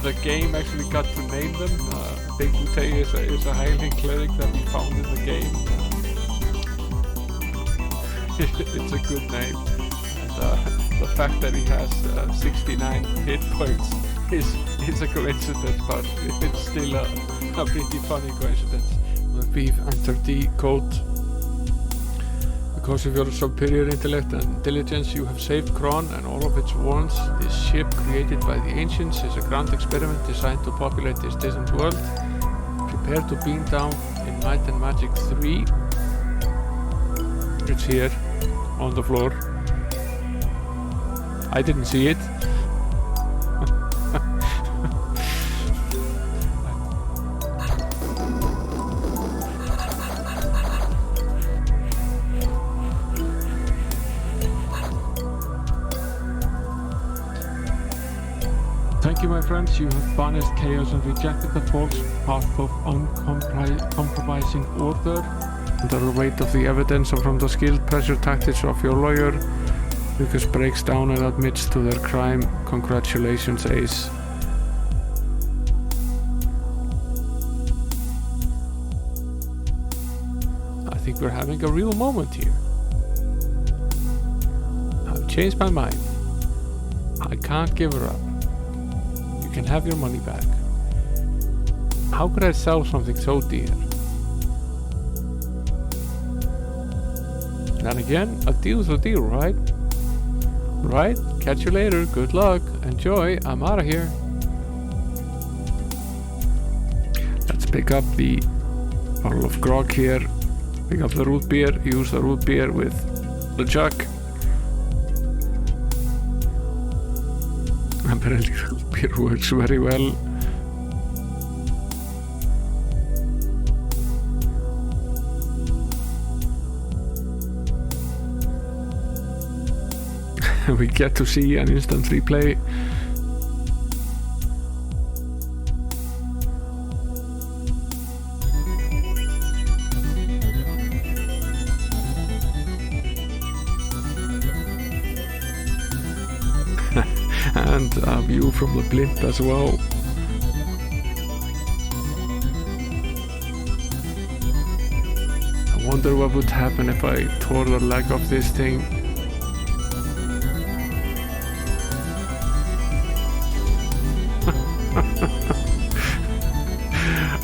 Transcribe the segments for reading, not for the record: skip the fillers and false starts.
the game actually got to name them. Big Boutte is a Highling cleric that we found in the game. It's a good name. And, the fact that he has 69 hit points is a coincidence, but it's still a pretty funny coincidence. We've entered the code. Because of your superior intellect and diligence, you have saved Kron and all of its warrants. This ship, created by the ancients, is a grand experiment designed to populate this distant world. Prepare to beam down in Might and Magic VII. It's here, on the floor. I didn't see it. Thank you, my friends. You have banished chaos and rejected the false path of uncompromising order. Under the weight of the evidence and from the skilled pressure tactics of your lawyer, Lucas breaks down and admits to their crime. Congratulations, Ace. I think we're having a real moment here. I've changed my mind. I can't give her up. You can have your money back. How could I sell something so dear? Then again, a deal's a deal, right? Right? Catch you later. Good luck. Enjoy. I'm out of here. Let's pick up the bottle of grog here. Pick up the root beer. Use the root beer with the jug. Apparently root beer works very well. We get to see an instant replay. And a view from the blimp as well. I wonder what would happen if I tore the leg off this thing.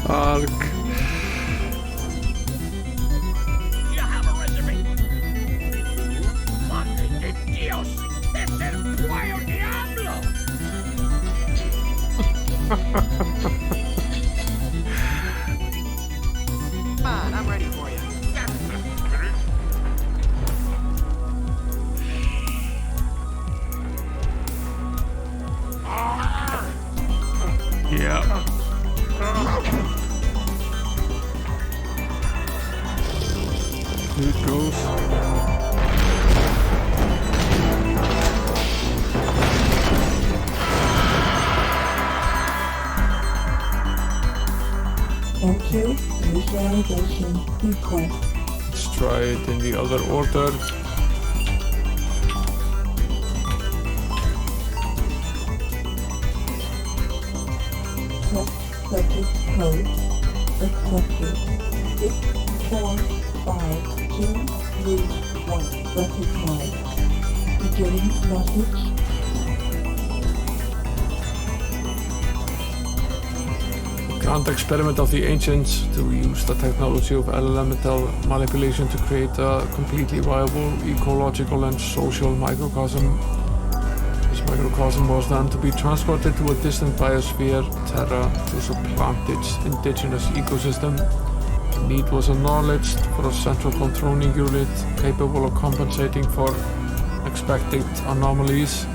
Ark. You have a reservation. Madre de Dios, es el pollo diablo. Man, I'm ready for you. Yeah. Here it goes. Enter visualization request. Let's try it in the other order. Subject code accepted. 6452331 recognized. Beginning message. Grand experiment of the ancients to use the technology of elemental manipulation to create a completely viable ecological and social microcosm. This microcosm was then to be transported to a distant biosphere, Terra, to supplant its indigenous ecosystem. The need was acknowledged for a central controlling unit capable of compensating for expected anomalies.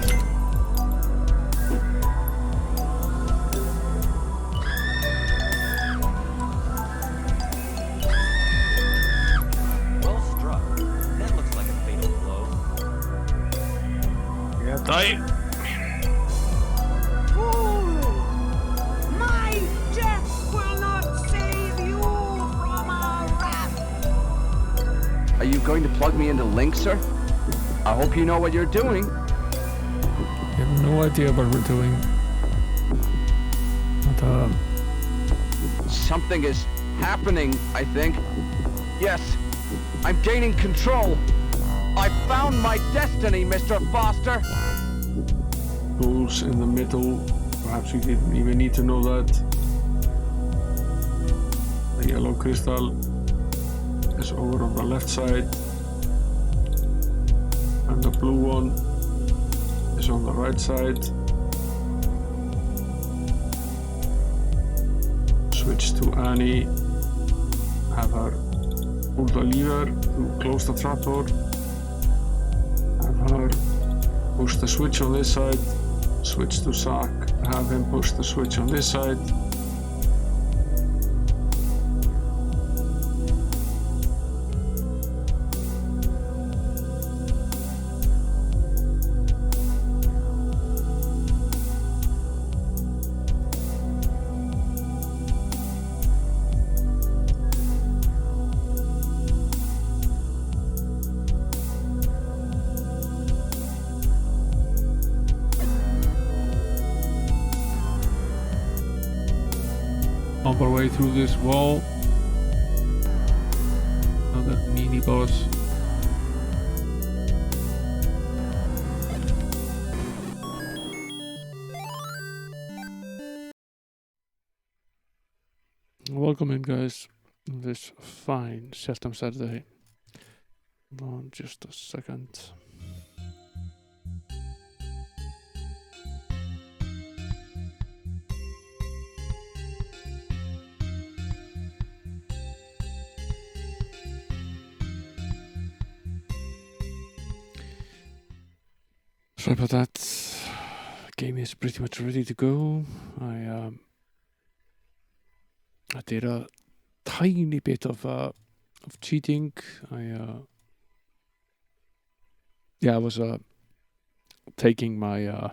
Well struck. That looks like a fatal blow. Yeah, die. My death will not save you from our wrath. Are you going to plug me into Link, sir? I hope you know what you're doing. I have no idea what we're doing. Something is happening, I think. Yes, I'm gaining control. I found my destiny, Mr. Foster. Goals in the middle. Perhaps we didn't even need to know that. The yellow crystal is over on the left side. And the blue one is on the right side. Switch to Annie. Have her pull the lever to close the trapdoor. Have her push the switch on this side. Switch to Zack. Have him push the switch on this side. On our way through this wall. Another mini boss. Welcome in, guys, on this fine September Saturday. Hold on just a second. Sorry about that. The game is pretty much ready to go. I did a tiny bit of cheating. I was taking my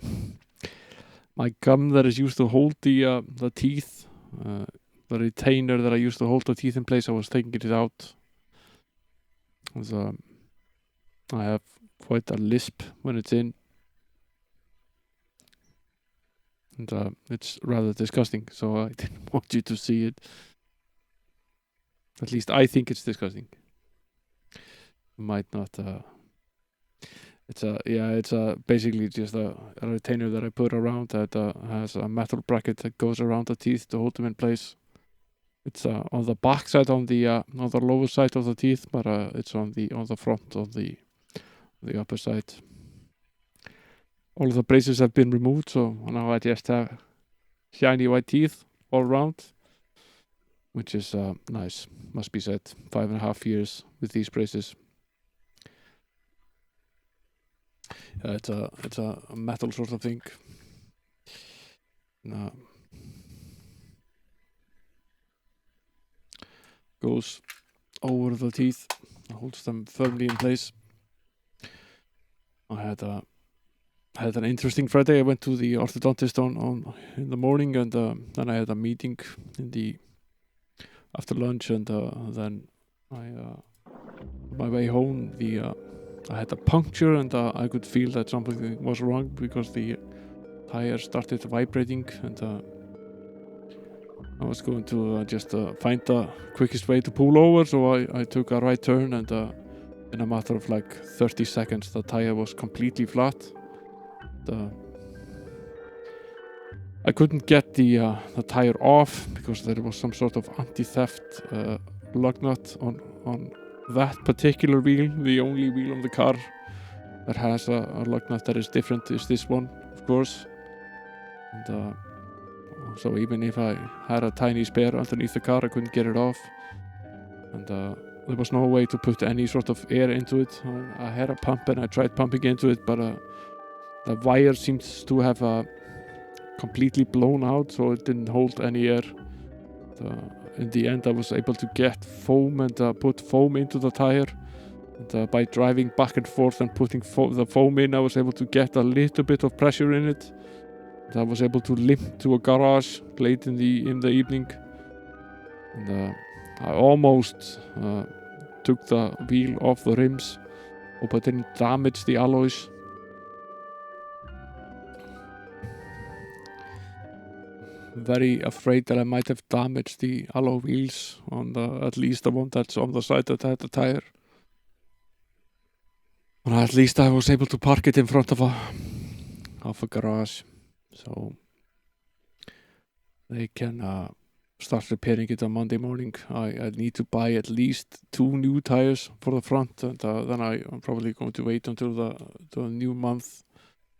my gum that is used to hold the teeth, the retainer that I used to hold the teeth in place. I was taking it out. I have quite a lisp when it's in. And it's rather disgusting, so I didn't want you to see it. At least I think it's disgusting. Might not. It's basically just a retainer that I put around that has a metal bracket that goes around the teeth to hold them in place. It's on the back side, on the lower side of the teeth, but it's on the front of the upper side. All of the braces have been removed, so now I just have shiny white teeth all around, which is nice, must be said. 5.5 years with these braces. It's a metal sort of thing. Goes over the teeth, holds them firmly in place. I had an interesting Friday. I went to the orthodontist in the morning, and then I had a meeting after lunch, and then on my way home I had a puncture, and I could feel that something was wrong because the tire started vibrating, and I was going to just find the quickest way to pull over, so I took a right turn, and in a matter of like 30 seconds the tire was completely flat. I couldn't get the tire off because there was some sort of anti-theft lug nut on that particular wheel. The only wheel on the car that has a lug nut that is different is this one, of course. And so even if I had a tiny spare underneath the car, I couldn't get it off. And there was no way to put any sort of air into it. I had a pump and I tried pumping into it, but the wire seems to have completely blown out, so it didn't hold any air. In the end, I was able to get foam and put foam into the tire. And by driving back and forth and putting the foam in, I was able to get a little bit of pressure in it. And I was able to limp to a garage late in the evening. And I almost took the wheel off the rims. Hope I didn't damage the alloys. very afraid that I might have damaged the alloy wheels on at least the one that's on the side that had the tire. But at least I was able to park it in front of a garage, so they can start repairing it on Monday morning. I need to buy at least 2 new tires for the front, and then I'm probably going to wait until the new month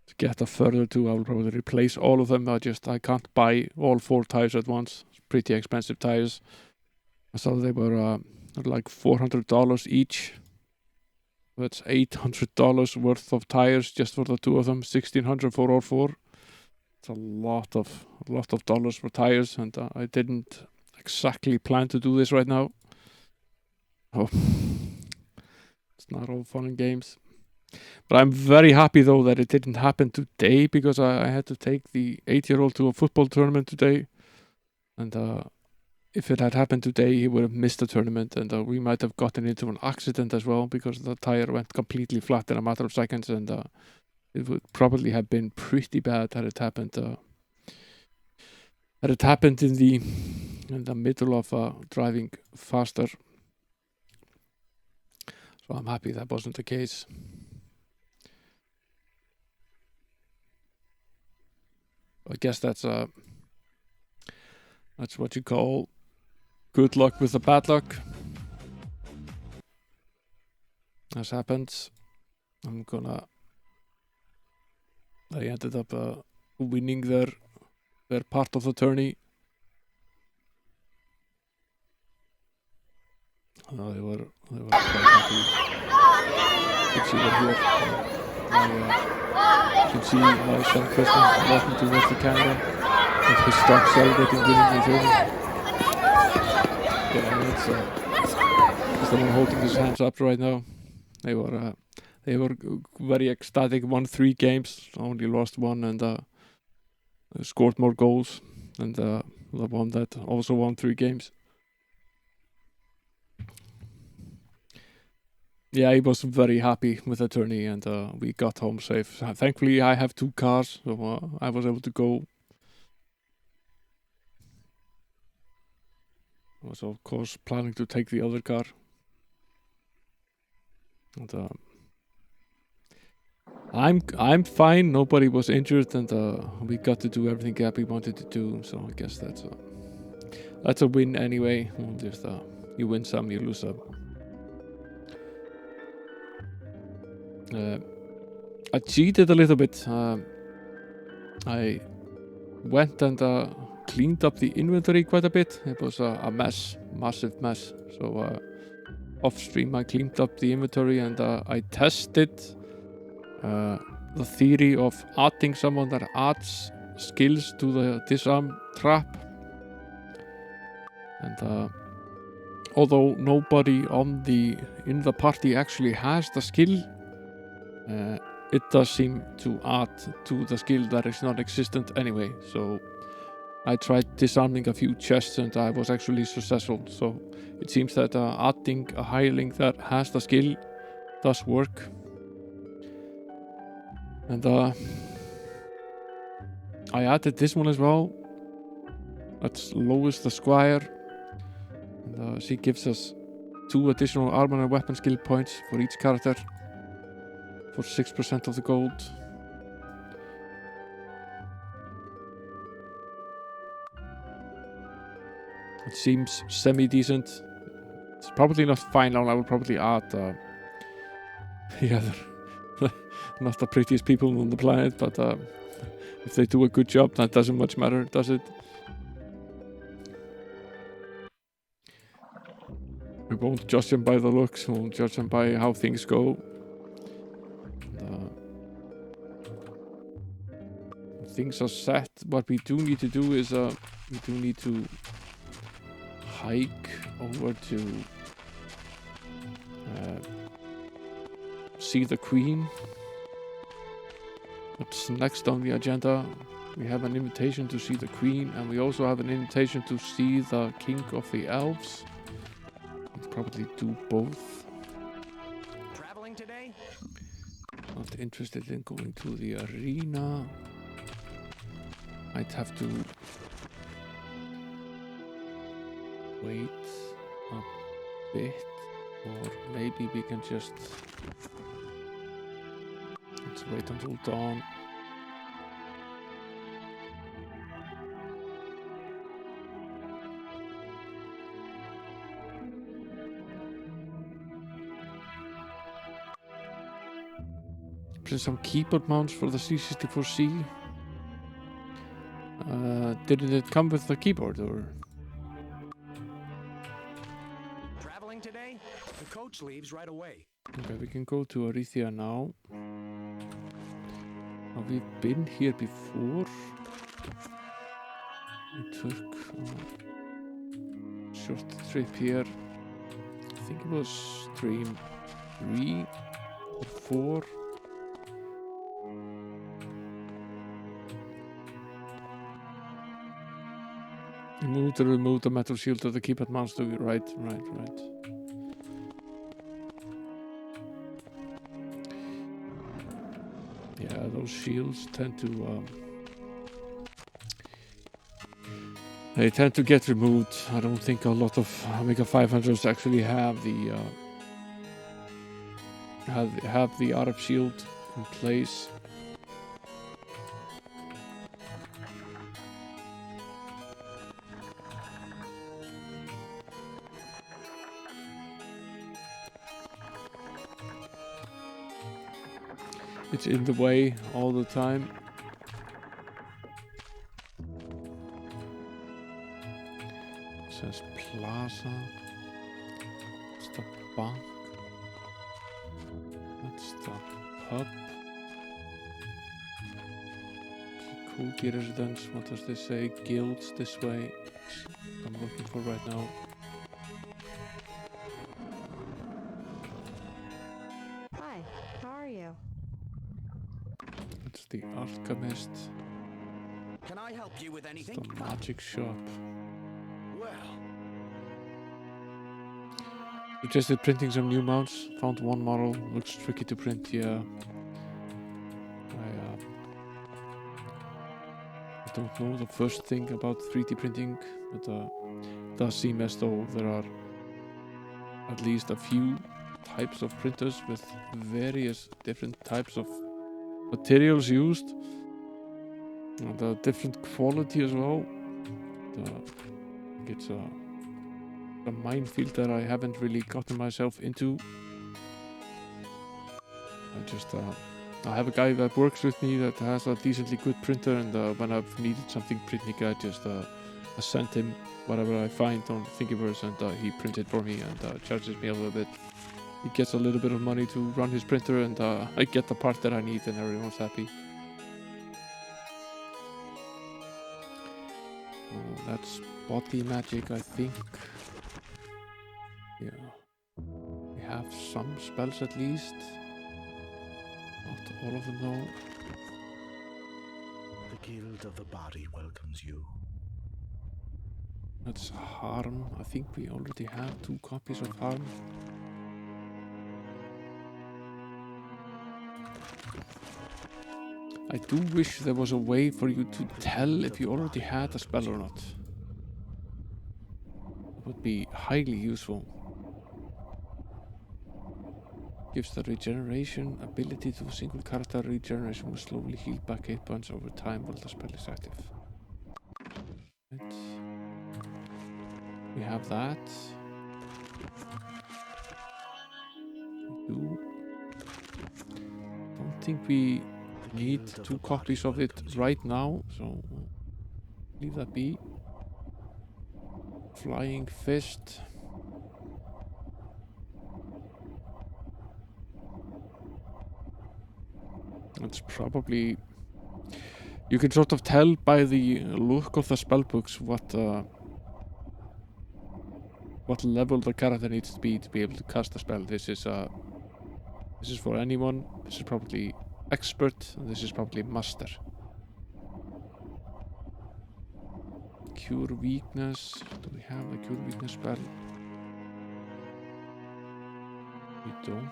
to get a further 2. I will probably replace all of them. I can't buy all 4 tires at once. It's pretty expensive tires. I saw they were like $400 each. That's $800 worth of tires just for the 2 of them. $1,600 for all 4. It's a lot of dollars for tires, and I didn't exactly plan to do this right now. Oh, it's not all fun and games. But I'm very happy though that it didn't happen today, because I had to take the 8-year-old to a football tournament today, and if it had happened today, he would have missed the tournament, and we might have gotten into an accident as well, because the tire went completely flat in a matter of seconds, and it would probably have been pretty bad had it happened. Had it happened in the middle of driving faster. So I'm happy that wasn't the case. I guess that's what you call good luck with the bad luck. As happens, they ended up winning their part of the tourney. They were quite happy. You can see them here. You can see my son Christian walking towards the camera with his dog celebrating winning the tourney. Yeah, that's the one holding his hands up right now. They were very ecstatic. Won 3 games, only lost 1, and scored more goals. And the one that also won 3 games. Yeah, he was very happy with the tourney, and we got home safe. Thankfully, I have 2 cars, so I was able to go. I was of course planning to take the other car. And I'm fine. Nobody was injured, and we got to do everything Gabby wanted to do. So I guess that's a win anyway. Just you win some, you lose some. I cheated a little bit. I went and cleaned up the inventory quite a bit. It was a mess, massive mess. So off stream I cleaned up the inventory, and I tested the theory of adding someone that adds skills to the disarm trap. And although nobody in the party actually has the skill, it does seem to add to the skill that is non-existent anyway. So I tried disarming a few chests, and I was actually successful. So it seems that adding a hireling that has the skill does work. And I added this one as well. That's Lois the Squire. And she gives us 2 additional armor and weapon skill points for each character for 6% of the gold. It seems semi-decent. It's probably not final. I will probably add yeah, they're not the prettiest people on the planet, but if they do a good job, that doesn't much matter, does it? We won't judge them by the looks, we'll judge them by how things go. Things are set. What we do need to do is we do need to hike over to see the Queen. That's next on the agenda. We have an invitation to see the Queen, and we also have an invitation to see the King of the Elves. We'll probably do both. Traveling today? Not interested in going to the arena. Might have to wait a bit, or maybe we can just let's wait until dawn. Print some keyboard mounts for the C64C. Didn't it come with the keyboard, or? Traveling today? The coach leaves right away. Okay, we can go to Arithia now. We've been here before. We took a short trip here. I think it was stream 3 or 4. Remove the metal shield of the keypad mouse to right. Yeah, those shields tend to they tend to get removed. I don't think a lot of Amiga 500s actually have the have the RF shield in place. It's in the way all the time. It says plaza. It's the bank. That's the pub. Cookie residence. What does this say? Guilds this way. I'm looking for right now. Hi, how are you? It's the alchemist. Can I help you with It's anything? the magic shop. Well, Suggested printing some new mounts. Found one model. Looks tricky to print. Yeah. I don't know the first thing about 3D printing, but it does seem as though there are at least a few types of printers with various different types of materials used and a different quality as well. I think it's a minefield that I haven't really gotten myself into. I have a guy that works with me that has a decently good printer, and when I've needed something printing, I just I send him whatever I find on Thingiverse, and he prints it for me and charges me a little bit. He gets a little bit of money to run his printer, and I get the part that I need, and everyone's happy. That's body magic, I think. Yeah. We have some spells at least. Not all of them though. The Guild of the Body welcomes you. That's Harm. I think we already have 2 copies of Harm. I do wish there was a way for you to tell if you already had a spell or not. It would be highly useful. Gives the regeneration ability to a single character. Regeneration will slowly heal back hit points over time while the spell is active. Right. We have that. We do. Don't think we need 2 copies of it right now, so leave that be. Flying Fist. It's probably... You can sort of tell by the look of the spellbooks what level the character needs to be able to cast the spell. This is for anyone. This is probably expert, and this is probably master. Cure weakness. Do we have a cure weakness spell? We don't.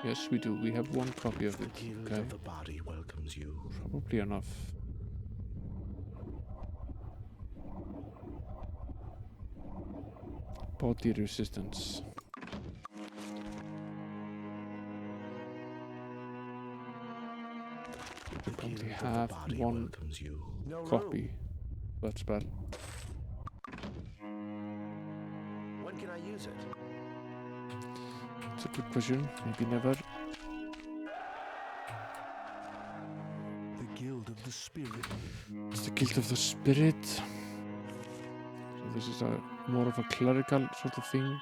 Yes, we do. We have 1 copy of it. The Guild Okay. of the Body welcomes you. Probably enough. Body resistance. We only Guild of the have body one welcomes you. No room. copy of that spell. When can I use it? It's a good question. Maybe never. The Guild of the Spirit. It's the Guild of the Spirit. So this is a more of a clerical sort of thing.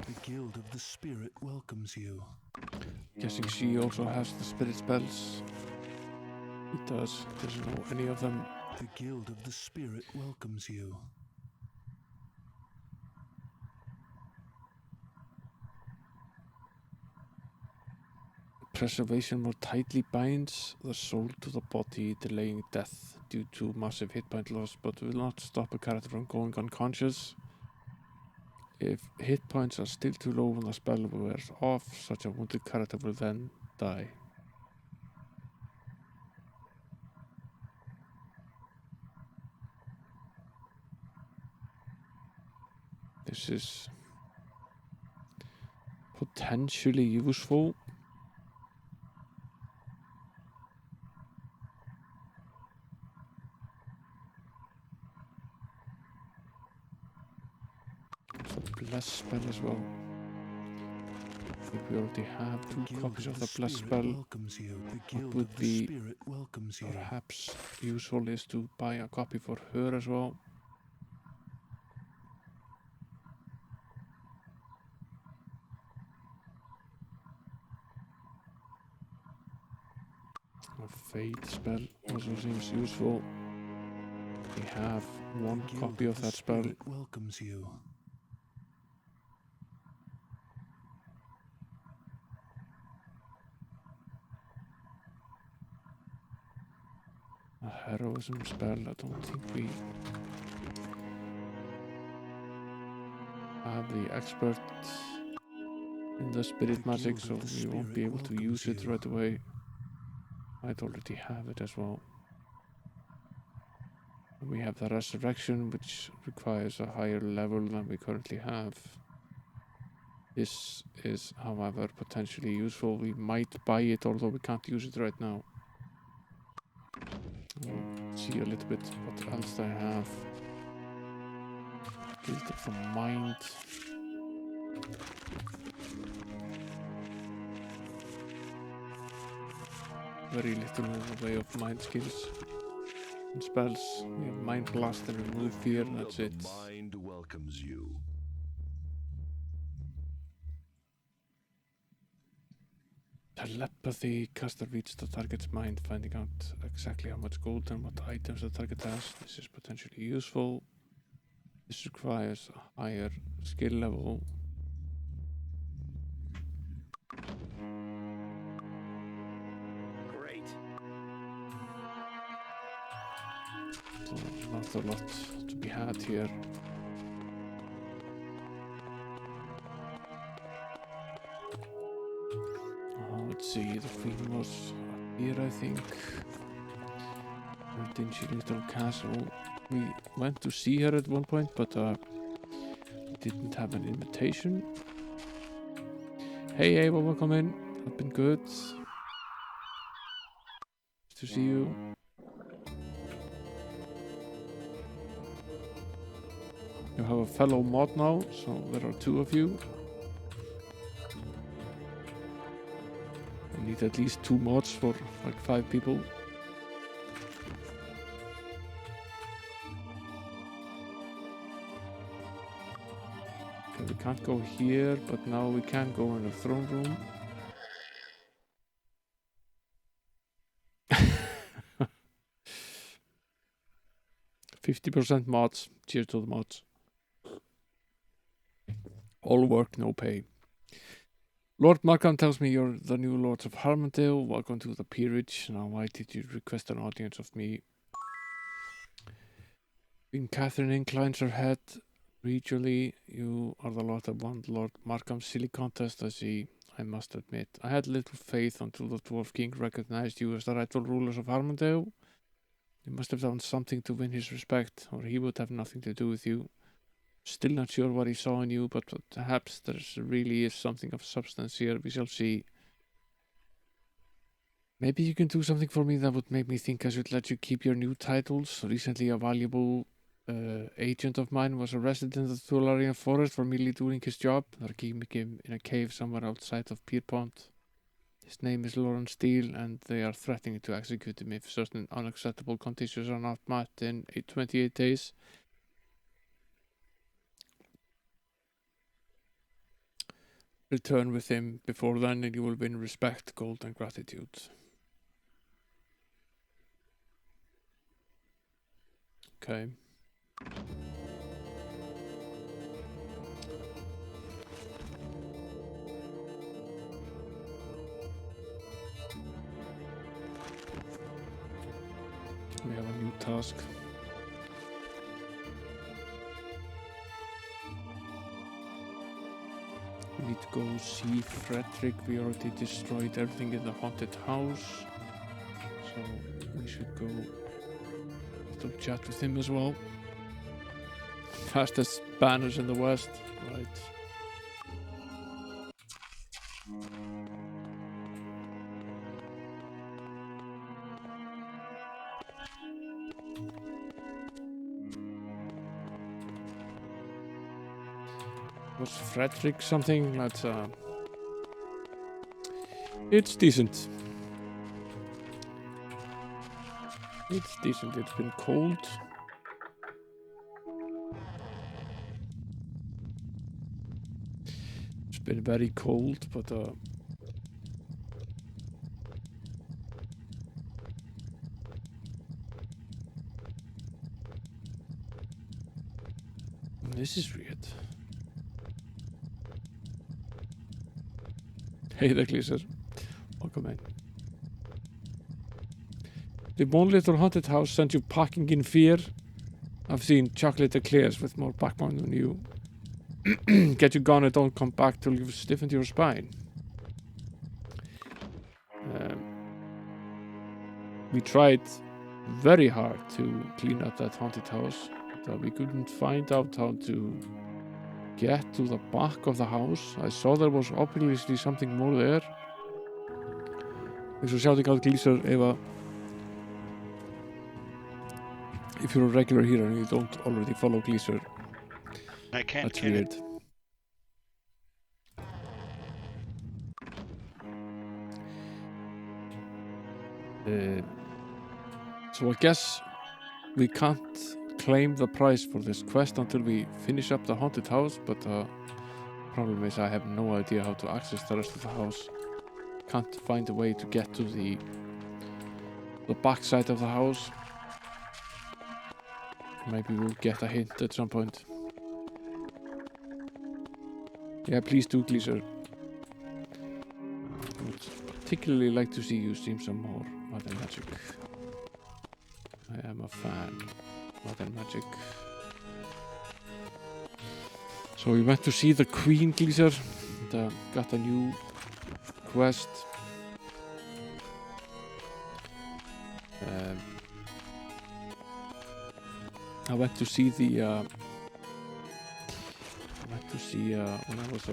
The Guild of the Spirit welcomes you. Guessing she also has the spirit spells. It does. Doesn't know any of them. The Guild of the Spirit welcomes you. Preservation more tightly binds the soul to the body, delaying death due to massive hit point loss, but will not stop a character from going unconscious. If hit points are still too low when the spell wears off, such a wounded character will then die. This is potentially useful. It's a bless spell as well. I think we already have The 2 Guild copies of the bless Spirit spell. welcomes you. The Guild would of the be Spirit welcomes you. Perhaps useful is to buy a copy for her as well. A fate spell also seems useful. We have one The Guild copy of the that spell. Spirit welcomes you. A heroism spell. I don't think we have the expert in the spirit The magic, Guild so of the we won't be Spirit able to use welcomes it you. right away. Might already have it as well. We have the resurrection, which requires a higher level than we currently have. This is, however, potentially useful. We might buy it, although we can't use it right now. We'll see a little bit what else I have. Guild of the Mind. Very little in the way of mind skills and spells. We have Mind Blast and Remove Fear, and that's it. The mind welcomes you. Telepathy. Caster reads the target's mind, finding out exactly how much gold and what items the target has. This is potentially useful. This requires a higher skill level. Great. So not a lot to be had here. Let's see, the queen was up here, I think. Her dingy little castle. We went to see her at one point, but we didn't have an invitation. Hey Ava, welcome in. I've been good. Nice to see you. You have a fellow mod now, so there are 2 of you. We need at least 2 mods for like 5 people. Okay, we can't go here, but now we can go in the throne room. %50 mods. Cheers to the mods. All work, no pay. Lord Markham tells me you're the new Lords of Harmondale. Welcome to the peerage. Now, why did you request an audience of me? Queen Catherine inclines her head. Regally, you are the Lord that won Lord Markham's silly contest, I see. I must admit, I had little faith until the Dwarf King recognized you as the rightful rulers of Harmondale. You must have done something to win his respect, or he would have nothing to do with you. Still not sure what he saw in you, but perhaps there really is something of substance here. We shall see. Maybe you can do something for me that would make me think I should let you keep your new titles. Recently, a valuable agent of mine was arrested in the Tularian forest for merely doing his job. They're keeping him in a cave somewhere outside of Pierpont. His name is Lawrence Steele, and they are threatening to execute him if certain unacceptable conditions are not met in 28 days. Return with him before then, and you will win respect, gold, and gratitude. Okay. We have a new task. We need to go see Frederick. We already destroyed everything in the haunted house. So we should go to chat with him as well. Fastest banners in the West. Right. Was Frederick something? That's it's decent. It's decent. It's been cold. It's been very cold, but this is weird. Hey there, Gleaser. Welcome in. The one little haunted house sent you packing in fear. I've seen chocolate eclairs with more backbone than you. Get you gone and don't come back till you've stiffened your spine. We tried very hard to clean up that haunted house, but we couldn't find out how to get to the back of the house. I saw there was obviously something more there. Thanks for shouting out, Gleaser, Eva. If you're a regular here and you don't already follow Gleaser, I can't that's get weird. So I guess we can't claim the prize for this quest until we finish up the haunted house, but problem is I have no idea how to access the rest of the house. Can't find a way to get to the back side of the house. Maybe we'll get a hint at some point. Yeah, please do, Gleaser. I would particularly like to see you stream some more Might and Magic. I am a fan. Might and Magic. So we went to see the Queen, Gleaser, and got a new quest. I went to see the when I was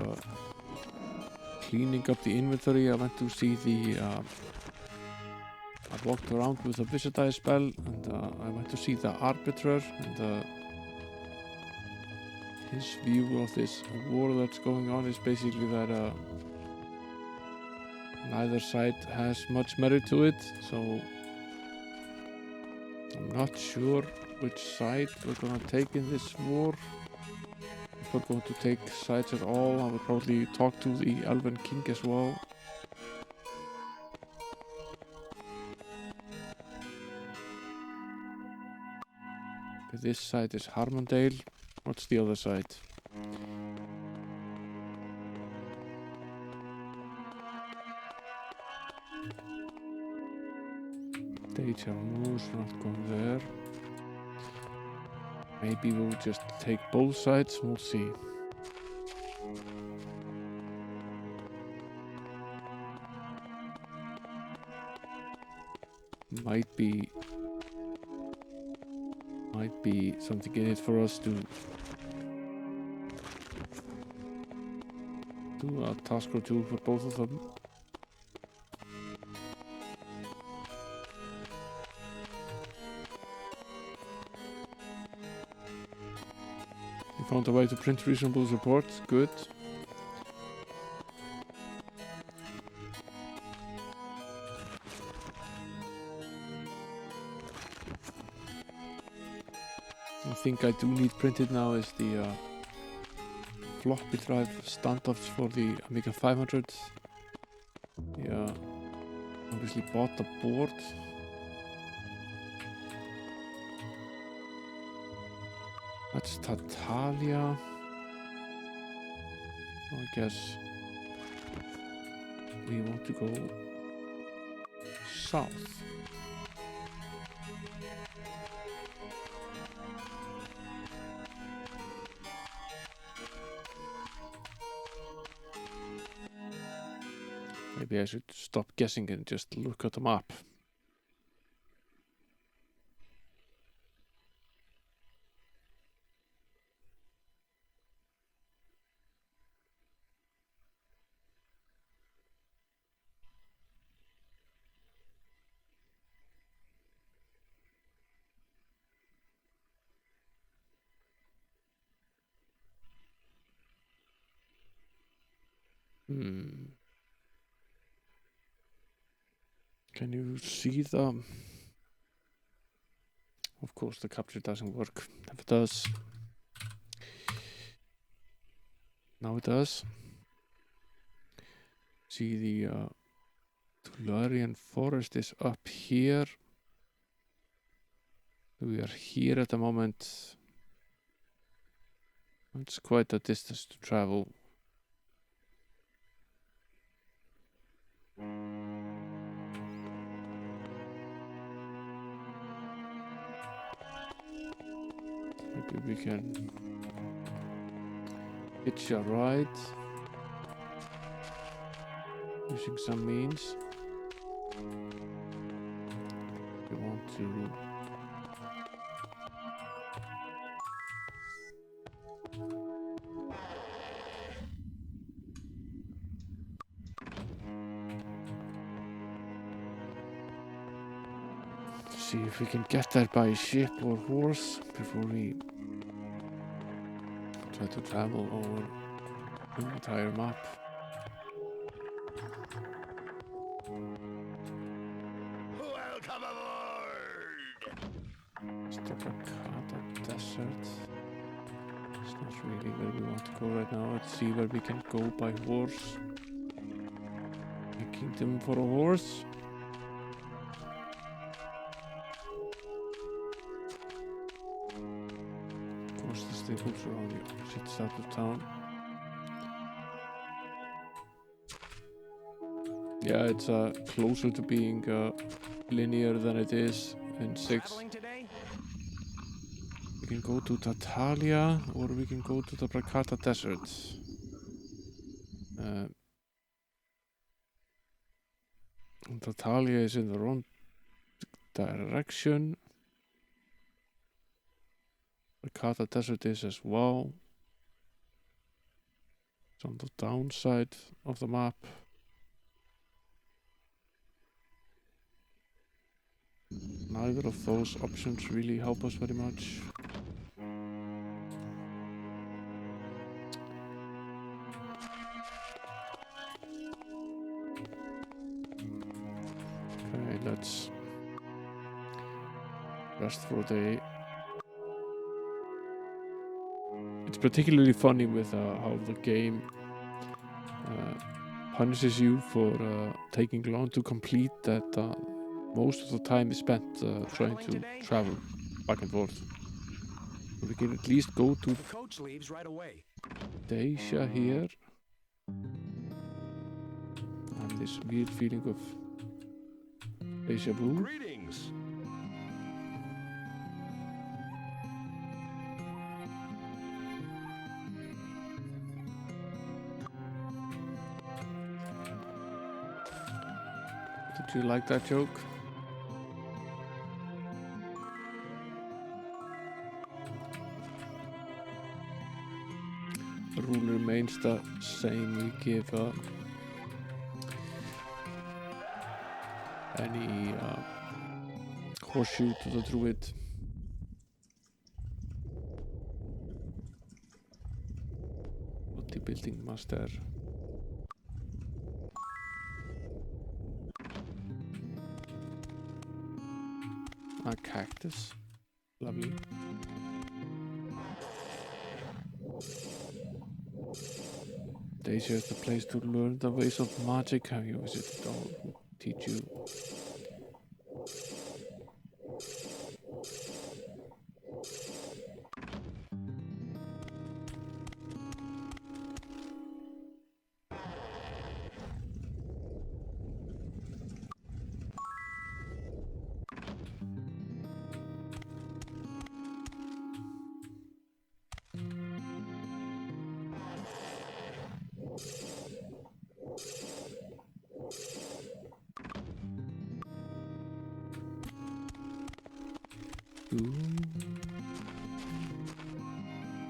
cleaning up the inventory, I went to see the I walked around with a Visiteye spell, and I went to see the Arbiter, and his view of this war that's going on is basically that neither side has much merit to it, so I'm not sure which side we're gonna take in this war. If we're going to take sides at all, I would probably talk to the Elven King as well. But this side is Harmondale. What's the other side? Deja Moose, not going there. Maybe we'll just take both sides, we'll see. Might be Might be something in it for us to do a task or two for both of them. You found a way to print reasonable reports. Good. I think I do need printed now is the floppy drive standoffs for the Amiga 500. Yeah, obviously bought the board. That's Tatalia. I guess we want to go south. Maybe I should stop guessing and just look at the map. Can you see the... Of course the capture doesn't work. Never does. Now it does. See the Tuluarian forest is up here. We are here at the moment. It's quite a distance to travel. Maybe we can hitch a ride using some means. We want to see if we can get there by ship or horse before we try to travel over the entire map. Welcome aboard! Stopakata Desert. It's not really where we want to go right now. Let's see where we can go by horse. A kingdom for a horse. Of course, the stables are on the opposite side of town. Yeah, it's closer to being linear than it is in 6. We can go to Tatalia or we can go to the Prakata Desert. Tatalia is in the wrong direction. Prakata Desert is as well. It's on the downside of the map. Neither of those options really help us very much. Okay, let's rest for a day. It's particularly funny with how the game punishes you for taking long to complete that most of the time is spent trying to travel back and forth. So we can at least go to The coach leaves right away. Deja here. And this weird feeling of deja vu. Greetings! Did you like that joke? rule remains the same. We give any horseshoe to the druid. Building master. A cactus. Lovely. Dacia is the place to learn the ways of magic. Have you visited all who teach you?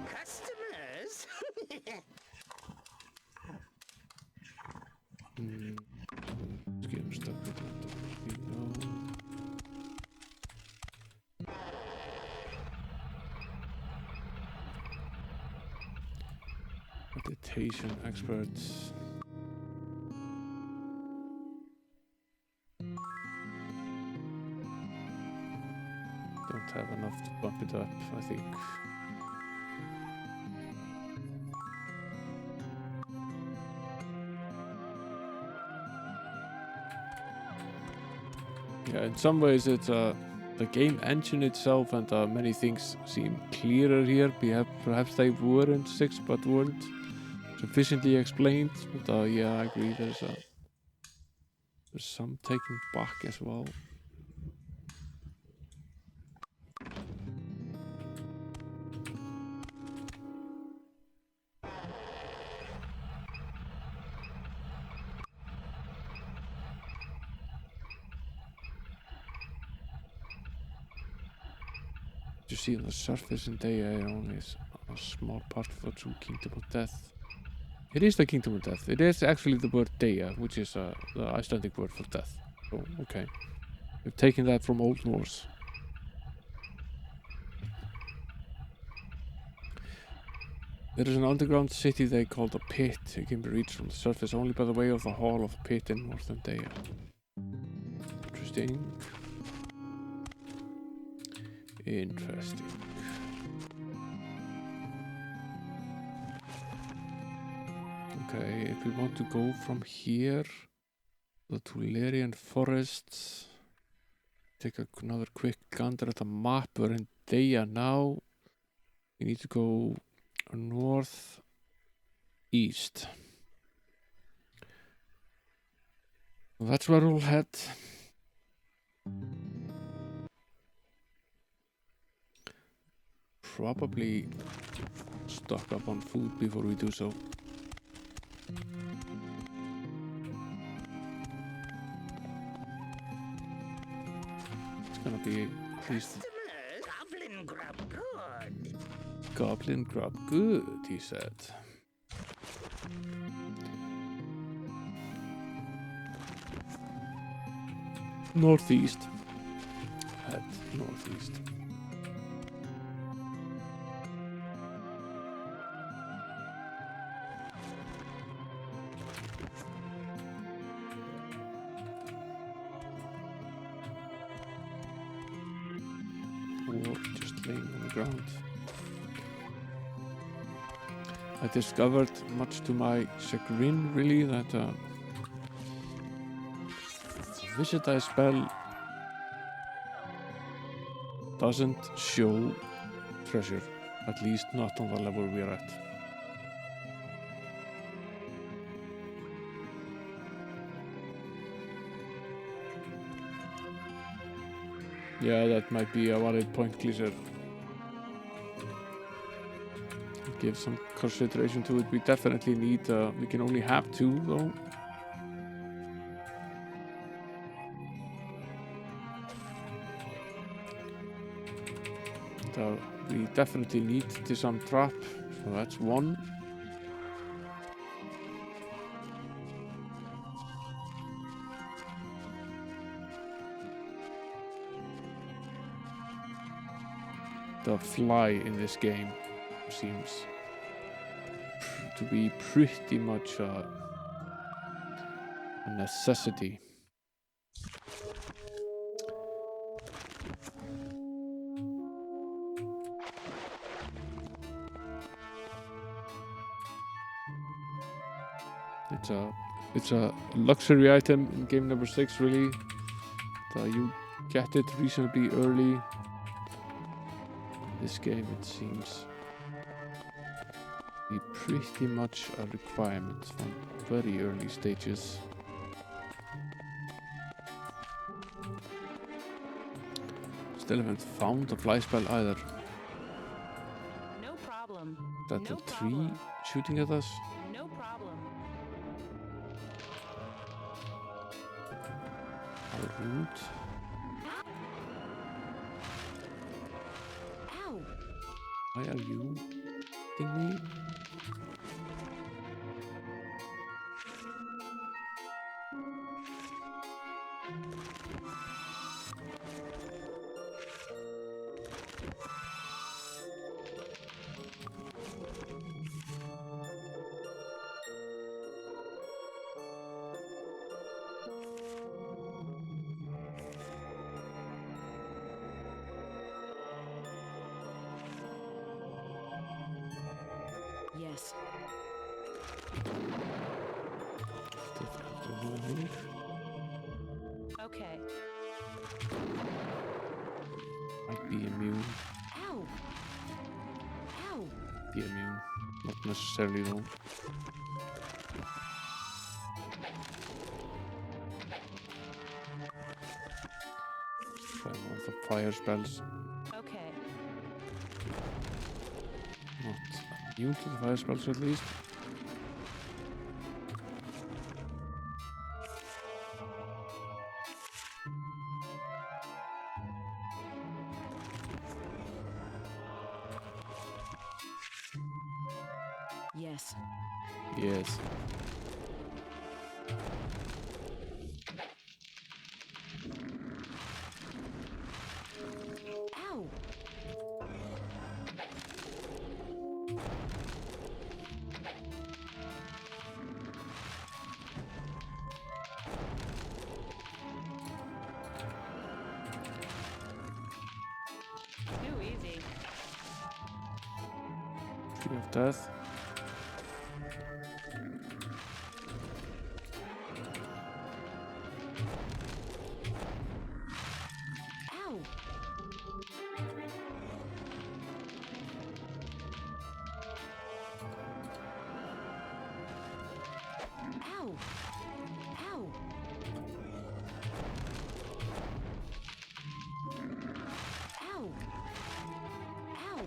Customers? Let's get him stuck with that. Meditation experts. Don't have enough to bump it up, I think. Yeah, in some ways it's the game engine itself and many things seem clearer here. Perhaps they were in 6 but weren't sufficiently explained. But yeah, I agree. There's some taking back as well. You see on the surface in Deia only is a small part of the true Kingdom of Death. It is the Kingdom of Death. It is actually the word Deia, which is the Icelandic word for death. So, okay. We've taken that from Old Norse. There is an underground city they call the Pit. It can be reached from the surface only by the way of the Hall of the Pit in northern Deia. Interesting. Interesting. Okay, if we want to go from here, the Tularian forests, take another quick gander at the map. We're in Deia now. We need to go north east. That's where we'll head. Probably stock up on food before we do so. It's gonna be at least Goblin grub good. goblin grub good, he said. Northeast. Head northeast. Just laying on the ground. I discovered, much to my chagrin really, that Visit Die spell doesn't show treasure, at least not on the level we're at. Yeah, that might be a valid point, Gleaser. Give some consideration to it. We definitely need, we can only have 2 though. And, we definitely need disarm trap, so that's 1. the fly in this game seems to be pretty much a necessity. It's a luxury item in game number 6, really. You get it reasonably early. In this game, it seems to be pretty much a requirement from very early stages. Still haven't found the fly spell either. No problem. That No the tree problem. shooting at us? No problem. How rude. Ow! Why are you hitting me? Yes. Okay. Might be immune. Ow! Ow! Be immune. Not necessarily though. Try one of the fire spells. Okay. Not immune to the fire spells at least. Yes. Yes. Ow! Too easy. Tree of Death. Ow! Ow! Ow! Ow! Ow!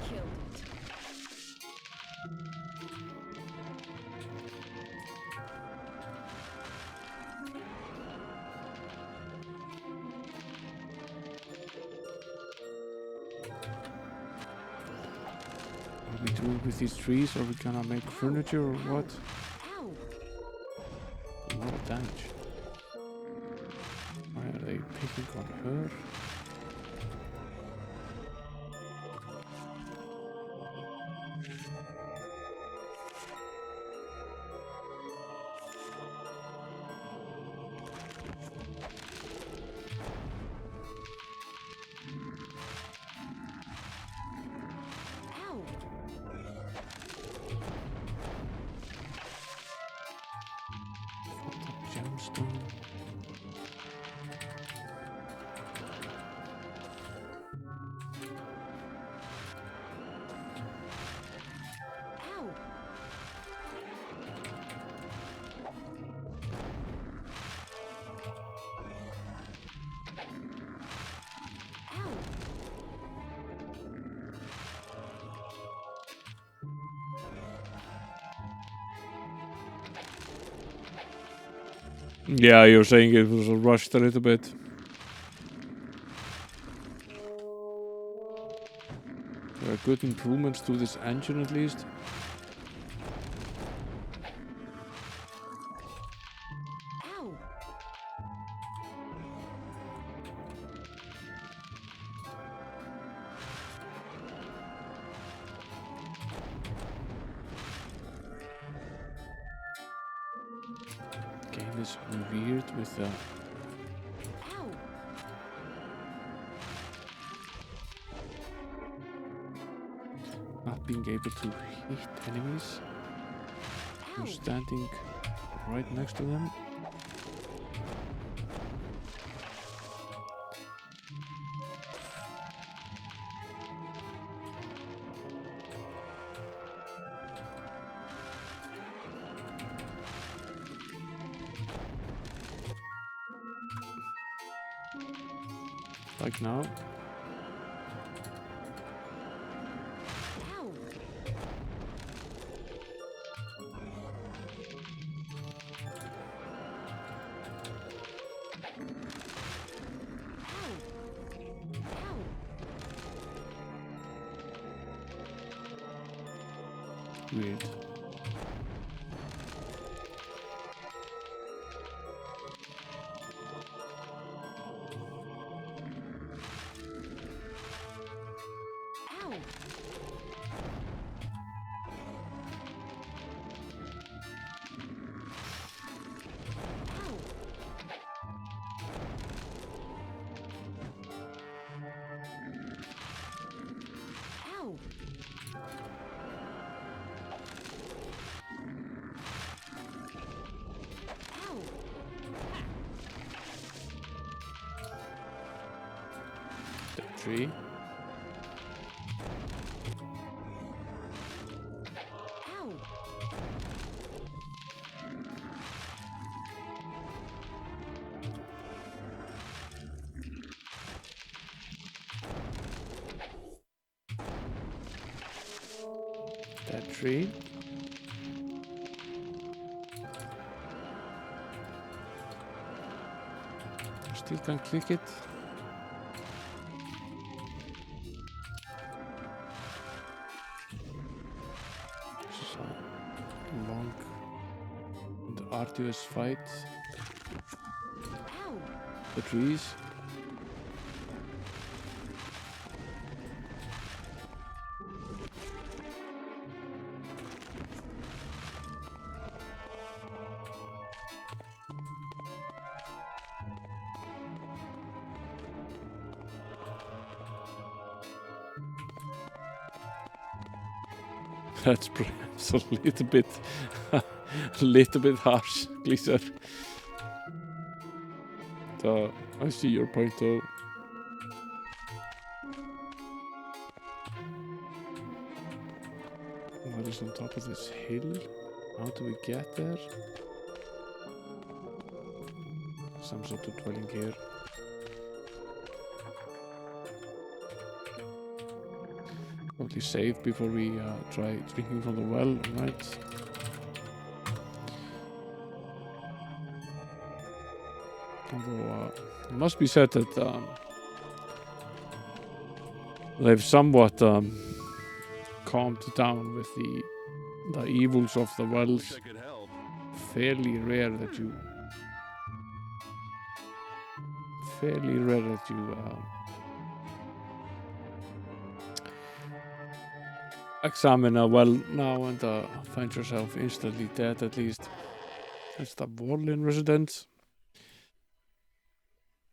Killed it. What do we do with these trees? Are we gonna make furniture or what? Ow! A lot of damage. Why are they picking on her? Ow! Gemstone. Ow! Ow! Yeah, you're saying it was rushed a little bit. There are good improvements to this engine at least. Ow! Game is weird with the Ow! not being able to hit enemies. Ow! You're standing right next to them. Like now. Ow! Ow! Weird. Ow! Ow! Ow! Ow! Step 3. Ow! Step 3. Still can't click it. This is a long and arduous fight. Ow! The trees. That's perhaps a little bit harsh, Gleaser. I see your point though. What is on top of this hill? How do we get there? Some sort of dwelling here. Probably save before we try drinking from the well, right? Although it must be said that they've somewhat calmed down with the evils of the wells. I could help. Fairly rare that you examine a well now and find yourself instantly dead. At least that's the Warlin residence.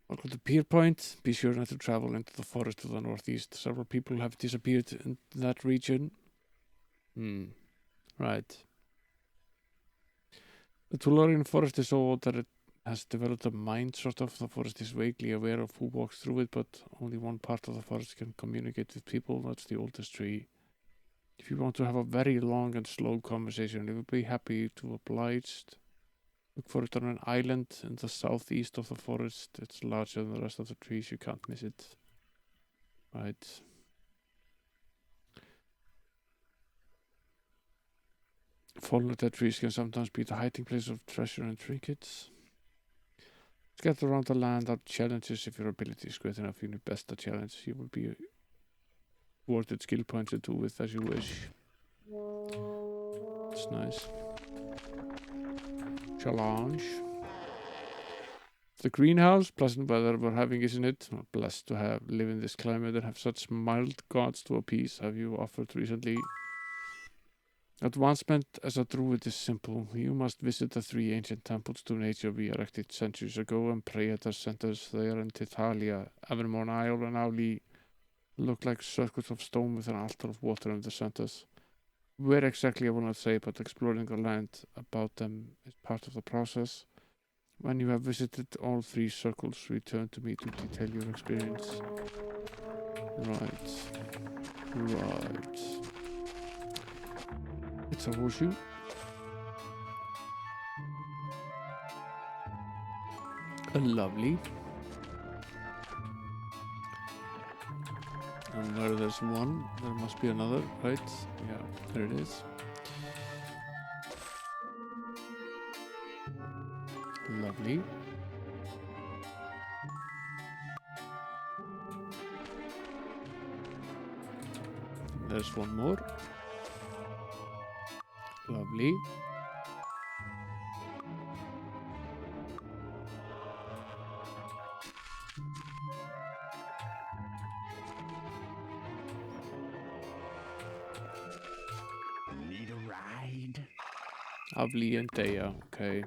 Welcome to Pier Point. Be sure not to travel into the forest to the northeast. Several people have disappeared in that region. Right. The Tulaurian forest is so old that it has developed a mind, sort of. The forest is vaguely aware of who walks through it, but only one part of the forest can communicate with people. That's the oldest tree. If you want to have a very long and slow conversation, you will be happy to oblige. Look for it on an island in the southeast of the forest. It's larger than the rest of the trees. You can't miss it. Right. Fallen dead trees can sometimes be the hiding place of treasure and trinkets. To get around the land are challenges. If your ability is great enough, you need best the challenge. You will be awarded skill points to do with as you wish. It's nice. Challenge. The greenhouse, pleasant weather we're having, isn't it? We're blessed to live in this climate and have such mild gods to appease. Have you offered recently? Advancement as a druid is simple. You must visit the 3 ancient temples to nature we erected centuries ago and pray at the centers there in Titalia, Evermore, Isle, and Auli look like circles of stone with an altar of water in the centers. Where exactly I will not say, but exploring the land about them is part of the process. When you have visited all 3 circles, return to me to detail your experience. Right. It's a horseshoe. Lovely. And where there's one, there must be another, right? Yeah, there it is. Lovely. There's one more. Lovely. Need a ride? Lovely and Daya, okay.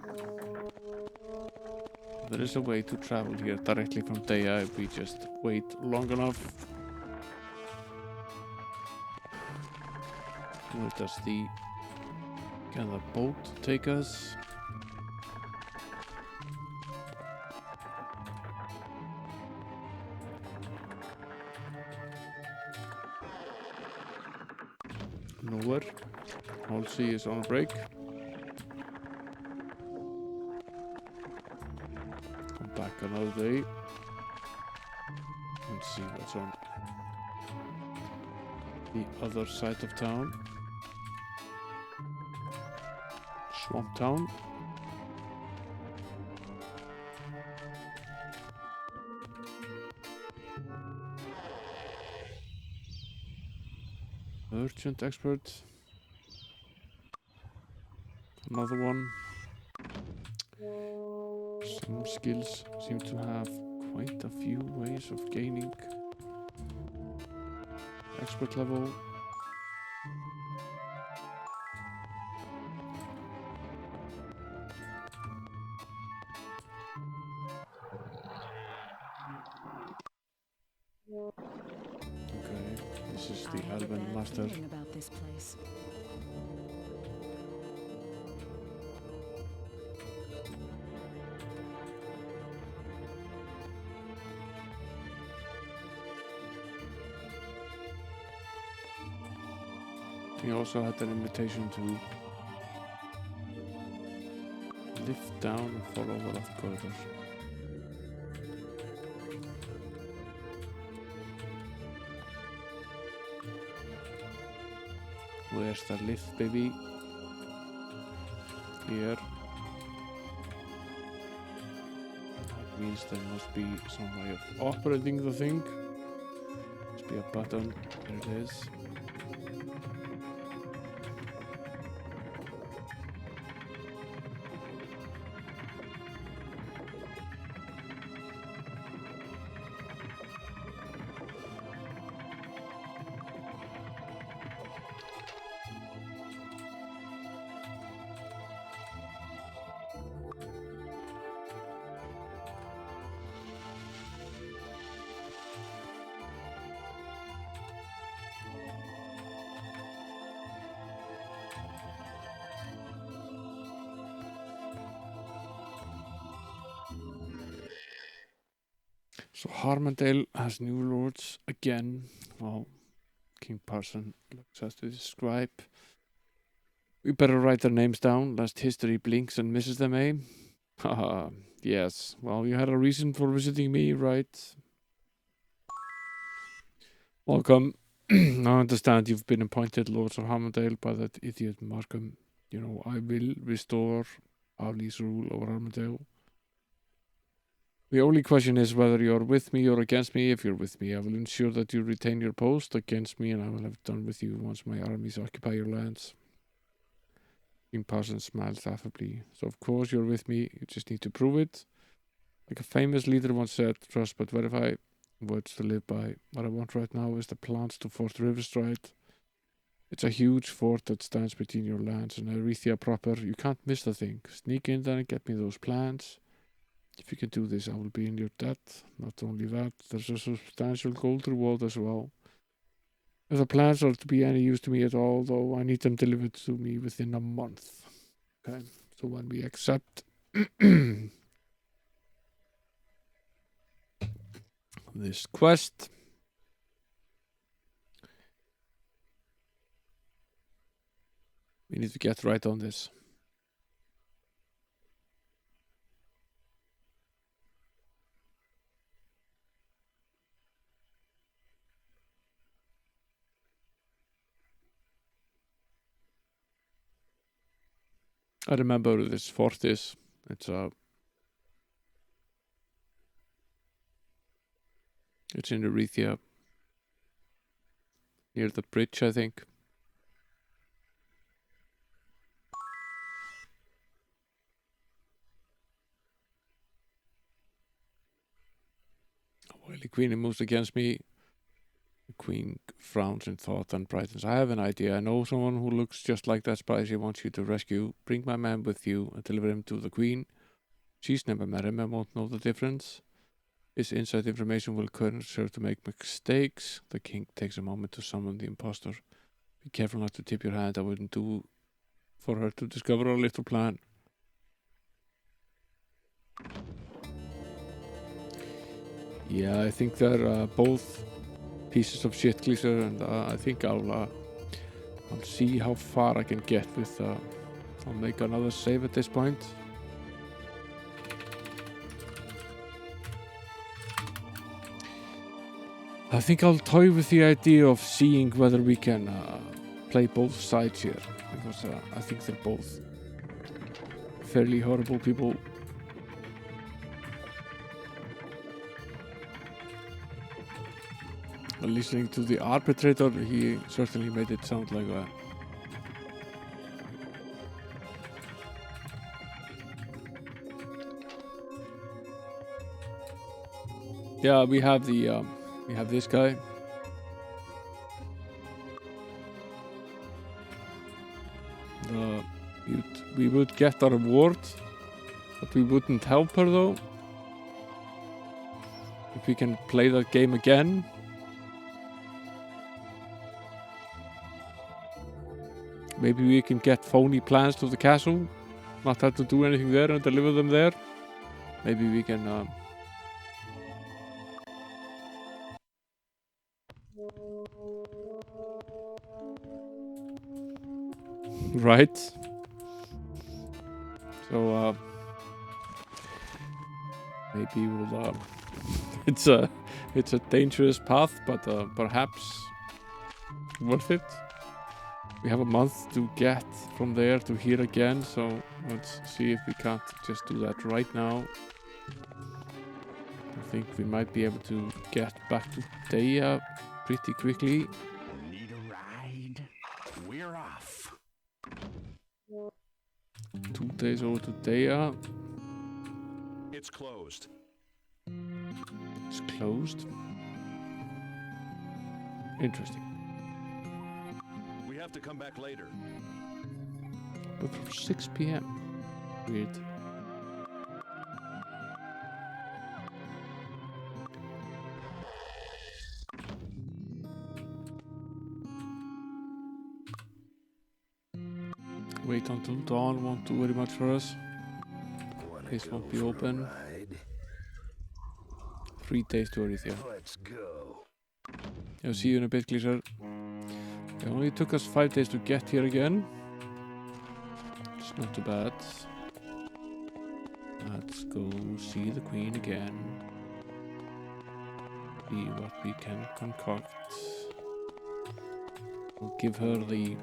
There is a way to travel here directly from Daya if we just wait long enough. Where does can the boat take us? Nowhere. Halsey is on a break. Come back another day and see what's on the other side of town. Swamp Town. Merchant expert. Another one. Some skills seem to have quite a few ways of gaining expert level. Okay, this is the Elven Master. About this place. He also had an invitation to lift down and follow the left corridor. Where's the lift, baby? Here. That means there must be some way of operating the thing. Must be a button. There it is. So Harmondale has new lords again. Well, King Parson looks us to describe. We better write their names down, lest history blinks and misses them, eh? Haha, yes. Well, you had a reason for visiting me, right? Welcome. I understand you've been appointed Lords of Harmondale by that idiot Markham. You know, I will restore Auli's rule over Harmondale. The only question is whether you're with me or against me. If you're with me, I will ensure that you retain your post. Against me, and I will have done with you once my armies occupy your lands. King Parson smiled affably. So of course you're with me, you just need to prove it. Like a famous leader once said, trust but verify. Words to live by. What I want right now is the plans to Fort Riverstride. It's a huge fort that stands between your lands and Arethia proper. You can't miss the thing. Sneak in there and get me those plans. If you can do this, I will be in your debt. Not only that, there's a substantial gold reward as well. If the plans are to be any use to me at all, though, I need them delivered to me within a month. Okay, so when we accept this quest, we need to get right on this. I remember where this fort is. It's in Arethia, near the bridge, I think. While the queen moves against me, the queen frowns in thought and brightens. I have an idea. I know someone who looks just like that spy she wants you to rescue. Bring my man with you and deliver him to the queen. She's never met him and won't know the difference. His inside information will encourage her to make mistakes. The king takes a moment to summon the impostor. Be careful not to tip your hand. I wouldn't do for her to discover our little plan. Yeah, I think they're both pieces of shit, Gleaser, and I think I'll see how far I can get with. I'll make another save at this point. I think I'll toy with the idea of seeing whether we can play both sides here, because I think they're both fairly horrible people. Listening to the arbitrator, he certainly made it sound like a yeah, we have this guy. We would get a reward, but we wouldn't help her though. If we can play that game again. Maybe we can get phony plans to the castle, not have to do anything there and deliver them there. Maybe we can right. So maybe we'll it's a dangerous path, but perhaps worth it. We have a month to get from there to here again, so let's see if we can't just do that right now. I think we might be able to get back to Daya pretty quickly. Need a ride? We're off. 2 days over to Daya. It's closed. It's closed. Interesting. We have to come back later. But from 6 p.m. Weird. Wait until dawn, won't do very much for us. Place won't be open. 3 days to Arethia. Let's go. I'll see you in a bit, Gleaser. It only took us 5 days to get here again. It's not too bad. Let's go see the queen again. See what we can concoct. We'll give her the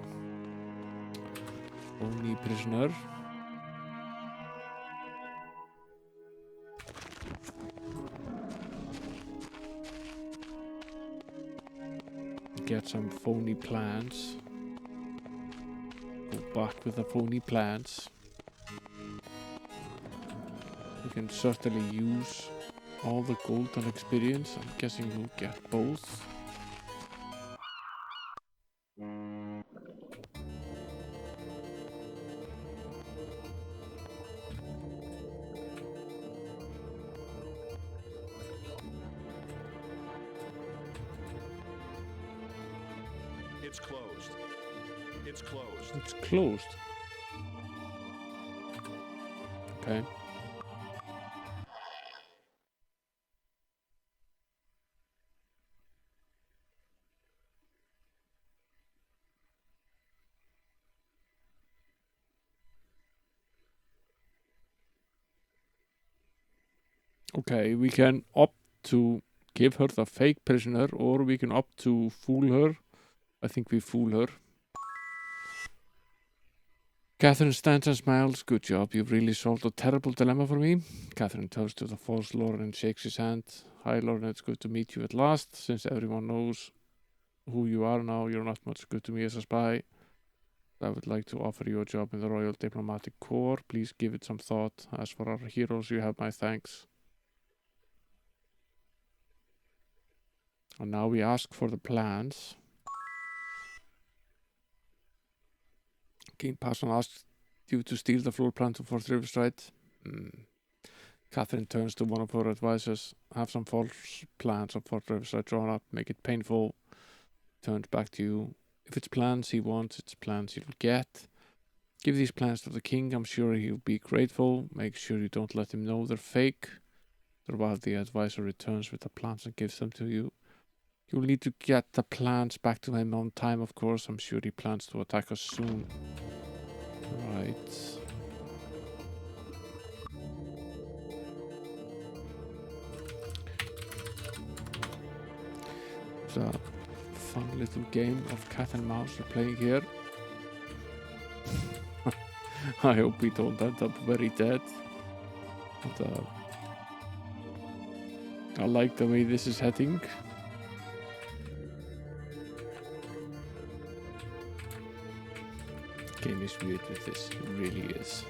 only prisoner. Get some phony plans. Go back with the phony plans. We can certainly use all the gold and experience. I'm guessing we'll get both. It's closed. It's closed. It's closed. Okay. Okay, we can opt to give her the fake prisoner, or we can opt to fool her. I think we fool her. Catherine stands and smiles. Good job, you've really solved a terrible dilemma for me. Catherine turns to the false Lauren and shakes his hand. Hi Lauren, it's good to meet you at last. Since everyone knows who you are now, you're not much good to me as a spy. I would like to offer you a job in the Royal Diplomatic Corps. Please give it some thought. As for our heroes, you have my thanks. And now we ask for the plans. King Passon asks you to steal the floor plan to Fort Riverside. Catherine turns to one of her advisors. Have some false plans of Fort Riverside drawn up. Make it painful. Turns back to you. If it's plans he wants, it's plans he'll get. Give these plans to the king. I'm sure he'll be grateful. Make sure you don't let him know they're fake. While the advisor returns with the plans and gives them to you. You'll need to get the plans back to him on time, of course. I'm sure he plans to attack us soon. Right. It's a fun little game of cat and mouse we're playing here. I hope we don't end up very dead. But, I like the way this is heading. Game is weird with this, it really is.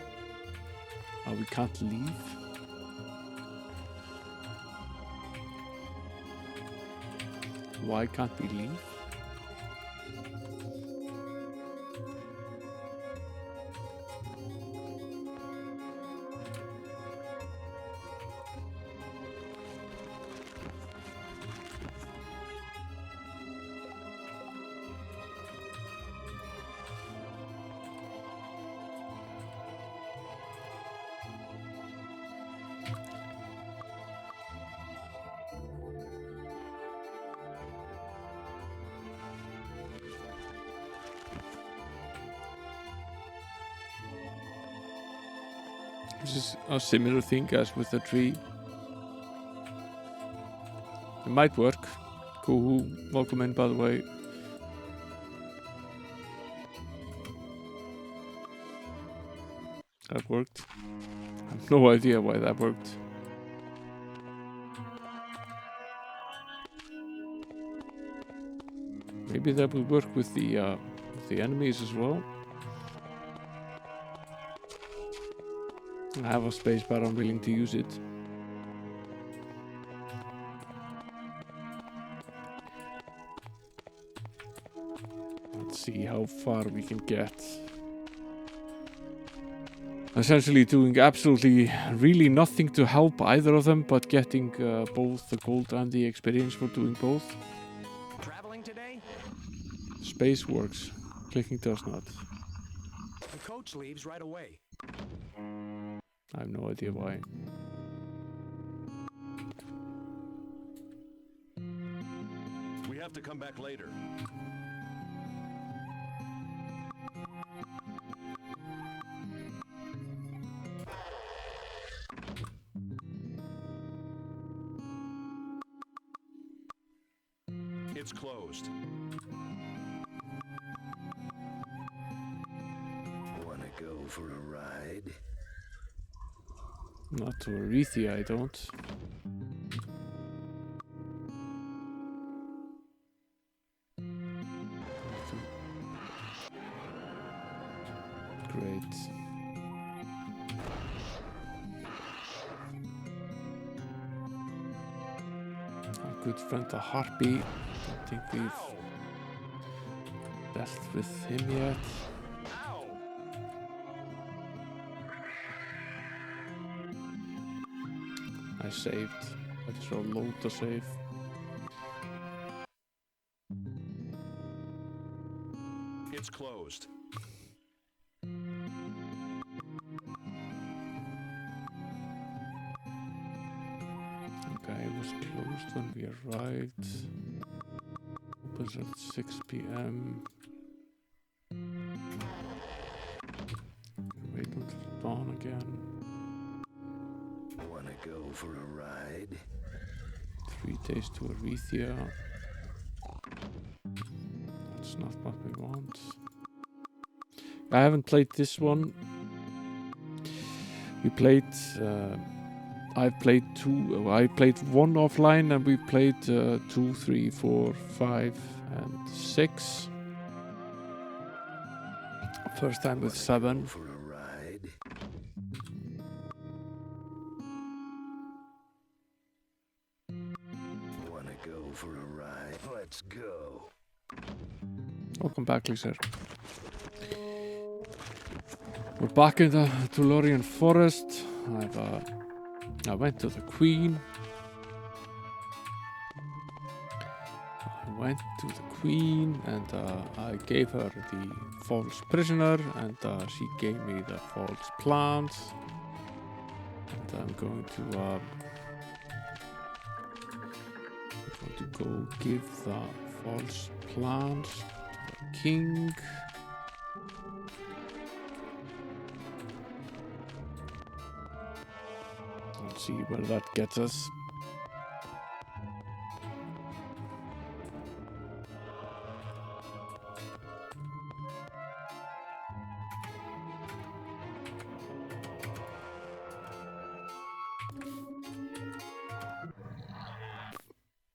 We can't leave. Why can't we leave? This is a similar thing as with the tree. It might work. Cool. Welcome in, by the way. That worked. I have no idea why that worked. Maybe that will work with the enemies as well. I have a space, but I'm willing to use it. Let's see how far we can get. Essentially doing absolutely really nothing to help either of them, but getting both the gold and the experience for doing both. Traveling today? Space works. Clicking does not. The coach leaves right away. I have no idea why. We have to come back later. It's closed. Wanna go for a ride? Not to Arethia, I don't. Great. Our good friend the Harpy. Don't think we've dealt with him yet. I saved. I just load to save. closed. Okay, it was closed when we arrived. Opens at 6 p.m. Wait until dawn again. Wanna go for a ride? 3 days to Arethia. That's not what we want. I haven't played this one. We played... I've played two. I played one offline, and we played 2, 3, 4, 5, and 6. First time with 7. For a ride? Wanna go for a ride? Let's go. Welcome back, Lisa. We're back in the Tellurian Forest. I went to the Queen. And I gave her the false prisoner, and she gave me the false plants. And I'm going to go give the false plants to the king. Let's see where that gets us.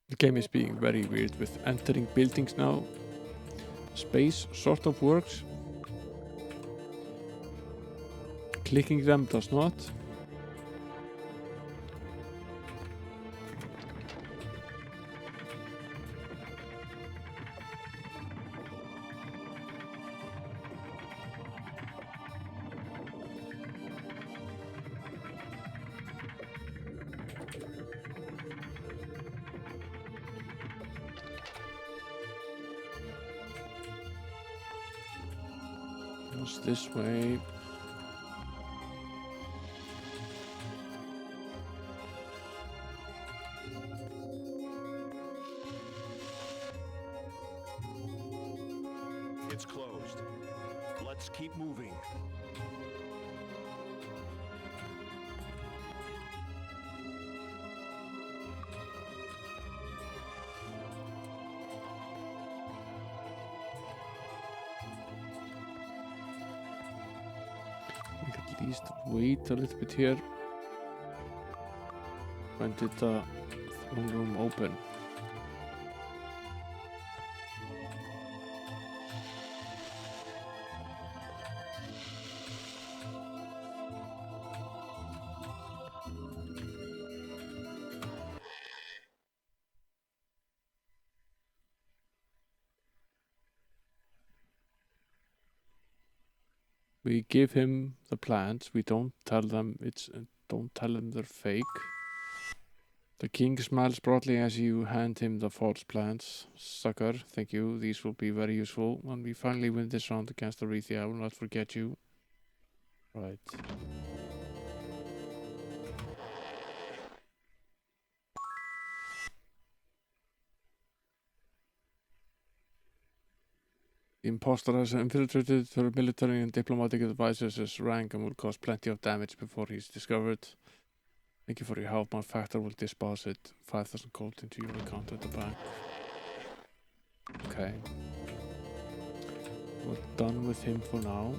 The game is being very weird with entering buildings now. Space sort of works. Clicking them does not. This way. It's closed. Let's keep moving. At least wait a little bit here. When did the throne room open? We give him the plans. We don't tell them they're fake. The king smiles broadly as you hand him the false plans. Sucker, thank you. These will be very useful. When we finally win this round against Arethia, I will not forget you. Right. The imposter has infiltrated through military and diplomatic advisors his rank and will cause plenty of damage before he's discovered. Thank you for your help. My factor will deposit 5,000 gold into your account at the bank. Okay. We're done with him for now.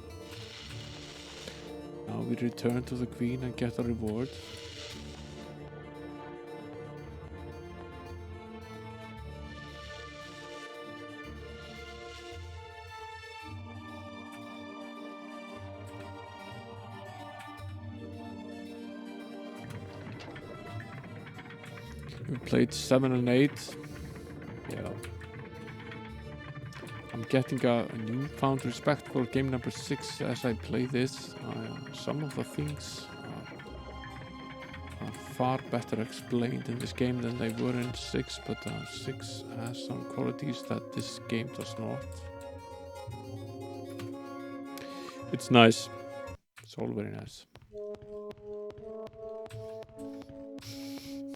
Now we return to the Queen and get a reward. We played 7 and 8. Yeah. I'm getting a newfound respect for game number 6 as I play this. Some of the things are far better explained in this game than they were in 6, but 6 has some qualities that this game does not. It's nice. It's all very nice.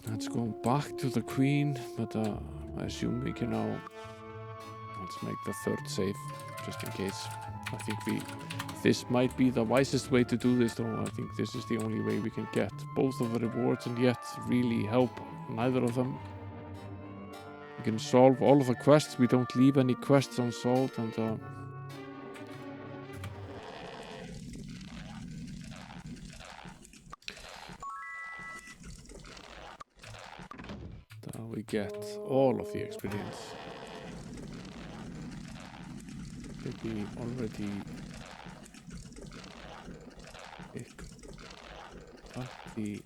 Let's go back to the queen, but I assume we can now. Let's make the third save, just in case. I think this might be the wisest way to do this, though. I think this is the only way we can get both of the rewards and yet really help neither of them. We can solve all of the quests. We don't leave any quests unsolved, and we get all of the experience. Did we already pick up the...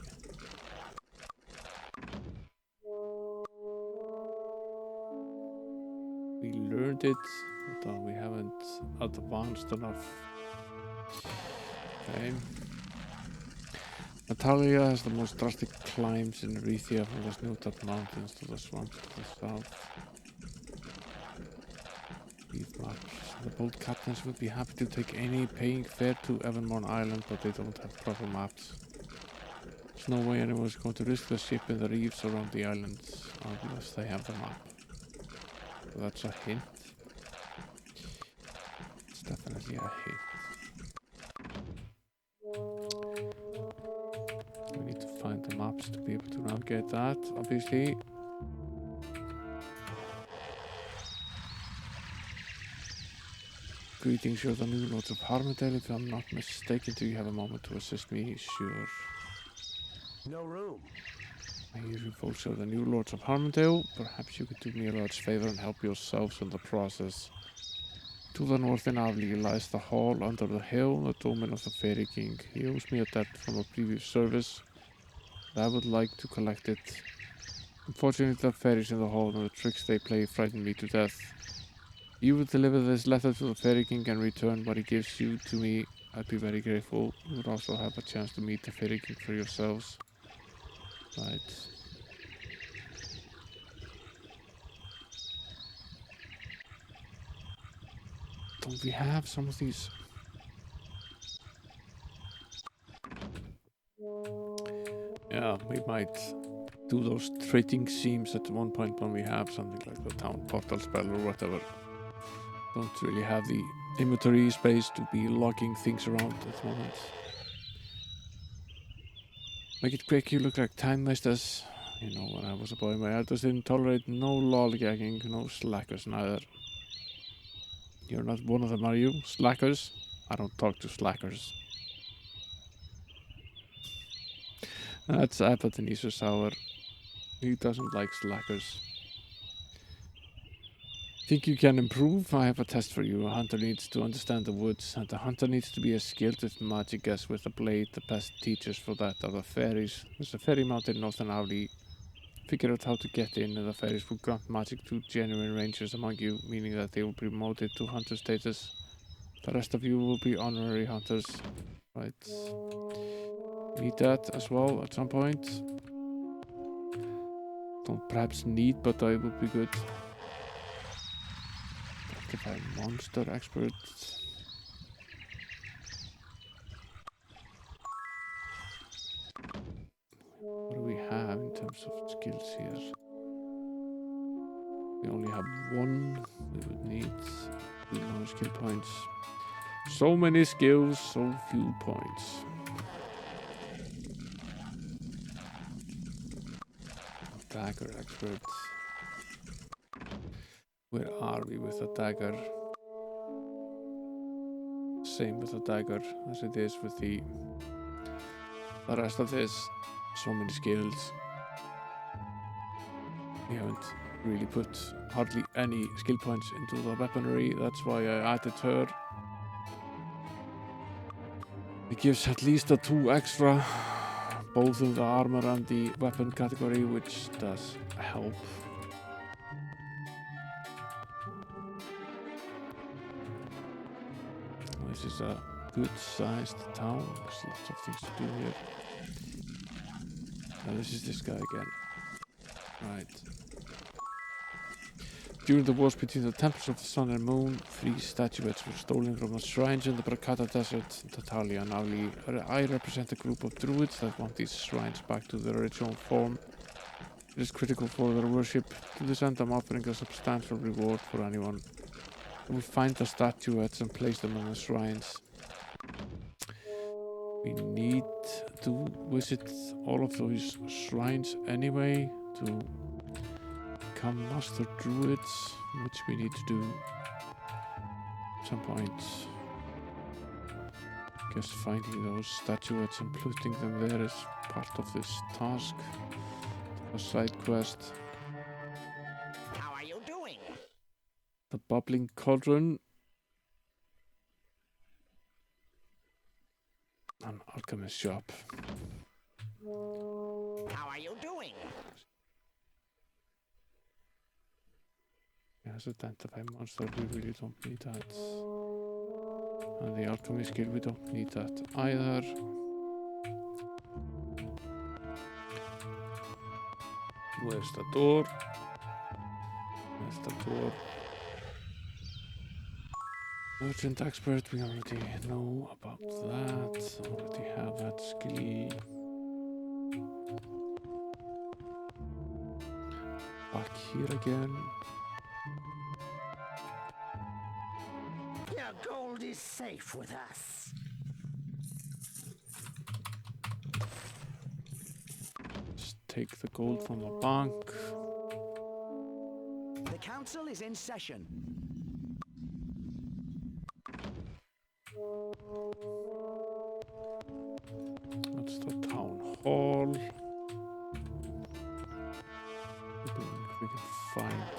We learned it, but we haven't advanced enough. Okay. Natalia has the most drastic climbs in Rethia, from the snow-topped mountains to the swamps to the south. These maps. The boat captains would be happy to take any paying fare to Evermore Island, but they don't have proper maps. There's no way anyone is going to risk the ship in the reefs around the islands unless they have the map. So that's a hint. It's definitely a hint. We need to find the maps to be able to navigate that, obviously. Greetings, you're the new Lords of Harmondale. If I'm not mistaken, do you have a moment to assist me? Sure. No room. I hear you folks are the new Lords of Harmondale. Perhaps you could do me a large favor and help yourselves in the process. To the north in Avli lies the hall under the hill, the domain of the Fairy King. He owes me a debt from a previous service, but I would like to collect it. Unfortunately, the fairies in the hall and the tricks they play frighten me to death. You would deliver this letter to the Fairy King and return what he gives you to me. I'd be very grateful. You would also have a chance to meet the Fairy King for yourselves. Right. Don't we have some of these? Yeah, we might do those trading seams at one point when we have something like the town portal spell or whatever. Don't really have the inventory space to be logging things around at the moment. Make it quick, you look like time wasters. You know, when I was a boy, my elders didn't tolerate no lollygagging, no slackers neither. You're not one of them, are you? Slackers? I don't talk to slackers. That's Epiphanius Sour. He doesn't like slackers. Think you can improve? I have a test for you. A hunter needs to understand the woods, and the hunter needs to be as skilled with magic as with a blade. The best teachers for that are the fairies. There's a fairy mountain in Northern Avli. Figure out how to get in, and the fairies will grant magic to genuine rangers among you, meaning that they will be promoted to hunter status. The rest of you will be honorary hunters. Right. Need that as well at some point. Don't perhaps need, but I would be good. Identify monster expert. What do we have in terms of skills here? We only have one. We would need 2 more skill points. So many skills, so few points. Dagger expert. Where are we with the dagger? Same with the dagger as it is with the rest of this. So many skills. We haven't really put hardly any skill points into the weaponry. That's why I added her. It gives at least a 2 extra, both in the armor and the weapon category, which does help. This is a good-sized town. There's lots of things to do here. Now this is this guy again. Right. During the wars between the temples of the sun and moon, 3 statuettes were stolen from the shrines in the Brakata Desert. Tatalia and I represent a group of druids that want these shrines back to their original form. It is critical for their worship. To this end, I'm offering a substantial reward for anyone who will find the statuettes and place them on the shrines. We need to visit all of those shrines anyway to become master druids, which we need to do at some point. Guess finding those statuettes and putting them there is part of this task. A side quest. How are you doing? The bubbling cauldron. An alchemist shop. How are you doing? Yes, identify monster. We really don't need that. And the alchemy skill, we don't need that either. Where's the door? There's the door. Merchant expert, we already know about that. Already have that skill. Back here again. Your gold is safe with us. Just take the gold from the bank. The council is in session. That's the town hall. We can find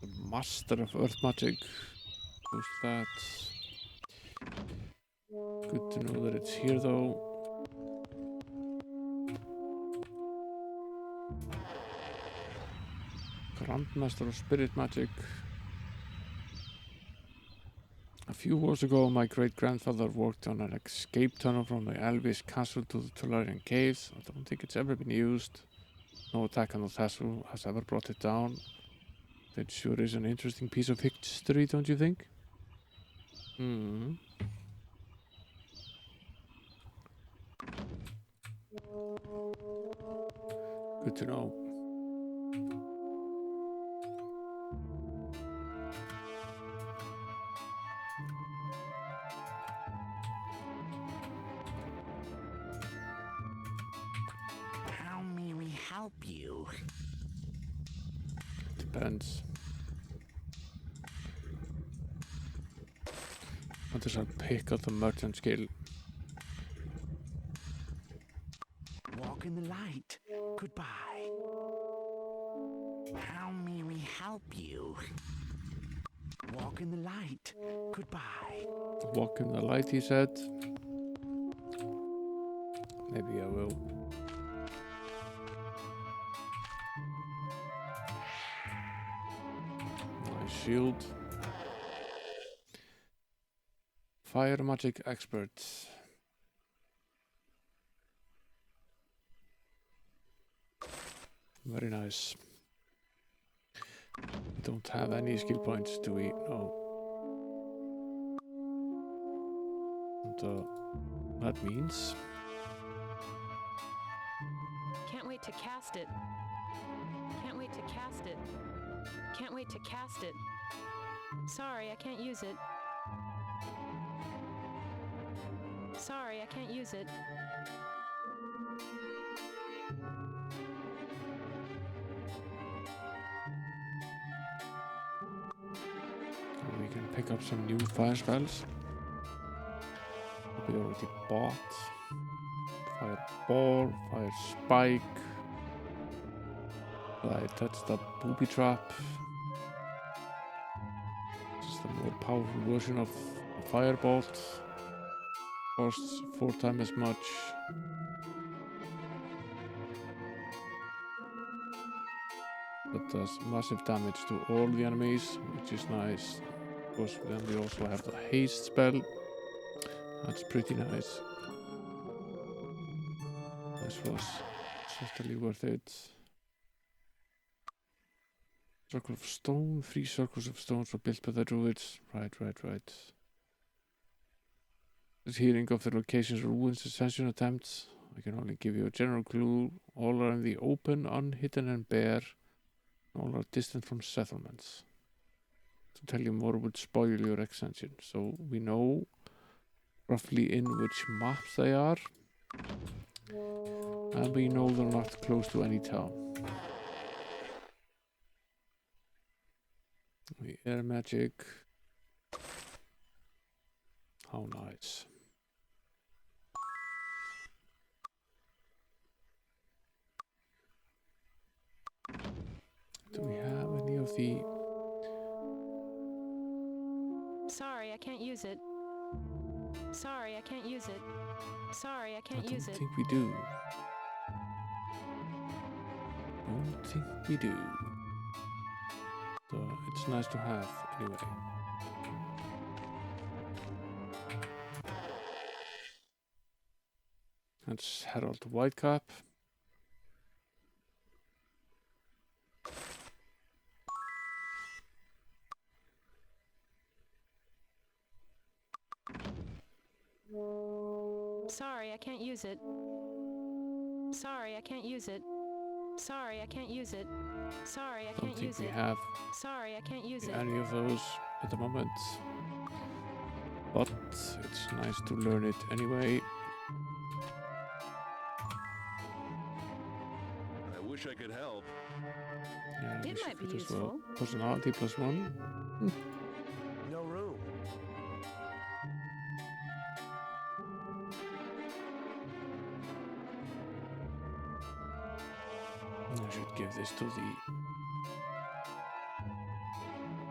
the master of earth magic. Who's that? Good to know that it's here though. Grandmaster of spirit magic. A few wars ago, my great-grandfather worked on an escape tunnel from the Elvis castle to the Tolarian caves. I don't think it's ever been used. No attack on the castle has ever brought it down. That sure is an interesting piece of history, don't you think? Good to know. How may we help you? Depends. What does I pick up the merchant skill? Walk in the light. Goodbye. How may we help you? Walk in the light. Goodbye. Walk in the light, he said. Maybe I will. Nice shield. Fire magic expert. Very nice. We don't have any skill points, do we? No. And that means Can't wait to cast it. Can't wait to cast it. Can't wait to cast it. Sorry, I can't use it. Sorry, I can't use it. we can pick up some new fire spells. We already bought. Fireball, fire spike. Right, that's the booby trap. This is the more powerful version of the firebolt. Costs 4 times as much. But does massive damage to all the enemies, which is nice. Of course, then we also have the haste spell. That's pretty nice. This was Certainly worth it. Circle of stone. 3 circles of stones were built by the druids. Right. The hearing of the locations of ruins ascension attempts. I can only give you a general clue. All are in the open, unhidden and bare. All are distant from settlements. To tell you more would spoil your ascension. So we know roughly in which maps they are. And we know they're not close to any town. The air magic. How nice. Do we have any of the... Sorry, I can't use it. Sorry, I can't use it. Sorry, I can't use it. I don't think we do. Don't think we do. So it's nice to have anyway. That's Herald Whitecap. Sorry, I can't use it. Sorry, I can't use it. Sorry, I can't use it. Sorry, I can't use it. We have Sorry, I can't use it. any of those at the moment. But it's nice to learn it anyway. I wish I could help. Yeah, It might be as useful. well. Personality +1. No room. I should give this to the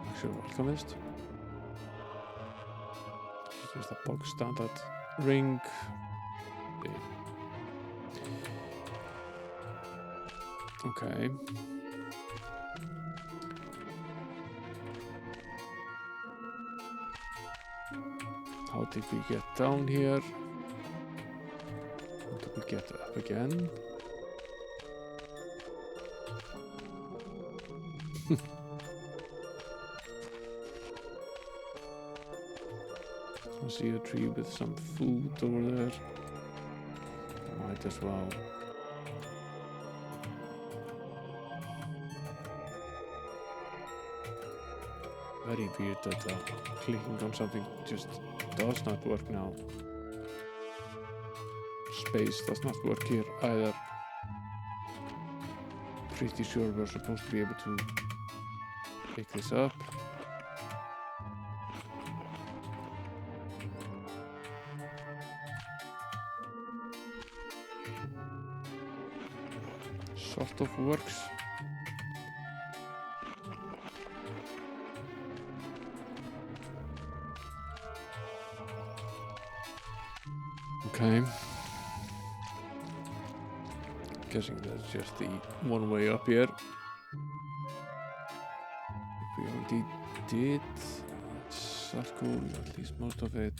actual alchemist. Just a bog standard ring. Okay. How did we get down here? How did we get up again? I see a tree with some food over there. Might as well. Very weird that clicking on something just does not work now. Space does not work here either. Pretty sure we're supposed to be able to pick this up. Sort of works. Okay. Guessing that's just the one way up here. We already did circle, at least most of it.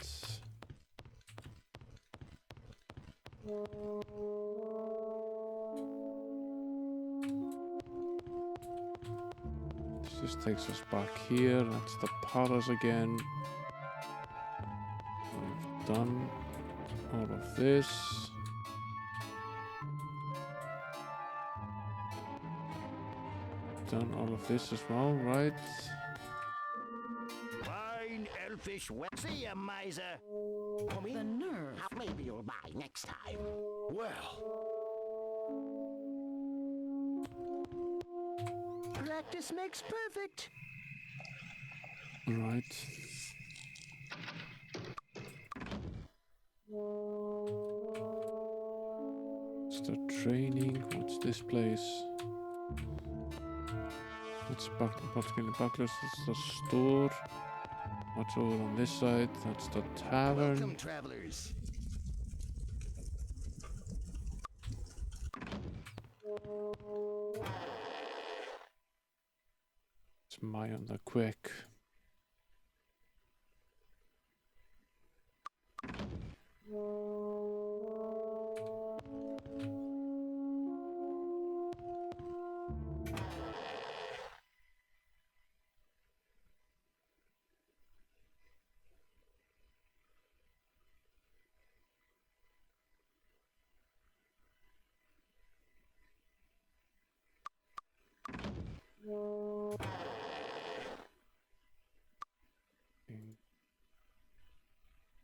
This just takes us back here. That's the palace again. We've done all of this. Done all of this as well, right? Fine elfish see ya, miser. Come in. The nerve. Maybe you'll buy next time. Well, practice makes perfect. Right. Start training. What's this place? That's Buckskin Bucklers. That's the store. What's over on this side? That's the tavern. Welcome, travelers. It's my on the quick.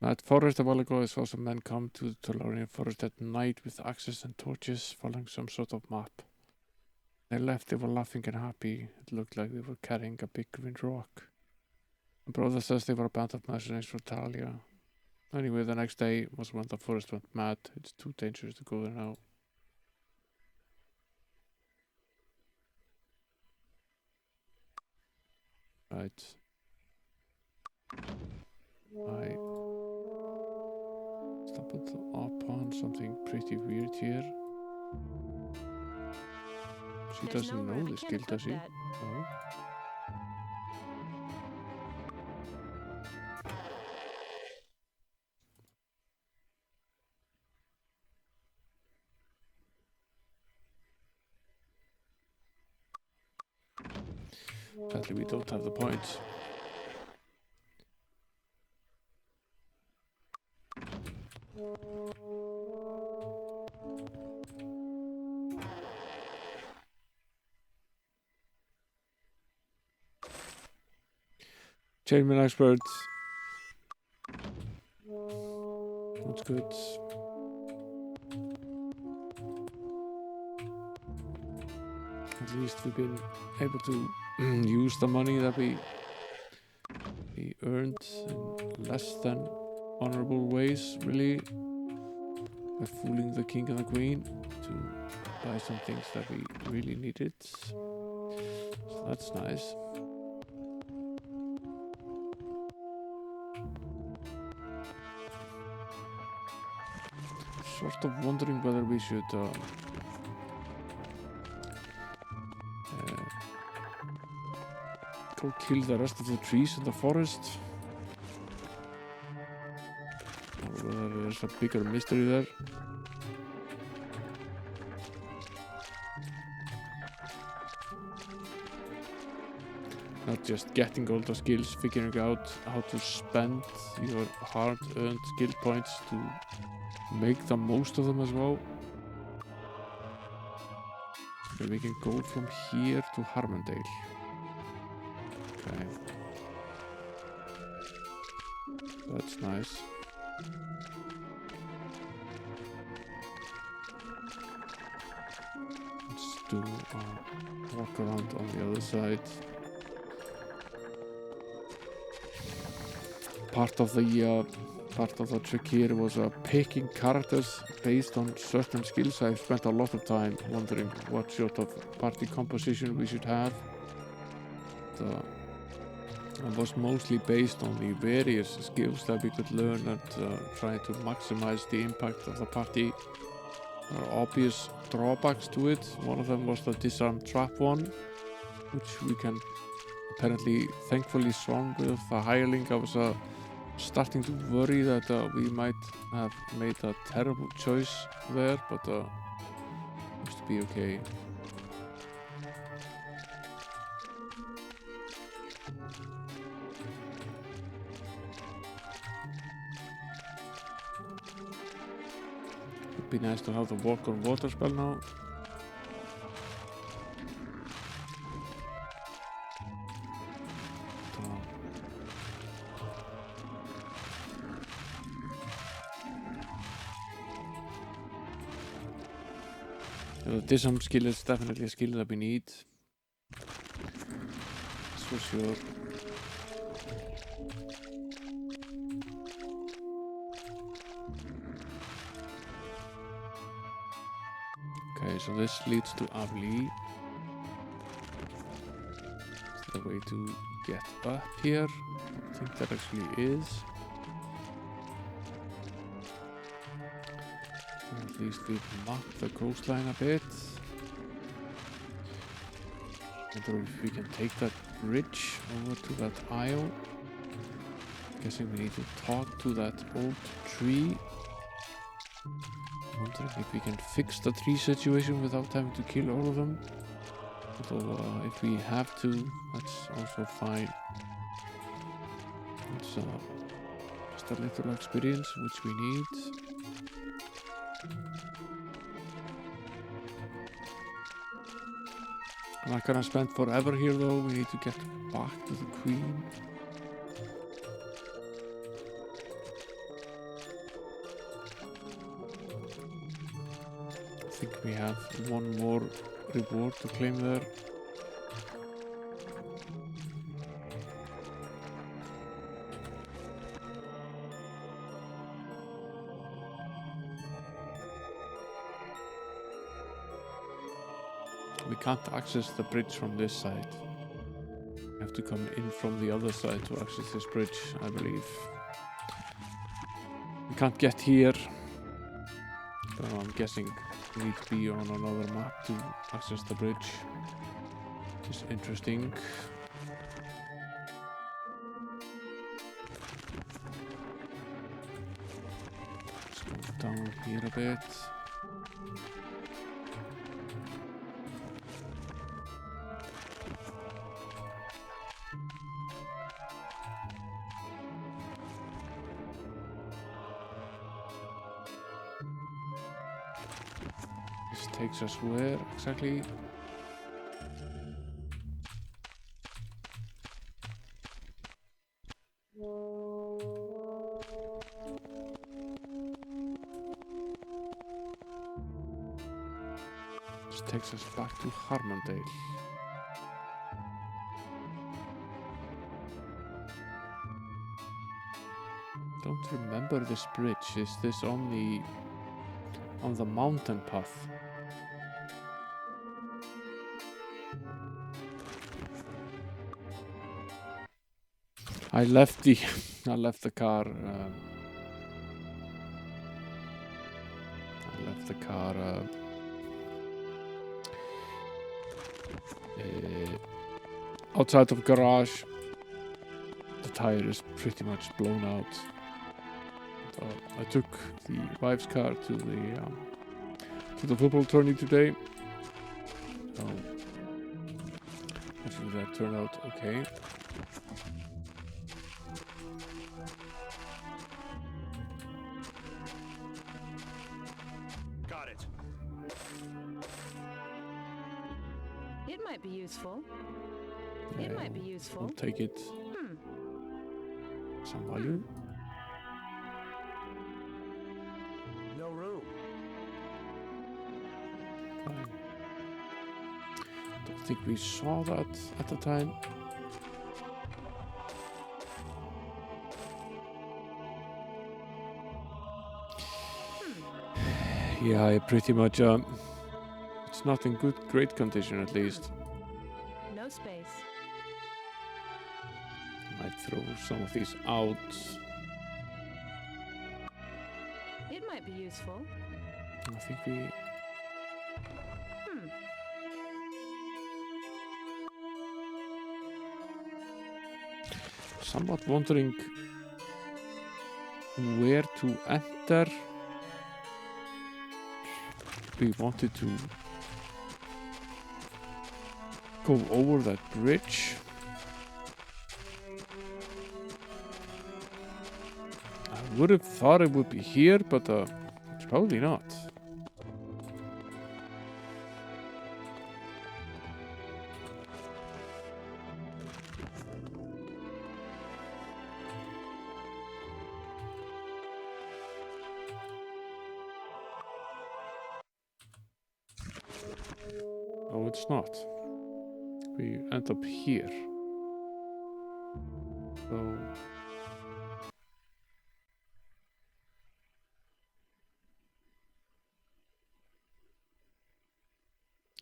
That forest a while ago, I saw some men come to the Tolarian forest at night with axes and torches, following some sort of map. They left, they were laughing and happy. It looked like they were carrying a big green rock. My brother says they were a band of mercenaries from Talia. Anyway, the next day was when the forest went mad. It's too dangerous to go there now. Right. I stumbled upon something pretty weird here. She doesn't know the skill, does she? No. Sadly, we don't have the points. Chainman expert. That's good. At least we've been able to use the money that we earned in less than honorable ways, really, by fooling the king and the queen to buy some things that we really needed. So that's nice. Sort of wondering whether we should go kill the rest of the trees in the forest, or whether there's a bigger mystery there. Not just getting all the skills, figuring out how to spend your hard-earned skill points to make the most of them as well. So we can go from here to Harmondale. Okay. That's nice. Let's do a walk around on the other side. Part of the trick here was picking characters based on certain skills. I've spent a lot of time wondering what sort of party composition we should have. It was mostly based on the various skills that we could learn and trying to maximize the impact of the party. There are obvious drawbacks to it. One of them was the disarm trap one, which we can apparently thankfully strong with the hireling. I was starting to worry that we might have made a terrible choice there, but seems to be okay. Would be nice to have the walk on water spell now. The disarm skill is definitely a skill that we need. That's for sure. Okay, so this leads to Avli. Is there a way to get up here? I think that actually is. At least we've mapped the coastline a bit. I wonder if we can take that bridge over to that isle. Guessing we need to talk to that old tree. Wondering if we can fix the tree situation without having to kill all of them. Although if we have to, that's also fine. It's just a little experience which we need. I'm not gonna spend forever here though. We need to get back to the queen. I think we have one more reward to claim there. We can't access the bridge from this side. We have to come in from the other side to access this bridge, I believe. We can't get here. So I'm guessing we need to be on another map to access the bridge. Which is interesting. Let's go down here a bit. This takes us where exactly? This takes us back to Harmondale. Don't remember this bridge. Is this on the mountain path? I left the car. Outside of garage. The tire is pretty much blown out. So I took the wife's car to the football tourney today. So actually that turned out okay. Got it. It might be useful. It might be useful. We'll take it. Some value. No room. Fine. Don't think we saw that at the time. Yeah, I pretty much it's not in great condition at least. No space. Might throw some of these out. It might be useful. I think we somewhat wondering where to enter. We wanted to go over that bridge. I would have thought it would be here, but it's probably not. Oh, it's not. We end up here.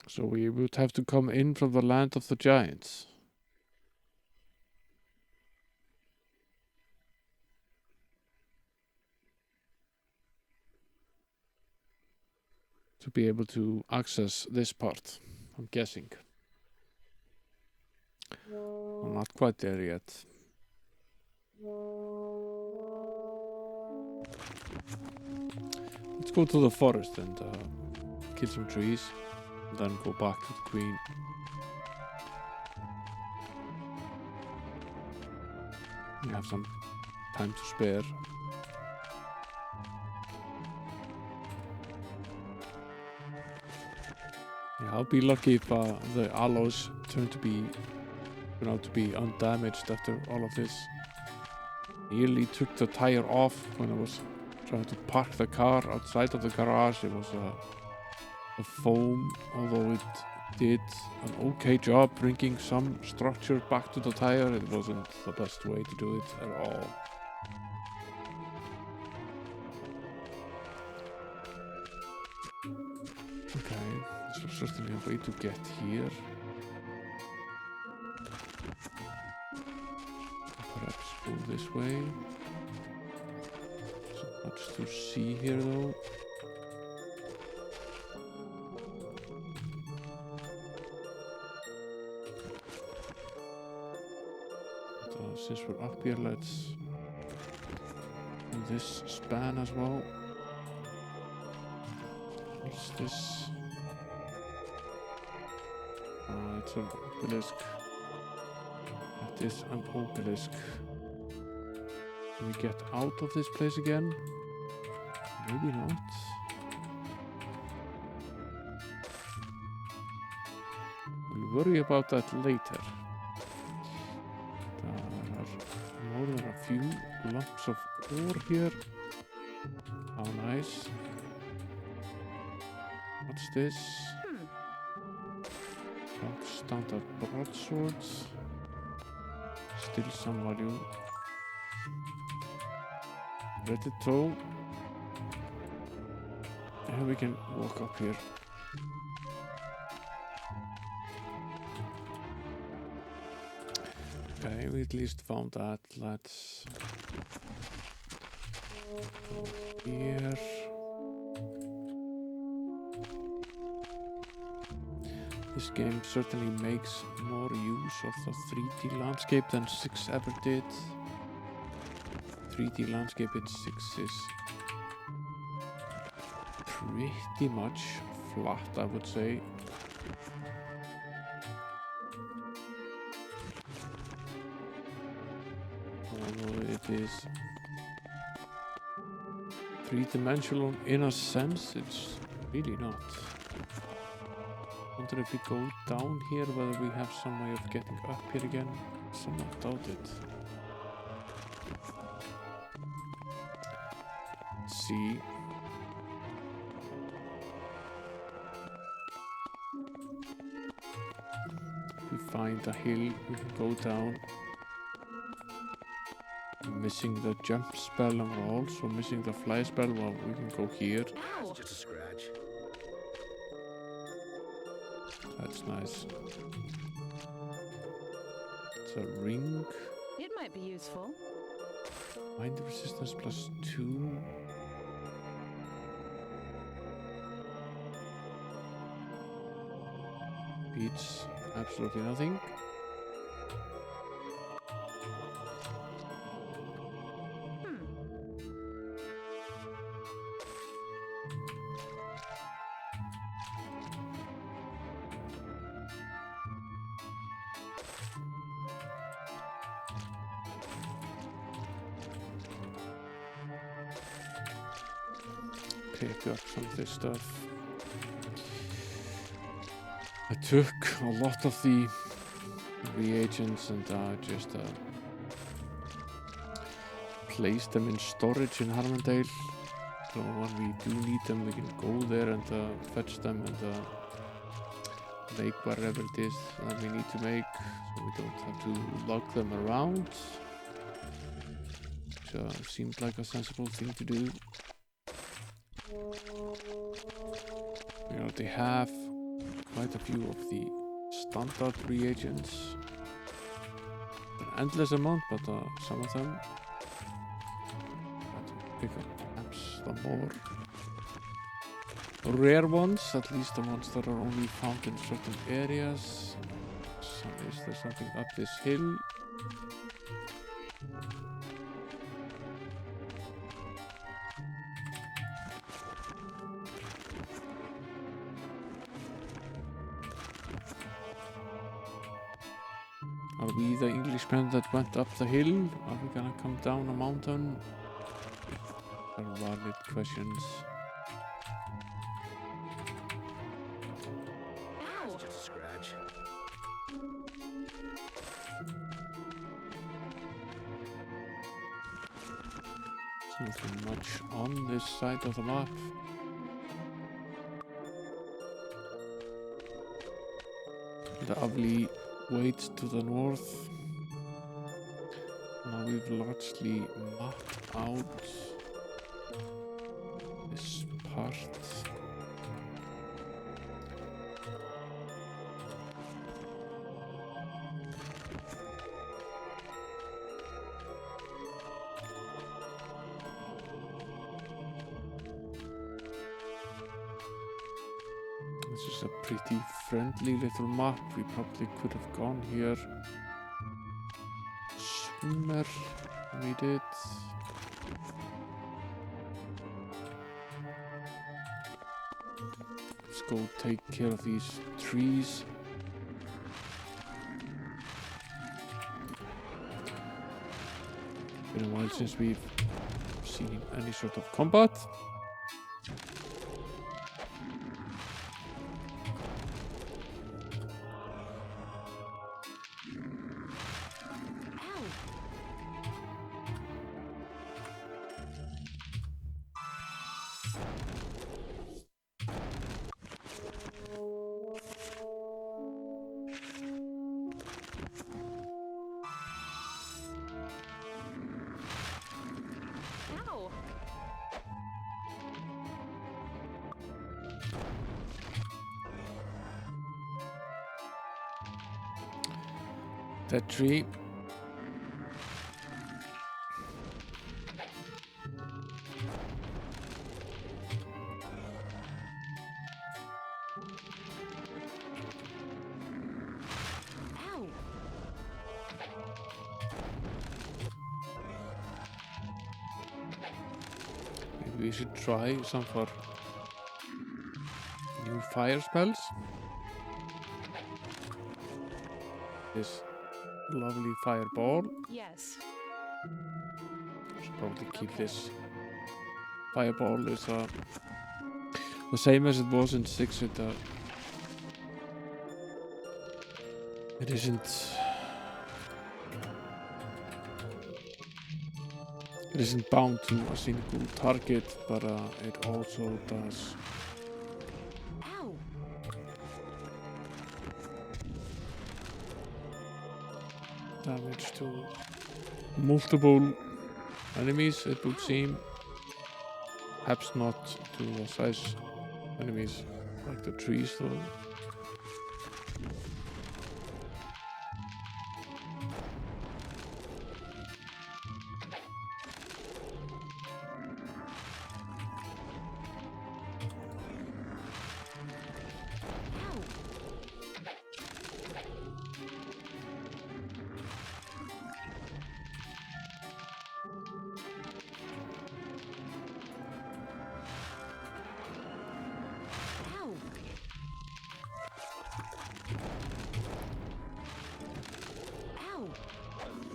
So we would have to come in from the land of the giants. To be able to access this part, I'm guessing. I'm not quite there yet. Let's go to the forest and kill some trees, and then go back to the queen. We have some time to spare. Yeah, I'll be lucky if the alloys turn out to be undamaged after all of this. Nearly took the tire off when I was trying to park the car outside of the garage. It was a foam, although it did an okay job bringing some structure back to the tire. It wasn't the best way to do it at all. Okay, this was certainly a way to get here. Perhaps go this way. So much to see here though. So since we're up here, let's do this span as well. What's this? It's an obelisk. That is an obelisk. Can we get out of this place again? Maybe not. We'll worry about that later. There are more than a few lumps of ore here. How nice. What's this? Standard broadswords. Still some value. Ready to. Yeah, we can walk up here. Okay, we at least found that. Let's go here. This game certainly makes more use of the 3D landscape than 6 ever did. 3D landscape in 6 is pretty much flat, I would say. Although it is three-dimensional in a sense, it's really not. I wonder if we go down here, whether we have some way of getting up here again. Somewhat doubt it. Let's see. If we find a hill, we can go down. I'm missing the jump spell and we're also missing the fly spell. Well, we can go here. It's just a scratch. That's nice. It's a ring. It might be useful. Mind resistance +2. Beats absolutely nothing. Pick up some of this stuff. I took a lot of the reagents and just placed them in storage in Harmondale. So when we do need them, we can go there and fetch them and make whatever it is that we need to make, so we don't have to lug them around. Which seemed like a sensible thing to do. We already have quite a few of the standard reagents. An endless amount, but some of them. Try to pick up perhaps the more rare ones, at least the ones that are only found in certain areas. Is there something up this hill? Are we the Englishmen that went up the hill? Are we gonna come down a mountain? Are valid questions. Nothing much on this side of the map. The Avli waits to the north. Now we've largely mapped out this part. This is a pretty friendly little map. We probably could have gone here sooner than we did. Let's go take care of these trees. Been a while since we've seen any sort of combat. Ow! That tree. Ow! Maybe we should try some for new fire spells. This lovely fireball. Yes. Should probably keep Okay. this fireball is the same as it was in 6 with the it isn't bound to a single target, but it also does Ow! damage to multiple enemies, it would seem. Perhaps not to the size enemies like the trees though. Ow! Ow! Ow!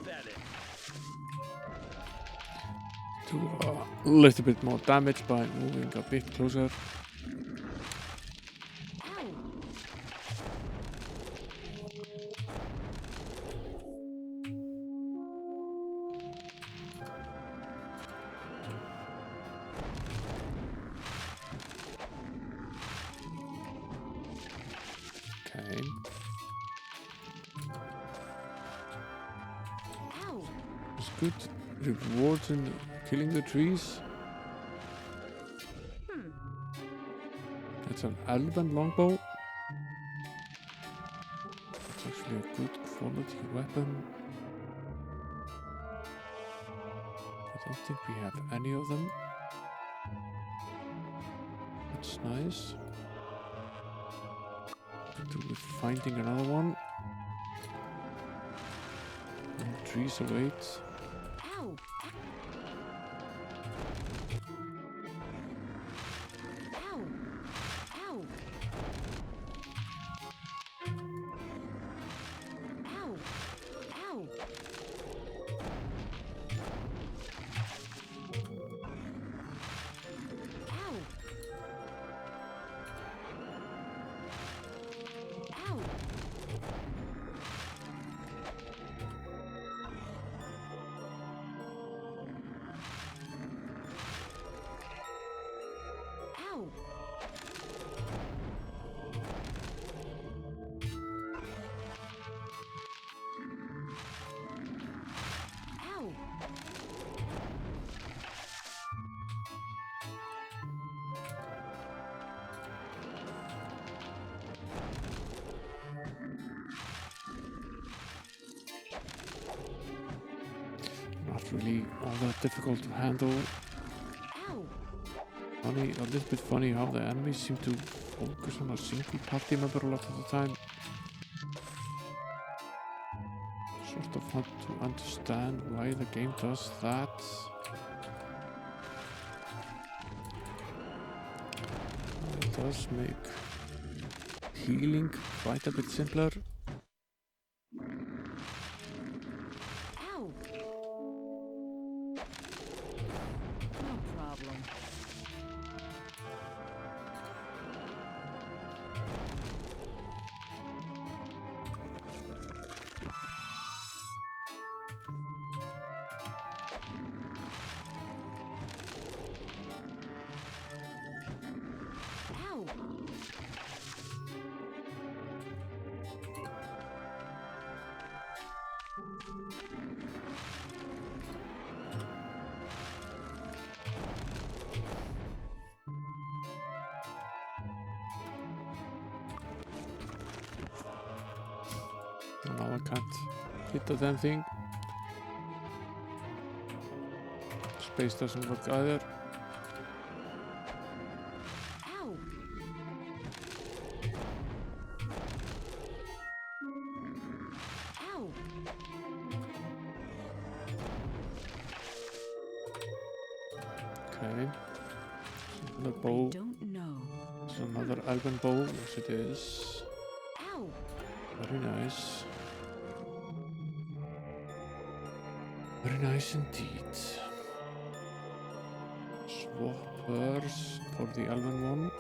Pathetic. Do a little bit more damage by moving a bit closer. Ow! Okay. Ow! It's good rewards in killing the trees. Hmm. It's an elven longbow. It's actually a good quality weapon. I don't think we have any of them. That's nice. Could do with finding another one. And trees await. Ow! Ow! Ow! Ow! Ow! Ow! Ow! Ow! Ow! Not really all that difficult to handle. Ow! Funny, a little bit funny how the enemies seem to focus on a single party member a lot of the time. Sort of hard to understand why the game does that. It does make healing quite a bit simpler. Ow! No problem. Ow! And now I can't hit the damn thing. Space doesn't work either. Ow! Ow! Okay. Another bow. Don't know. It's another elven bow. Yes, it is. Ow! Very nice. Very nice indeed. Swappers for the elven one.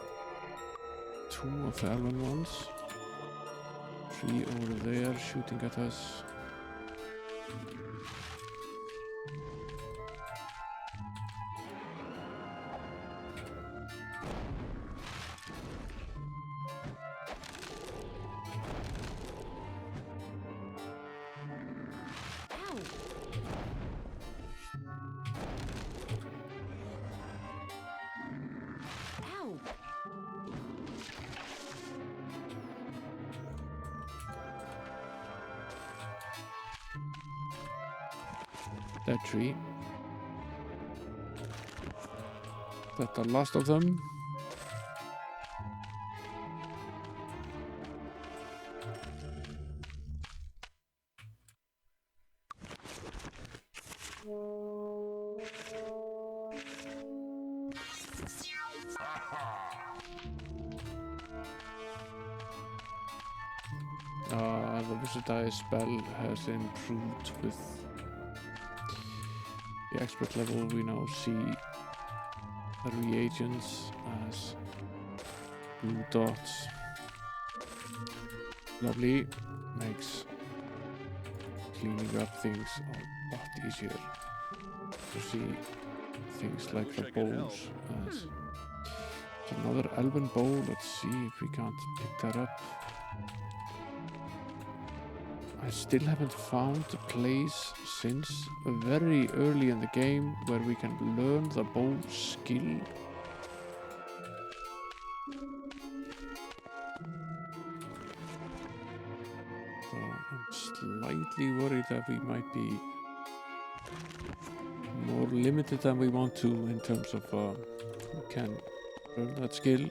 2 of the elven ones. 3 over there shooting at us. Ow! Ow! That tree. That the last of them. The versatile spell has improved with the expert level. We now see the reagents as blue dots. Lovely. Makes cleaning up things a lot easier to see things like the bows as another elven bow. Let's see if we can't pick that up. I still haven't found a place since very early in the game where we can learn the bow skill. So I'm slightly worried that we might be more limited than we want to in terms of we can learn that skill.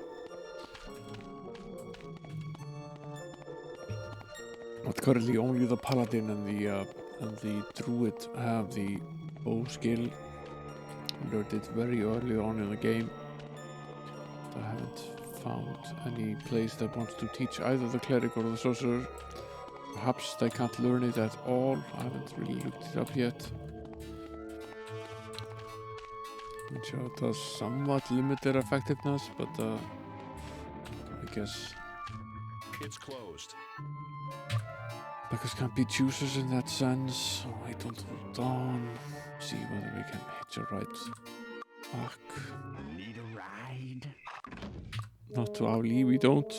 But currently only the paladin and the druid have the bow skill. Learned it very early on in the game. I haven't found any place that wants to teach either the cleric or the sorcerer. Perhaps they can't learn it at all. I haven't really looked it up yet. Which does somewhat limit their effectiveness, but I guess It's closed. beggars can't be choosers in that sense. So I don't hold on. See whether we can hit the right mark. Need a ride? Not to Ali, we don't.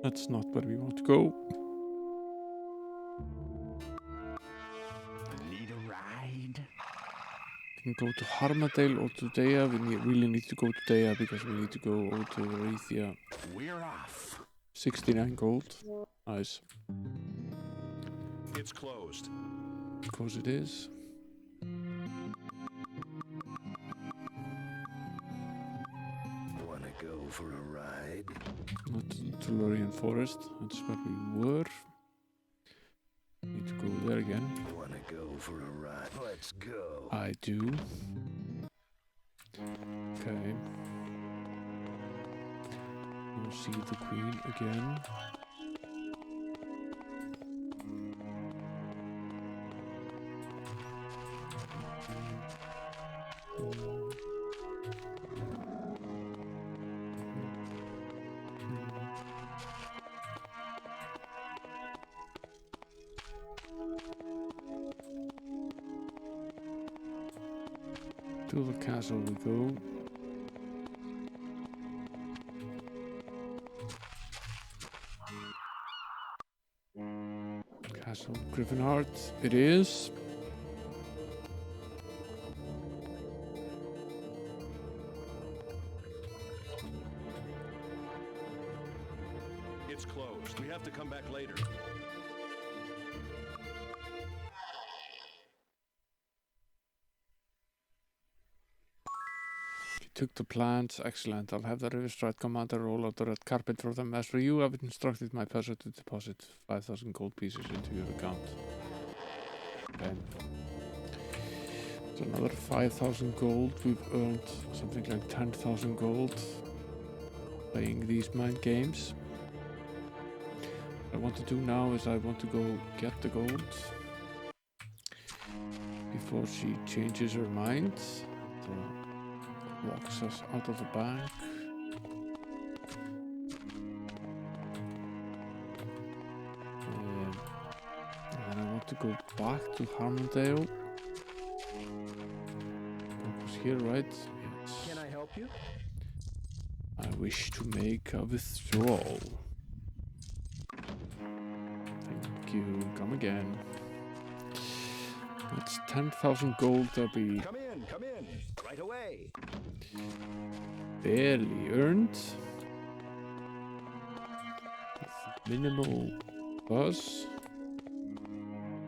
That's not where we want to go. Need a ride? We can go to Harmadale or to Dea. We really need to go to Dea because we need to go over to Arethia. We're off. 69 gold. Nice. It's closed. Of course it is. Wanna go for a ride? Not to Lorien Forest. That's where we were. Need to go there again. Wanna go for a ride? Let's go. I do. Okay. We'll see the queen again. To the castle we go. Castle Griffinheart, it is. It's closed. We have to come back later. Took the plans, excellent. I'll have the River Stride commander roll out the red carpet for them. As for you, I've instructed my person to deposit 5,000 gold pieces into your account. Okay. So another 5,000 gold. We've earned something like 10,000 gold playing these mind games. What I want to do now is I want to go get the gold before she changes her mind. So, walks us out of the bank. And then I want to go back to Harmondale. That was here, right? Yes. Can I help you? I wish to make a withdrawal. Thank you. Come again. That's 10,000 gold. That'll be Come in, right away. barely earned. Minimal buzz.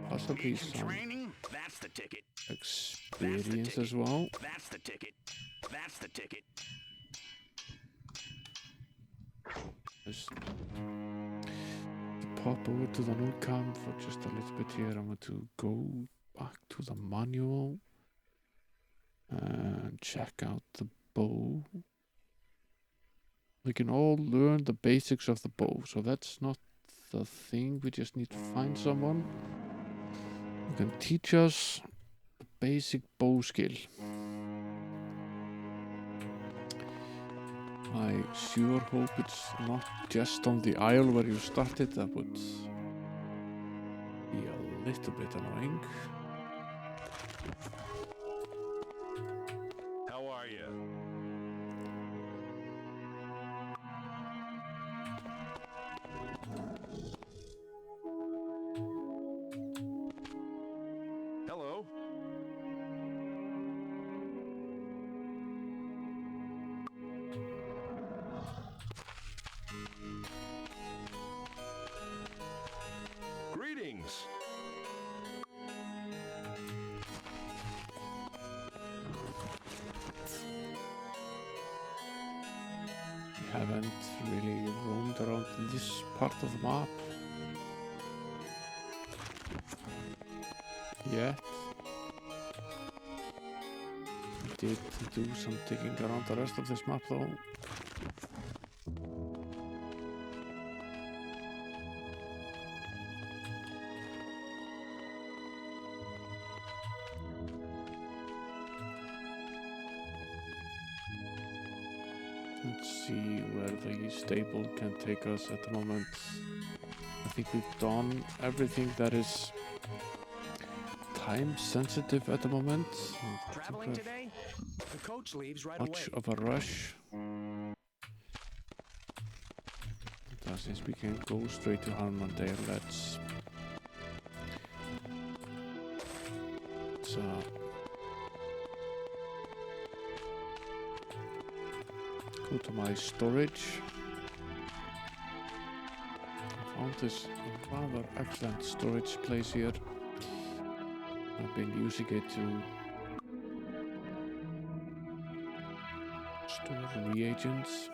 Possibly some Training? That's the ticket. experience as well. That's the ticket. That's the ticket. Just to pop over to the note camp for just a little bit here. I want to go back to the manual and check out the bow. We can all learn the basics of the bow, so that's not the thing. We just need to find someone who can teach us the basic bow skill. I sure hope it's not just on the isle where you started. That would be a little bit annoying. How are you? Hello. Greetings. We haven't really roamed around this part of the map yet. We did do some digging around the rest of this map though. Let's see where the stable can take us at the moment. I think we've done everything that is time sensitive at the moment. Traveling today? The coach leaves right Much away. of a rush. But since we can go straight to Harmondale, let's go to my storage. I found this rather excellent storage place here. I've been using it to store reagents.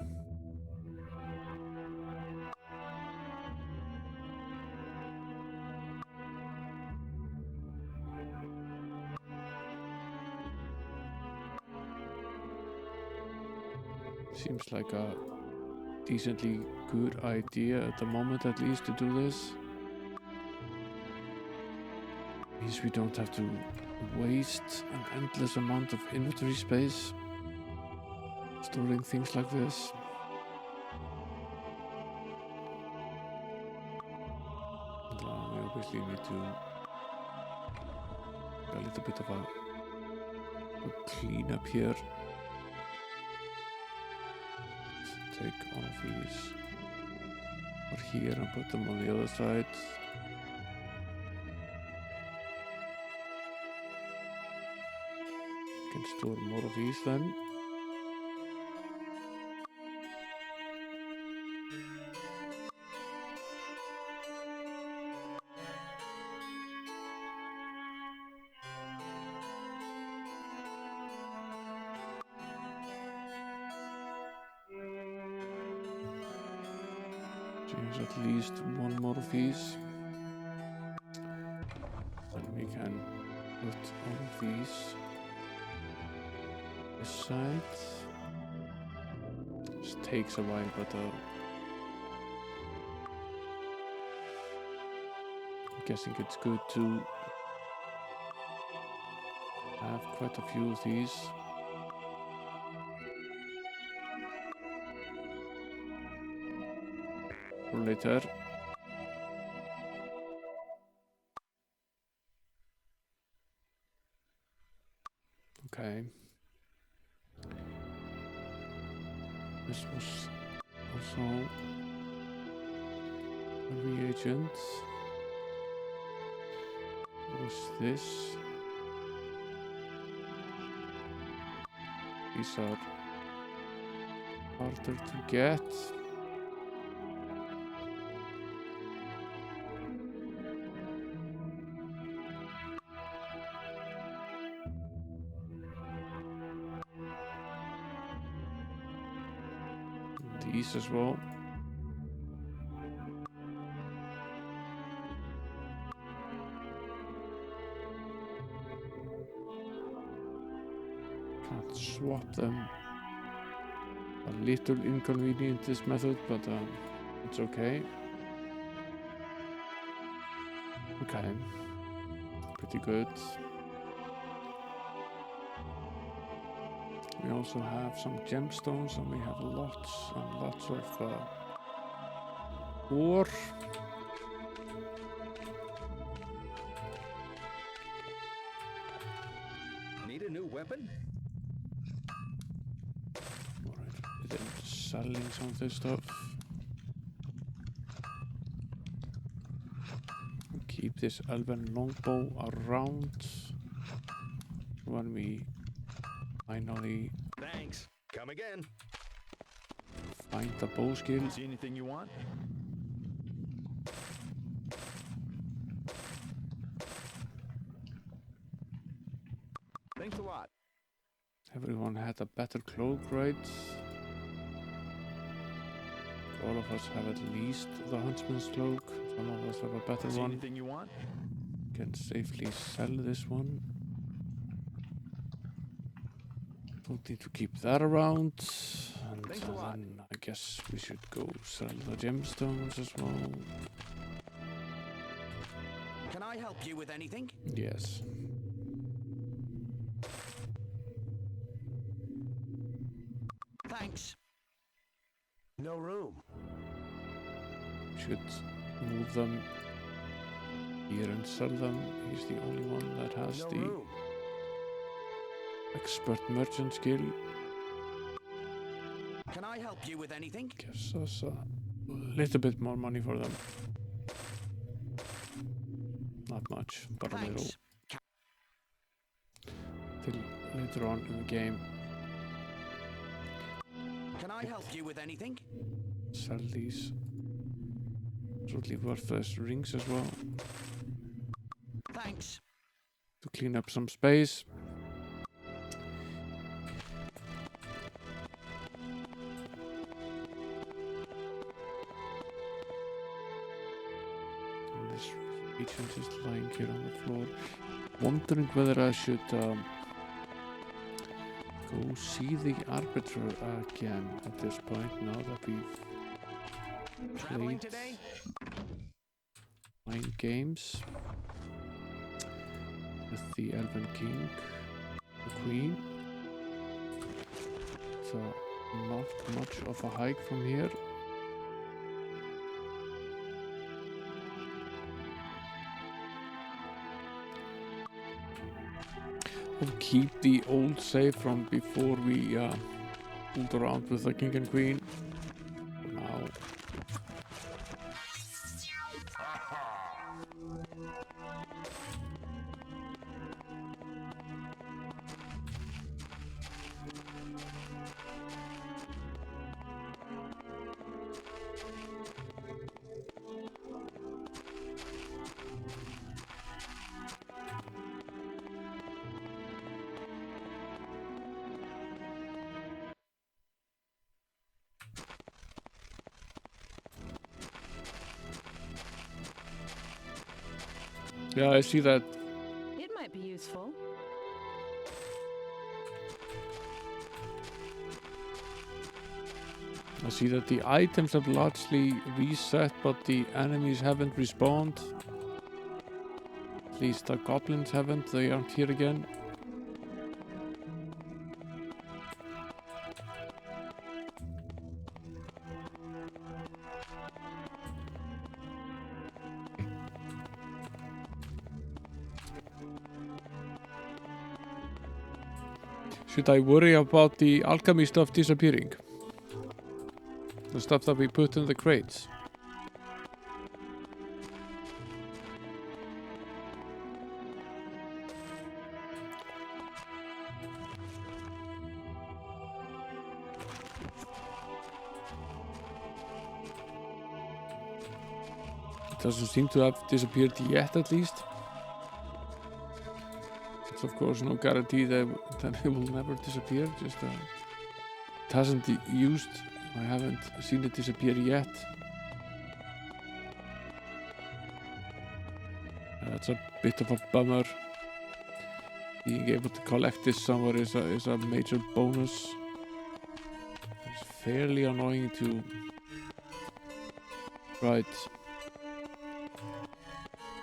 Seems like a decently good idea at the moment, at least, to do this. Means we don't have to waste an endless amount of inventory space storing things like this. And, we obviously need to do a little bit of a clean up here. Take all of these over here and put them on the other side. Can store more of these then. Choose at least one more of these. Then we can put all of these aside. This takes a while, but I'm guessing it's good to have quite a few of these. For later. Okay. This was also a reagent. What was this? These are harder to get. These as well. Can't swap them. A little inconvenient, this method, but it's okay. Okay. Pretty good. We also have some gemstones, and we have lots and lots of ore. Need a new weapon? Alright, then selling some of this stuff. Keep this elven longbow around when we finally Thanks. Come again. find the bow skill. See anything you want? Thanks a lot. Everyone had a better cloak, right? All of us have at least the huntsman's cloak. Some of us have a better See one. anything you want? Can safely sell this one. Don't need to keep that around. And Thanks a lot. then I guess we should go sell the gemstones as well. Can I help you with anything? Yes. Thanks. No room. Should move them here and sell them. He's the only one that has No the room. expert merchant skill. Can I help you with anything? Gives us a little bit more money for them. Not much, but a little. Till later on in the game. Can I help you with anything? Sell these totally worthless rings as well. Thanks. To clean up some space. And this agent is lying here on the floor. Wondering whether I should go see the arbiter again at this point, now that we've played today? 9 games with the Elven King, the Queen. So not much of a hike from here. We'll keep the old save from before we fooled around with the King and Queen. For now. Yeah, I see that. It might be useful. I see that the items have largely reset, but the enemies haven't respawned. At least the goblins haven't, they aren't here again. Should I worry about the alchemy stuff disappearing? The stuff that we put in the crates? It doesn't seem to have disappeared yet, at least. It's of course no guarantee that it will never disappear, just it hasn't used. I haven't seen it disappear yet. That's a bit of a bummer. Being able to collect this somewhere is a major bonus. It's fairly annoying to... Right.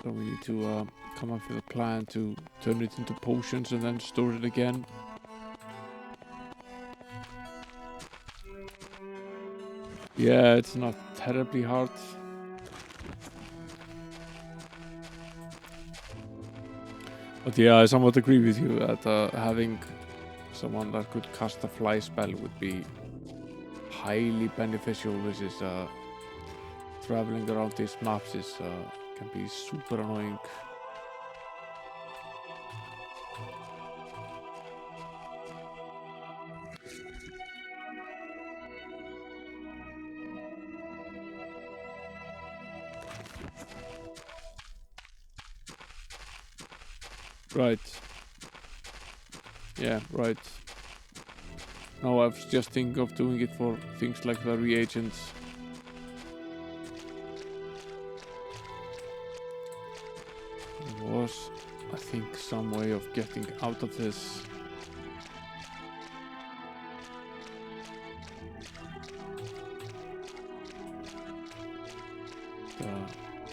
So we need to come up with a plan to turn it into potions and then store it again. Yeah, it's not terribly hard. But yeah, I somewhat agree with you that having someone that could cast a fly spell would be highly beneficial versus traveling around these maps can be super annoying. Right. Yeah, right. Now I was just thinking of doing it for things like the reagents. There was, I think, some way of getting out of this.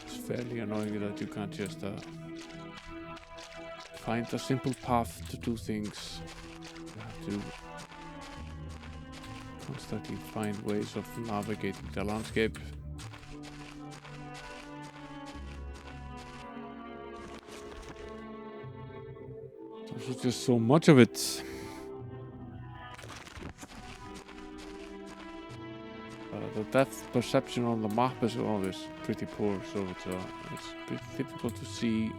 It's fairly annoying that you can't just find a simple path to do things. You have to constantly find ways of navigating the landscape. There's just so much of it. The depth perception on the map is always pretty poor, so it's pretty difficult to see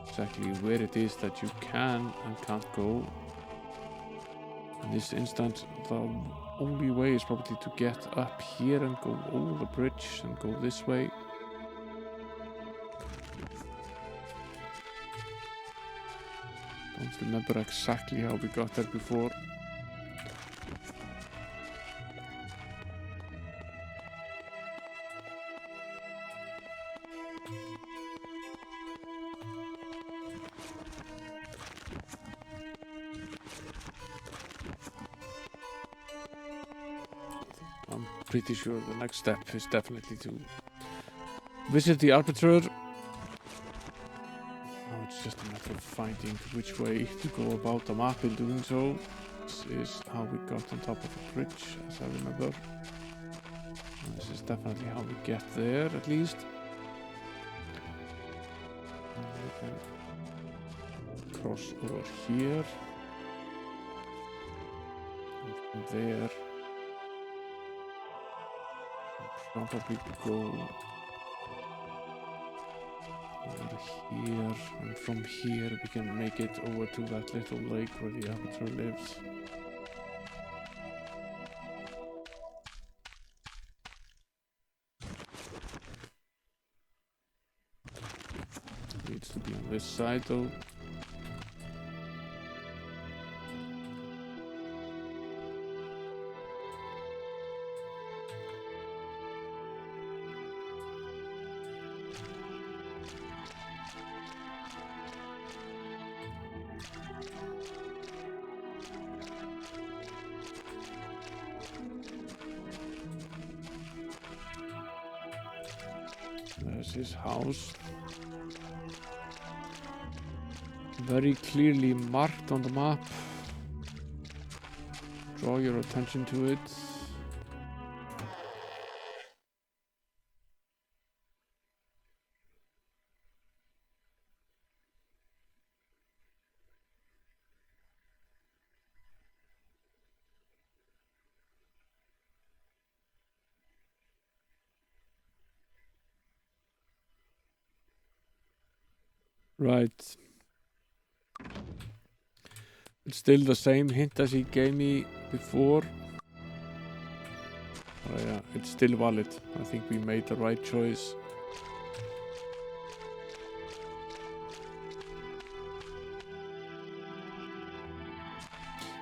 exactly where it is that you can and can't go. In this instance, the only way is probably to get up here and go over the bridge and go this way. Don't remember exactly how we got there before. I'm pretty sure the next step is definitely to visit the Arbiter. Now it's just a matter of finding which way to go about the map in doing so. This is how we got on top of the bridge, as I remember. And this is definitely how we get there, at least. And we can cross over here. And from there, probably go over here, and from here we can make it over to that little lake where the Arbiter lives. Needs to be on this side though. There's his house. Very clearly marked on the map. Draw your attention to it. Right. It's still the same hint as he gave me before. Yeah, it's still valid. I think we made the right choice.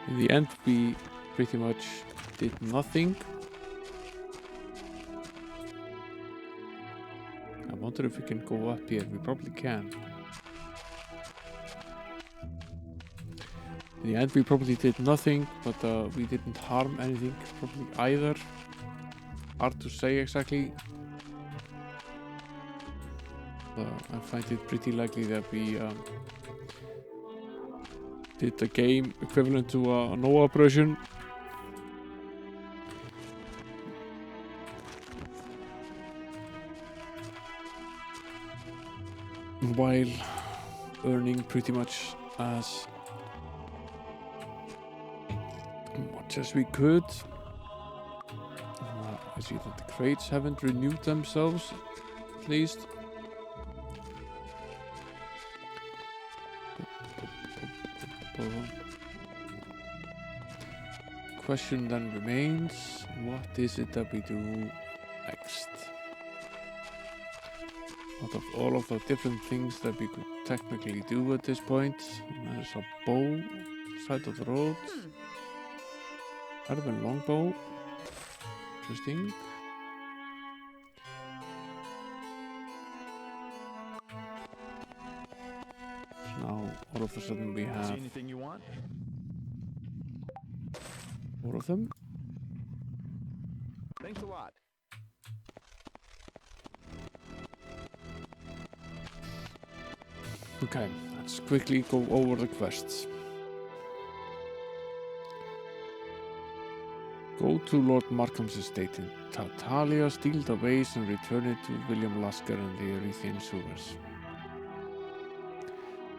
In the end, we pretty much did nothing. I wonder if we can go up here. We probably can. In the end, we probably did nothing, but we didn't harm anything probably either. Hard to say exactly. I find it pretty likely that we did the game equivalent to a no operation. While earning pretty much as much as we could. I see that the crates haven't renewed themselves, at least. Question then remains, what is it that we do next? Out of all of the different things that we could technically do at this point, there's a bow side of the road. Kind of a longbow. Interesting. So now all of a sudden we have anything you want? four of them. Thanks a lot. Okay, let's quickly go over the quests. Go to Lord Markham's estate in Tartaglia, steal the vase and return it to William Lasker and the Erythian sewers.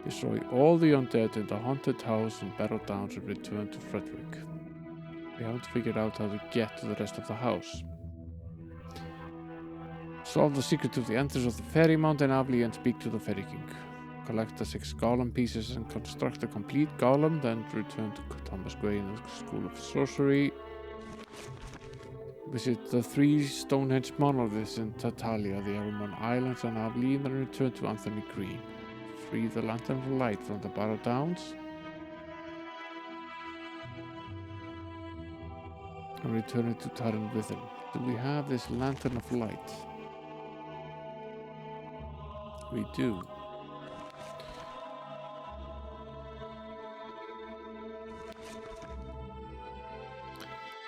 Destroy all the undead in the haunted house in Barrow Downs and return to Frederick. We haven't figured out how to get to the rest of the house. Solve the secret of the entrance of the fairy mountain Avli and speak to the fairy king. Collect the 6 golem pieces and construct a complete golem, then return to Thomas Gray in the School of Sorcery. Visit the 3 Stonehenge monoliths in Tatalia, the Evermore Islands and Avli, and then return to Anthony Green. Free the Lantern of Light from the Barrow Downs. And return it to Taran Within. Do we have this Lantern of Light? We do.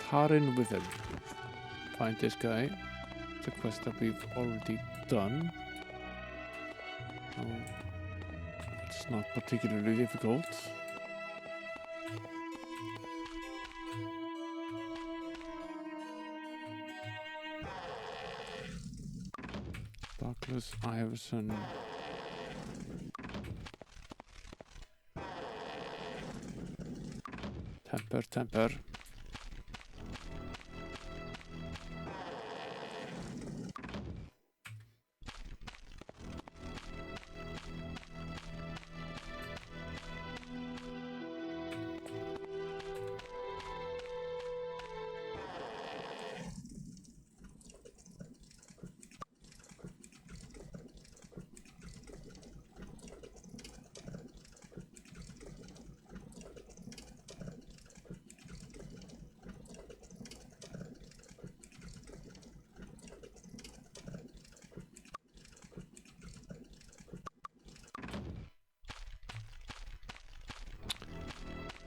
Taran Within. Find this guy. The quest that we've already done. It's not particularly difficult. Douglas Iverson. Temper.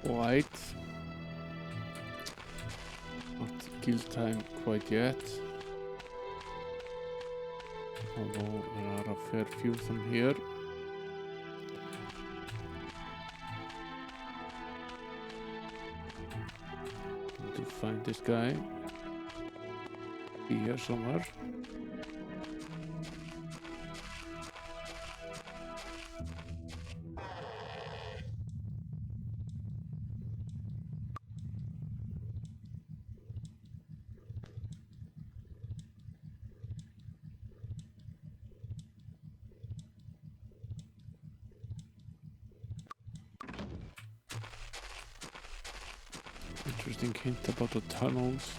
White. Not guild time quite yet. Although there are a fair few of them here. Need to find this guy. Be here somewhere. Interesting hint about the tunnels.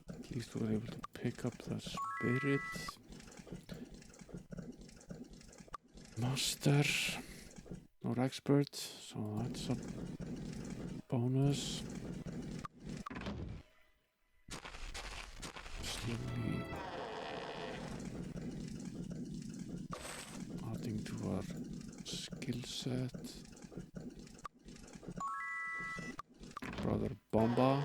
At least we're able to pick up the spirit. Master or expert, so that's a bonus. Slowly adding to our skill set. Brother Bomba.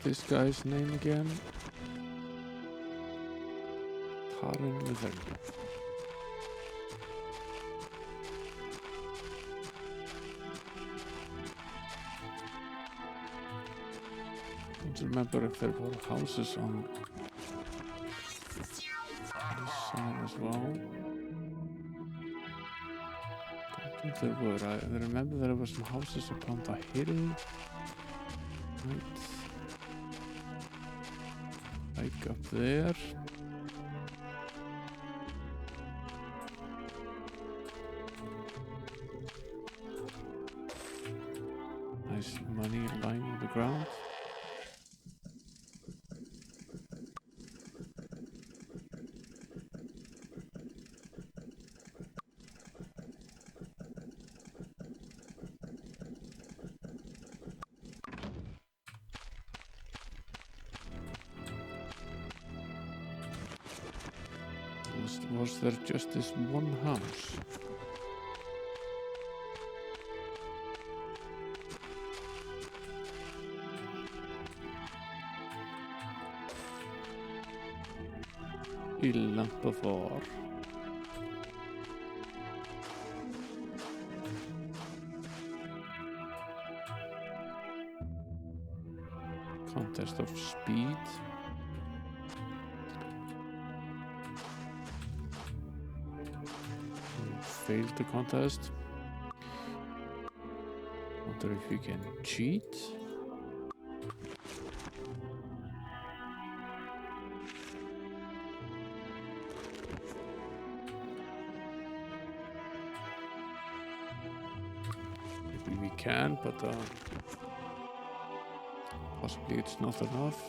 This guy's name again? Taran Within. Don't remember if there were houses on this side as well. I think there were. I remember there were some houses upon the hill. Right. Like up there. Nice money lying on the ground. Was there just this one house? Il Lampavor. Test of speed. You failed the contest. Wonder if you can cheat. Maybe we can, but possibly it's not enough.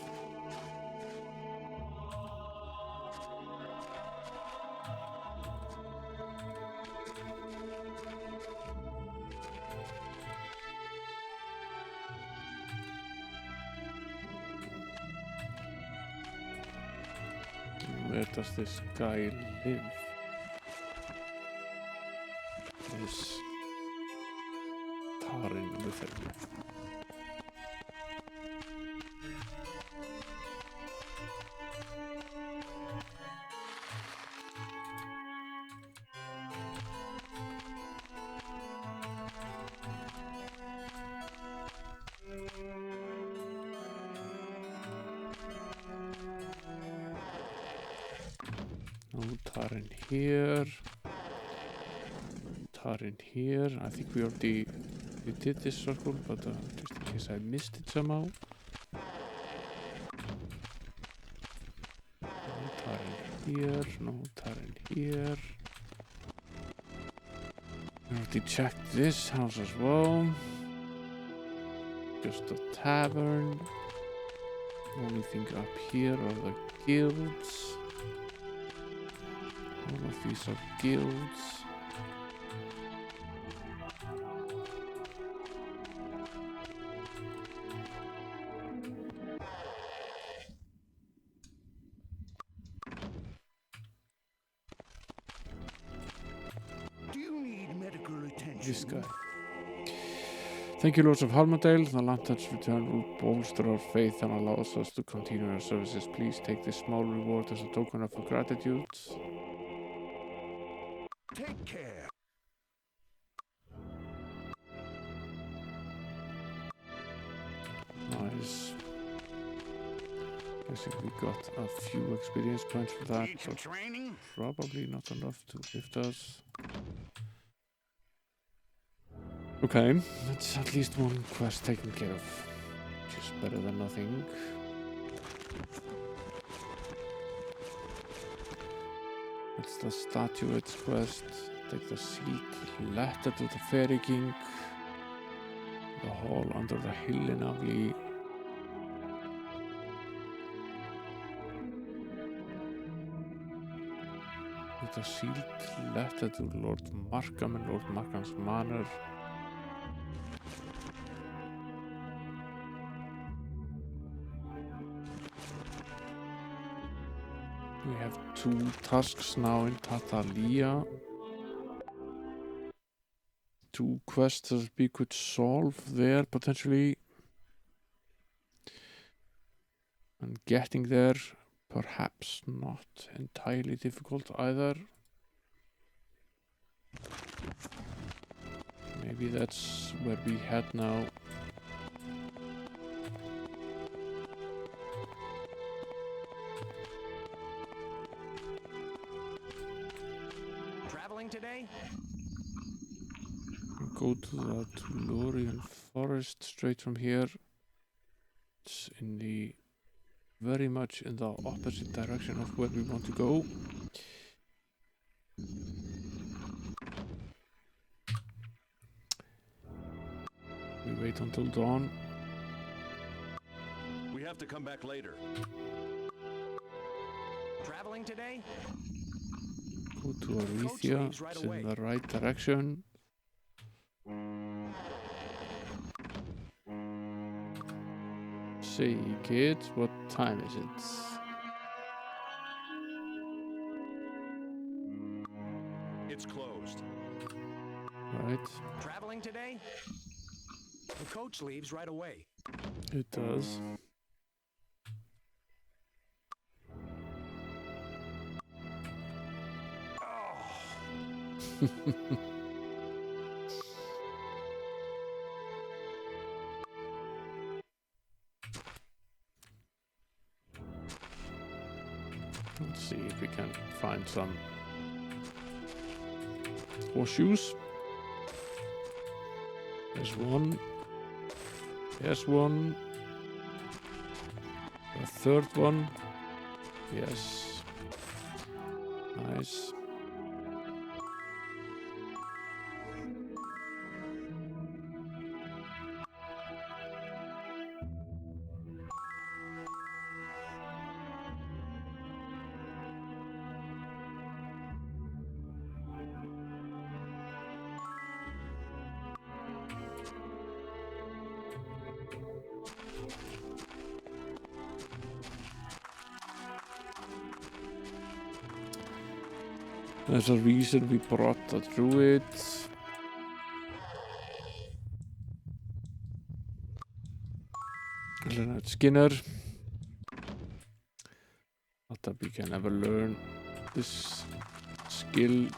Where does this guy live? This Tarin with him. No Tarin here. Tarin here. I think we did this circle, but just in case I missed it somehow. No Tarin here. No Tarin here. We already checked this house as well. Just a tavern. Only thing up here are the guilds. All of these are guilds. Do you need medical attention? This guy. Thank you, Lords of Halmondale. The Lantern's return will bolster our faith and allows us to continue our services. Please take this small reward as a token of our gratitude. Take care. Nice. Guessing we got a few experience points for that, Need some but training? probably not enough to lift us. Okay, that's at least one quest taken care of, which is better than nothing. That's the statuettes quest. Take the sealed letter to the Fairy King. The hall under the hill in Avli. With a sealed letter to Lord Markham and Lord Markham's manor. We have 2 tasks now in Tatalia. 2 quests that we could solve there potentially. And getting there perhaps not entirely difficult either. Maybe that's where we head now. Traveling today? Go to the Tellurian forest straight from here. It's in the very much in the opposite direction of where we want to go. We wait until dawn. We have to come back later. Traveling today? Go to Arethia. It's in the right direction. Say, kids, what time is it? It's closed. Right. Traveling today? The coach leaves right away. It does. we can find some horseshoes. There's one. There's one. A third one. Yes. Nice. There's a reason we brought the druid. Leonard Skinner. Not that we can ever learn this skill.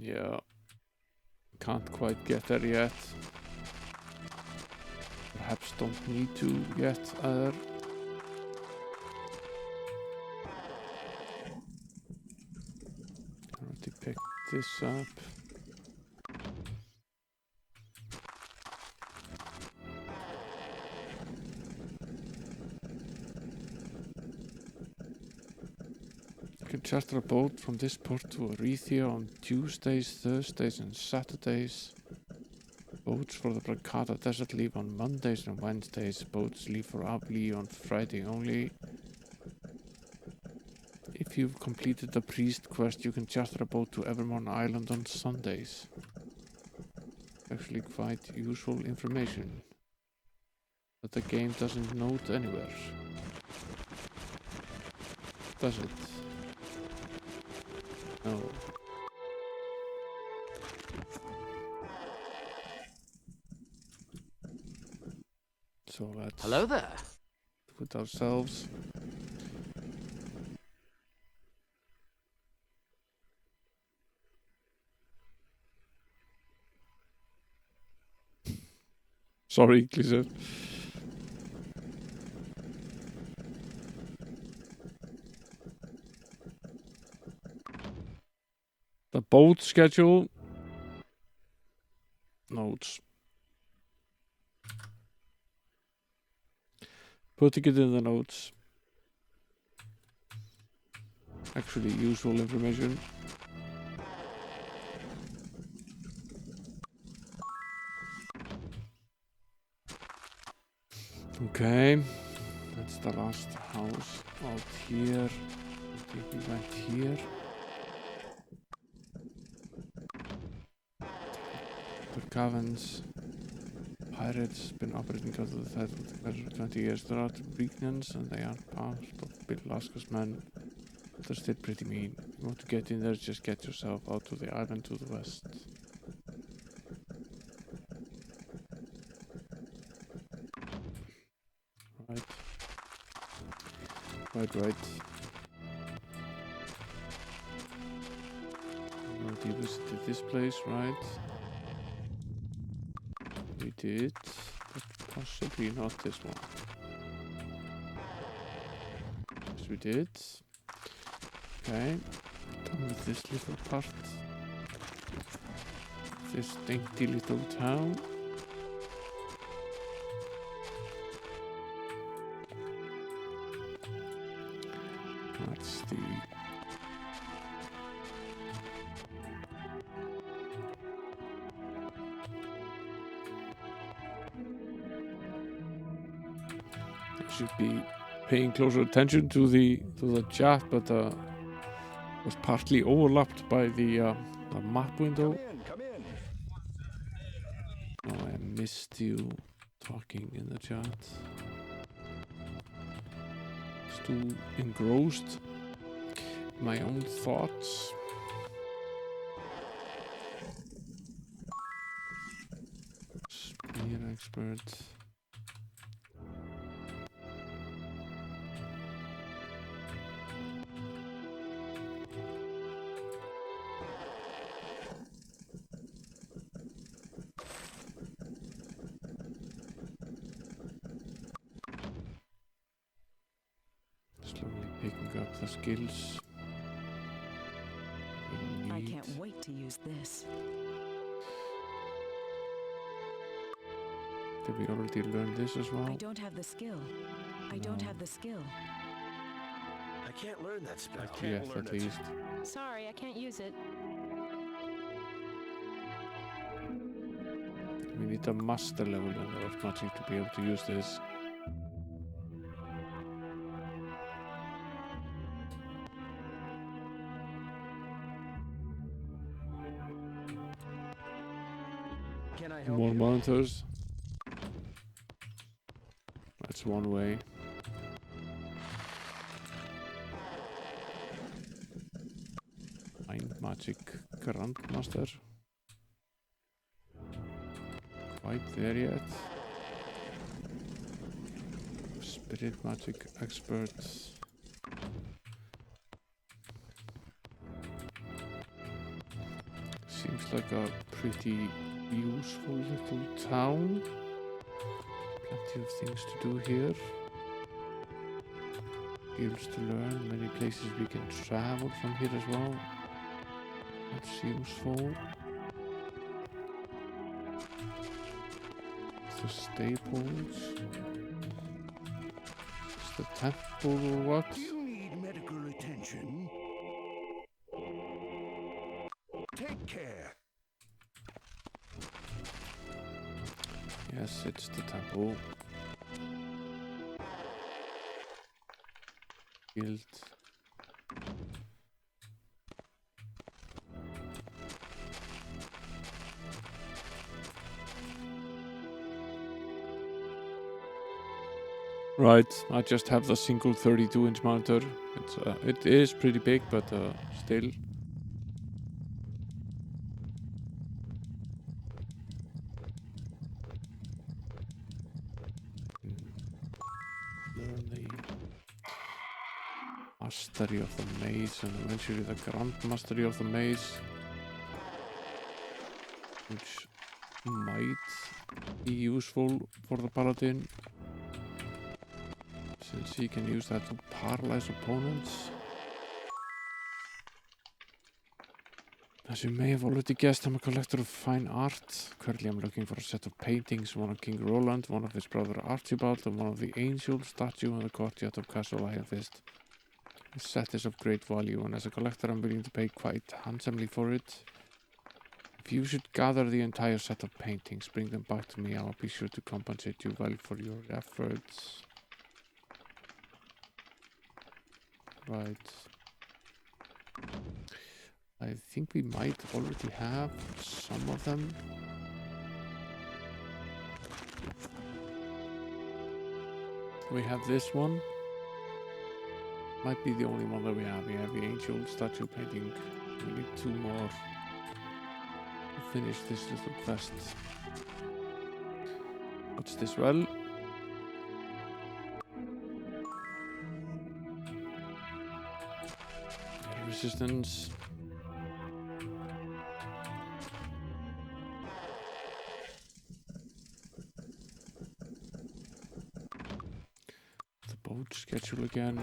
Yeah, can't quite get there yet. Perhaps don't need to yet either. Already picked this up. You can charter a boat from this port to Arethia on Tuesdays, Thursdays and Saturdays. Boats for the Brancata Desert leave on Mondays and Wednesdays. Boats leave for Abli on Friday only. If you've completed the priest quest, you can charter a boat to Evermorn Island on Sundays. Actually quite useful information that the game doesn't note anywhere. Does it? No. So let's Hello there. put ourselves. Sorry, Clizzard. The boat schedule. Notes. Putting it in the notes. Actually, useful information. Okay, that's the last house out here. I think we went here. The caverns. Pirates been operating out of the threat for 20 years. There are weaknesses and they aren't part of Bill Lasker's men. They're still pretty mean. If you want to get in there, just get yourself out to the island to the west. Right. Right. We visited this place, right? We did, but possibly not this one. Yes, we did. Okay, done with this little part. This dainty little town. That's the should be paying closer attention to the chat, but was partly overlapped by the map window. Come in. Oh, I missed you talking in the chat. Was too engrossed in my own thoughts. Spear expert. Picking up the skills. I can't wait to use this. Did we already learn this as well? I don't have the skill. I don't have the skill. I can't learn that spell. Yes, at least. Sorry, I can't use it. We need a master level in Earth Magic to be able to use this. Can I help More you? monitors. That's one way. Mind Magic Grandmaster. Quite there yet. Spirit Magic Expert. Seems like a pretty useful little town. Plenty of things to do here. Skills to learn, many places we can travel from here as well. That's useful. The staples. Is the temple or what? Do you need medical attention? Take care. Yes, it's the temple. Guild. Right, I just have the single 32-inch monitor. It is pretty big, but still. Learn the mastery of the maze and eventually the grand mastery of the maze, which might be useful for the paladin, since he can use that to paralyze opponents. As you may have already guessed, I'm a collector of fine art. Currently I'm looking for a set of paintings, one of King Roland, one of his brother Archibald, and one of the angel statue in the courtyard of Castle Ironfist. The set is of great value, and as a collector I'm willing to pay quite handsomely for it. If you should gather the entire set of paintings, bring them back to me, I will be sure to compensate you well for your efforts. Right. I think we might already have some of them. We have this one. Might be the only one that we have. We have the angel statue painting. We need two more to finish this little quest. What's this? Well, resistance. The boat schedule again.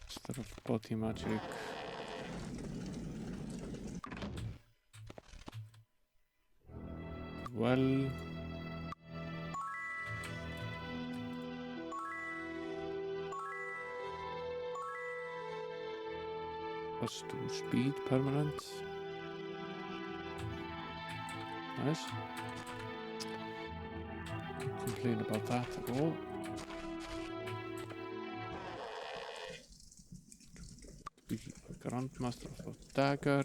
Instead of body magic. Well, plus 2 speed permanent. Nice. Don't complain about that at all. Be a Grandmaster of the Dagger.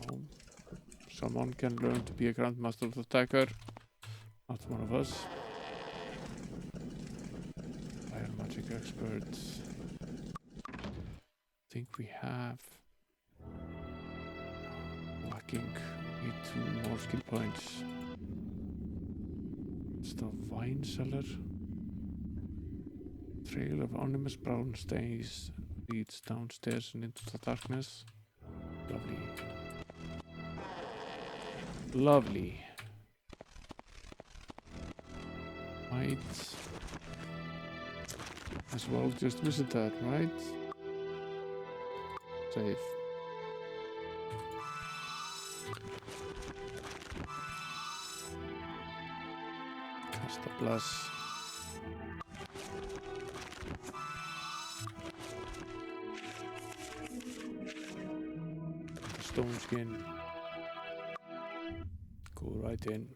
Oh, someone can learn to be a Grandmaster of the Dagger. Not one of us. Fire Magic Expert. I think we have lacking. Need 2 more skill points. It's the Wine Cellar. Trail of ominous brown stains leads downstairs and into the darkness. Lovely. Lovely. might as well just visit that, right? Save. Cast a plus. Stone skin. Go right in.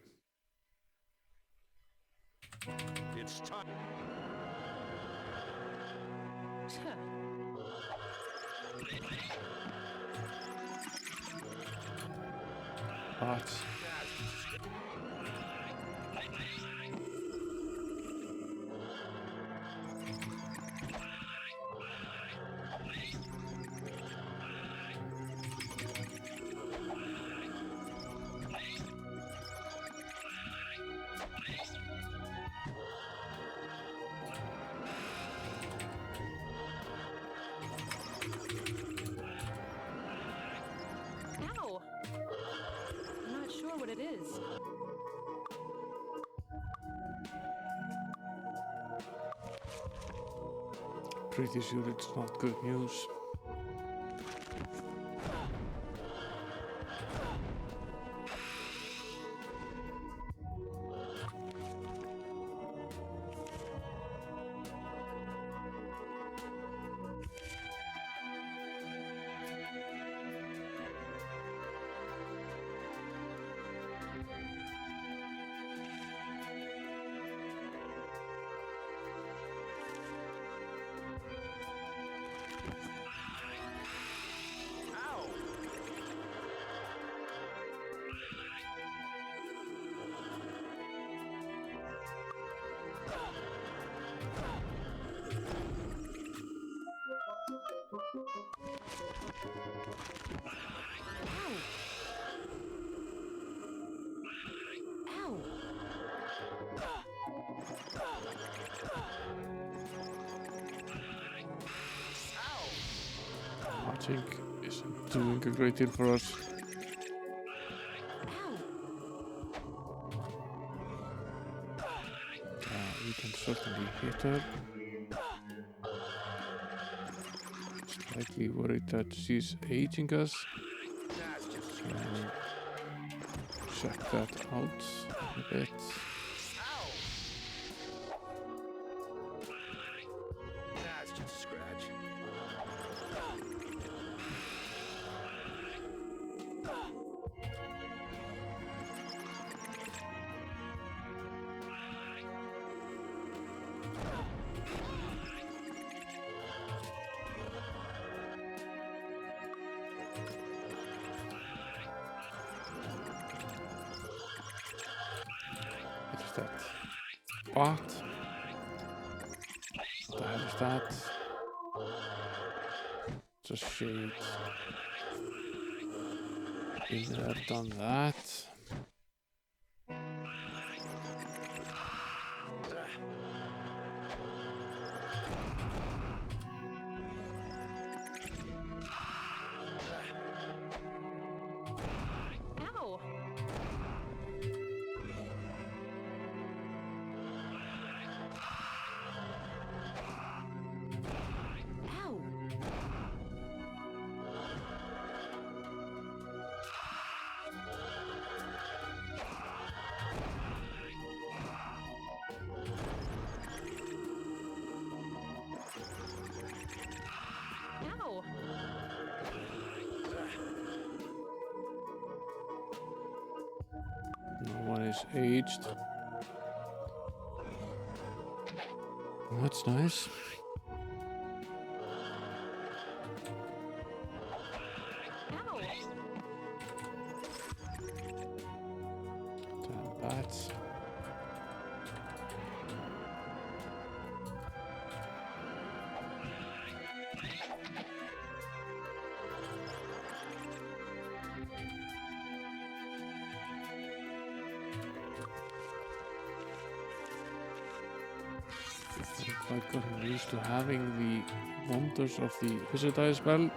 It's time. But Ow! I'm not sure what it is. pretty sure it's not good news. Magic isn't doing a great deal for us. We can certainly hit her. Slightly worried that she's aging us. Check that out a bit. That's just a scratch. What is that? What? What the hell is that? It's a shade. Been there, done that. Ow! Ow! Ow! No one is aged. Well, that's nice. Ow! Damn bats. I've gotten used to having the wonders of the Visitai spell.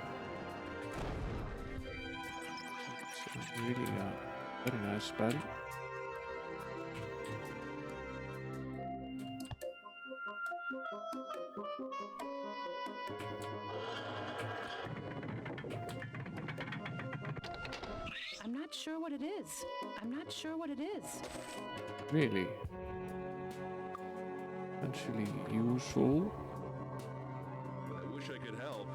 It's really a very nice spell. I'm not sure what it is. I'm not sure what it is. Really? Potentially useful. I wish I could help.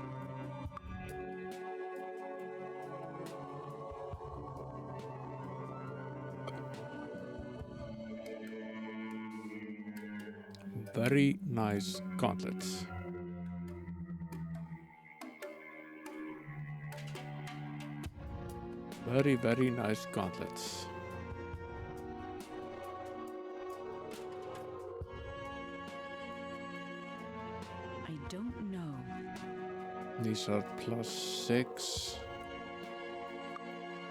Very nice gauntlets. Very, very nice gauntlets. I don't know. These are +6.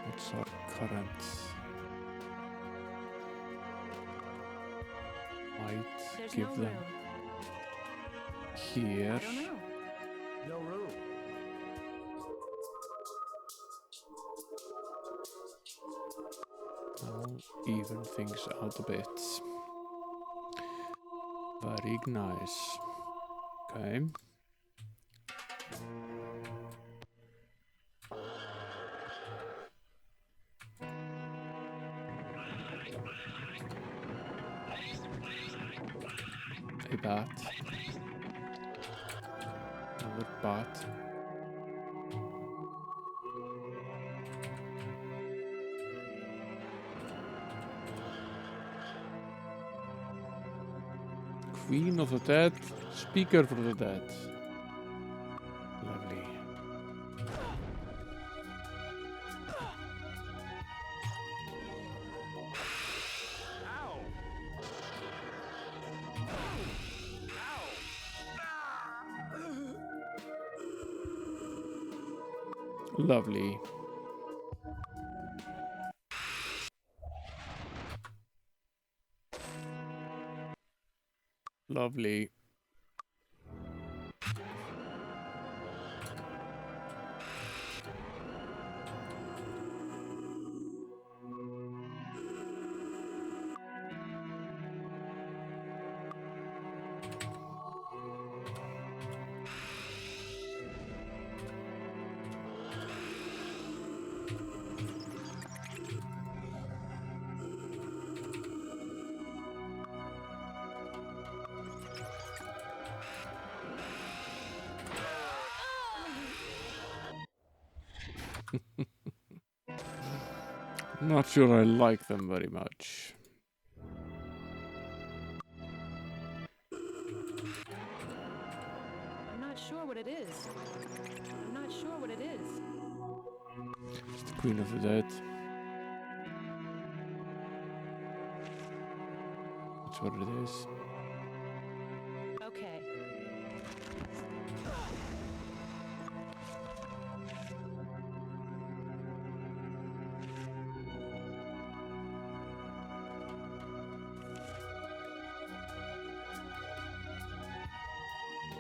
What's our current? Might There's give no them room. here. I don't know. No room. I'll even things out a bit. Very nice. Okay. A bat. Another bat. Queen of the Dead, Speaker for the Dead. Lovely. Lovely. Lovely. Not sure I like them very much. I'm not sure what it is. I'm not sure what it is. It's the Queen of the Dead. That's what it is. Okay.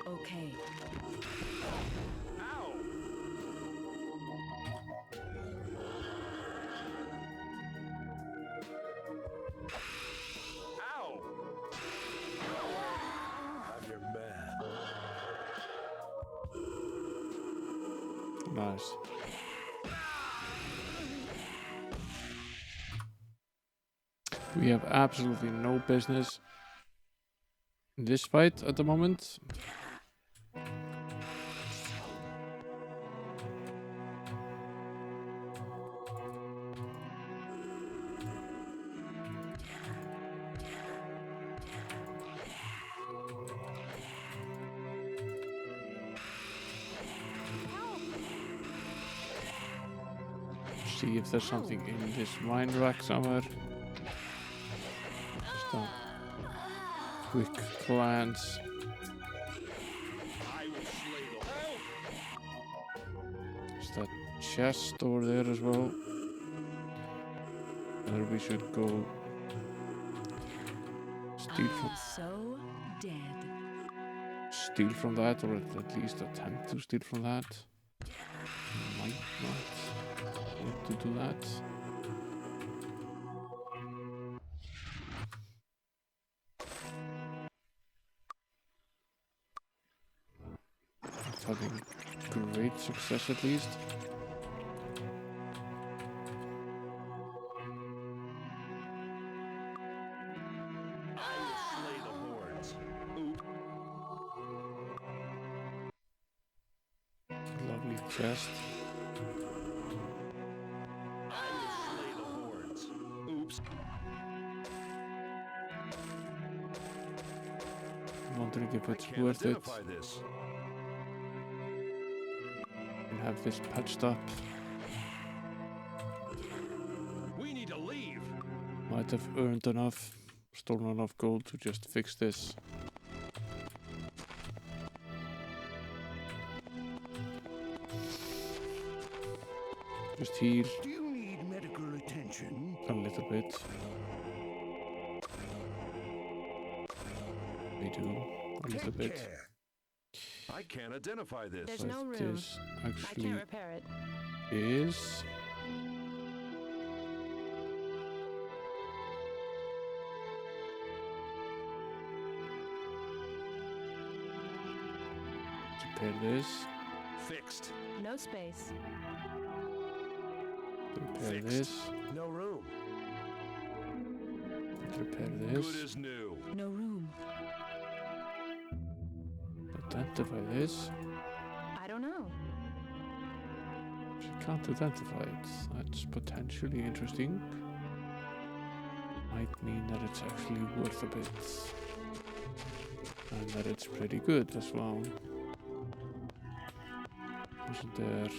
Okay. I'm your man. Nice. We have absolutely no business in this fight at the moment. See if there's something in this wine rack somewhere. Just a quick glance. There's that chest over there as well. There we should go steal from, So dead. steal from that, or at least attempt to steal from that. Might not want to do that. Not having great success at least. chest. Oops. I'm wondering if it's Can't worth it. identify this. And have this patched up. We need to leave. Might have earned enough, stolen enough gold to just fix this. Just heal Do you need medical attention? a little bit. We do a little Take bit. care. I can't identify this. There's So no if room. this I actually can't repair it. is repair this, Fixed. No space. repair Fixed. this, No room. repair Good this, as new. No room. identify this. I don't know. She can't identify it. That's potentially interesting. Might mean that it's actually worth a bit. And that it's pretty good as well. Isn't there?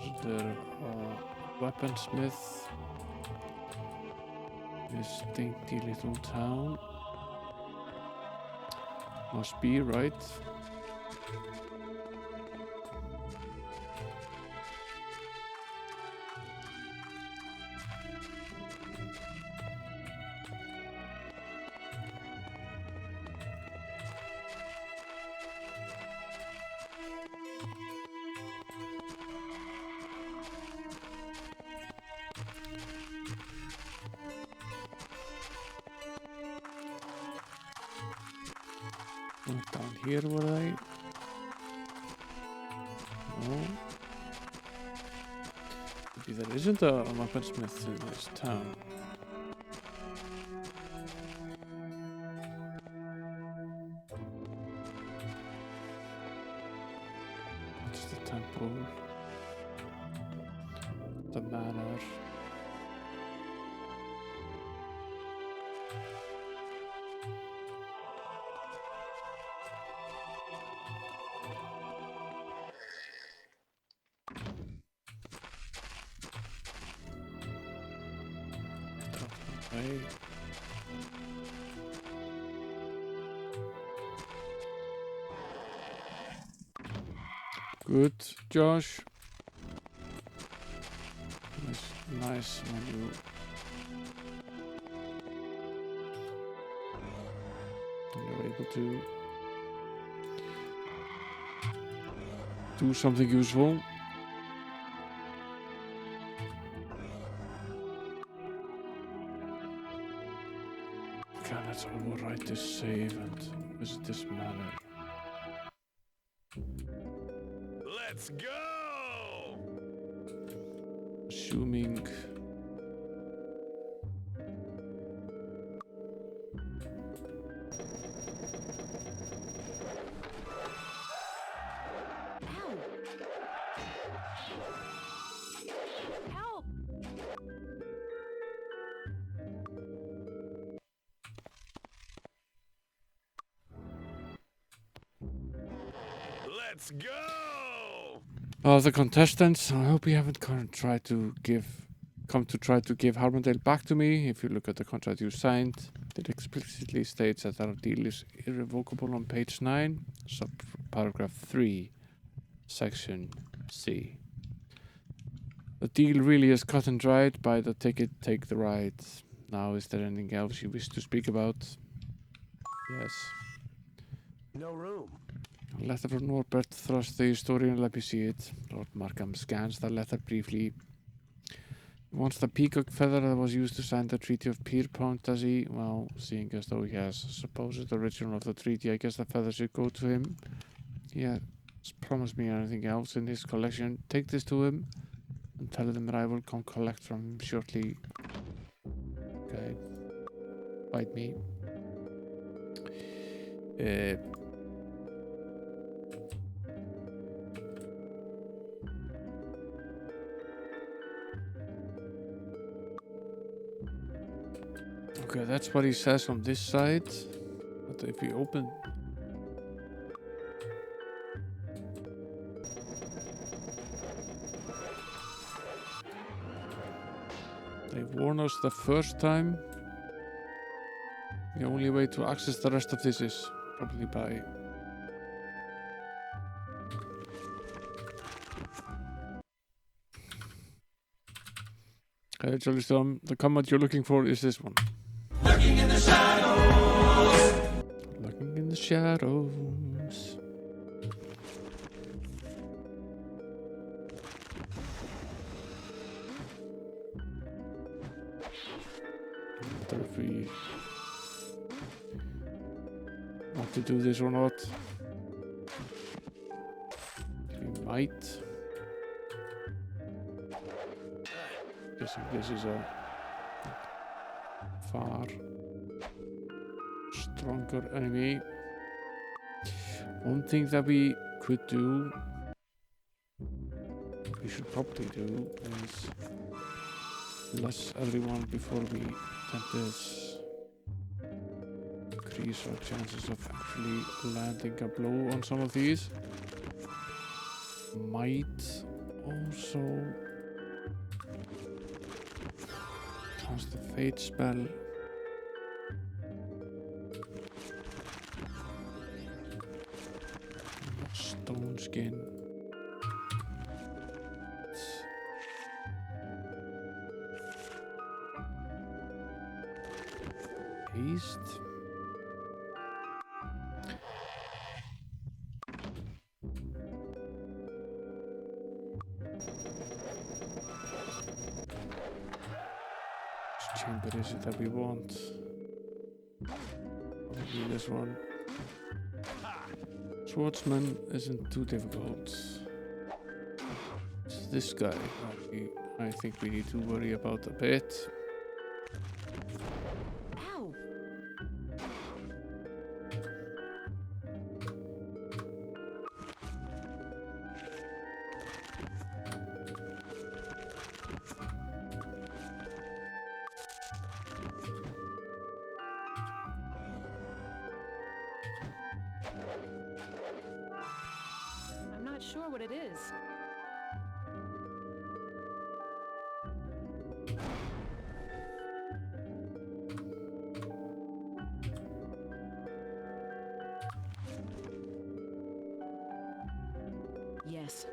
Isn't there a weaponsmith? This dainty little town. Must be, right? Not down here, were they? No. Maybe there isn't a weaponsmith in this town. It's the temple. The manor. Hey. Good, Josh. Nice when you're able to do something useful. Okay, let's overwrite this save and visit this manor. Let's go! Assuming Help! Let's go! the contestants, I hope you haven't come to try to give Harmondale back to me. If you look at the contract you signed, it explicitly states that our deal is irrevocable on page 9, subparagraph 3, section C. The deal really is cut and dried by the take it, take the ride. Now, is there anything else you wish to speak about? Yes. No room. A letter from Norbert thrust the historian. Let me see it. Lord Markham scans the letter briefly. He wants the peacock feather that was used to sign the Treaty of Pierpont, does he? Well, seeing as though he has supposed original of the treaty, I guess the feather should go to him. He has promised me anything else in his collection. Take this to him and tell him that I will come collect from him shortly. Okay. bite me. Okay, that's what he says on this side. But if we open... They warned us the first time. The only way to access the rest of this is probably by... Okay, Jolly, the command you're looking for is this one. Lurking in the shadows. Lurking in the shadows. I wonder if we want to do this or not. We might. Guessing this is a far stronger enemy. One thing that we could do, we should probably do, is less everyone before we attempt this. Increase our chances of actually landing a blow on some of these. Might also cast the Fate spell. Stone skin. Haste. Which chamber is it that we want? Probably this one. Swordsman isn't too difficult. It's this guy I think we need to worry about a bit. Ow! I'm not sure what it is. Yes.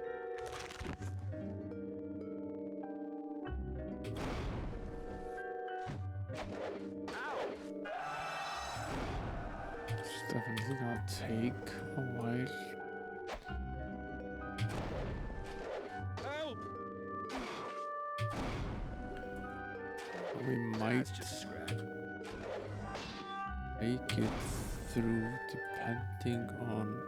It's definitely gonna take a while. Help! We might Just scratch. make it through depending on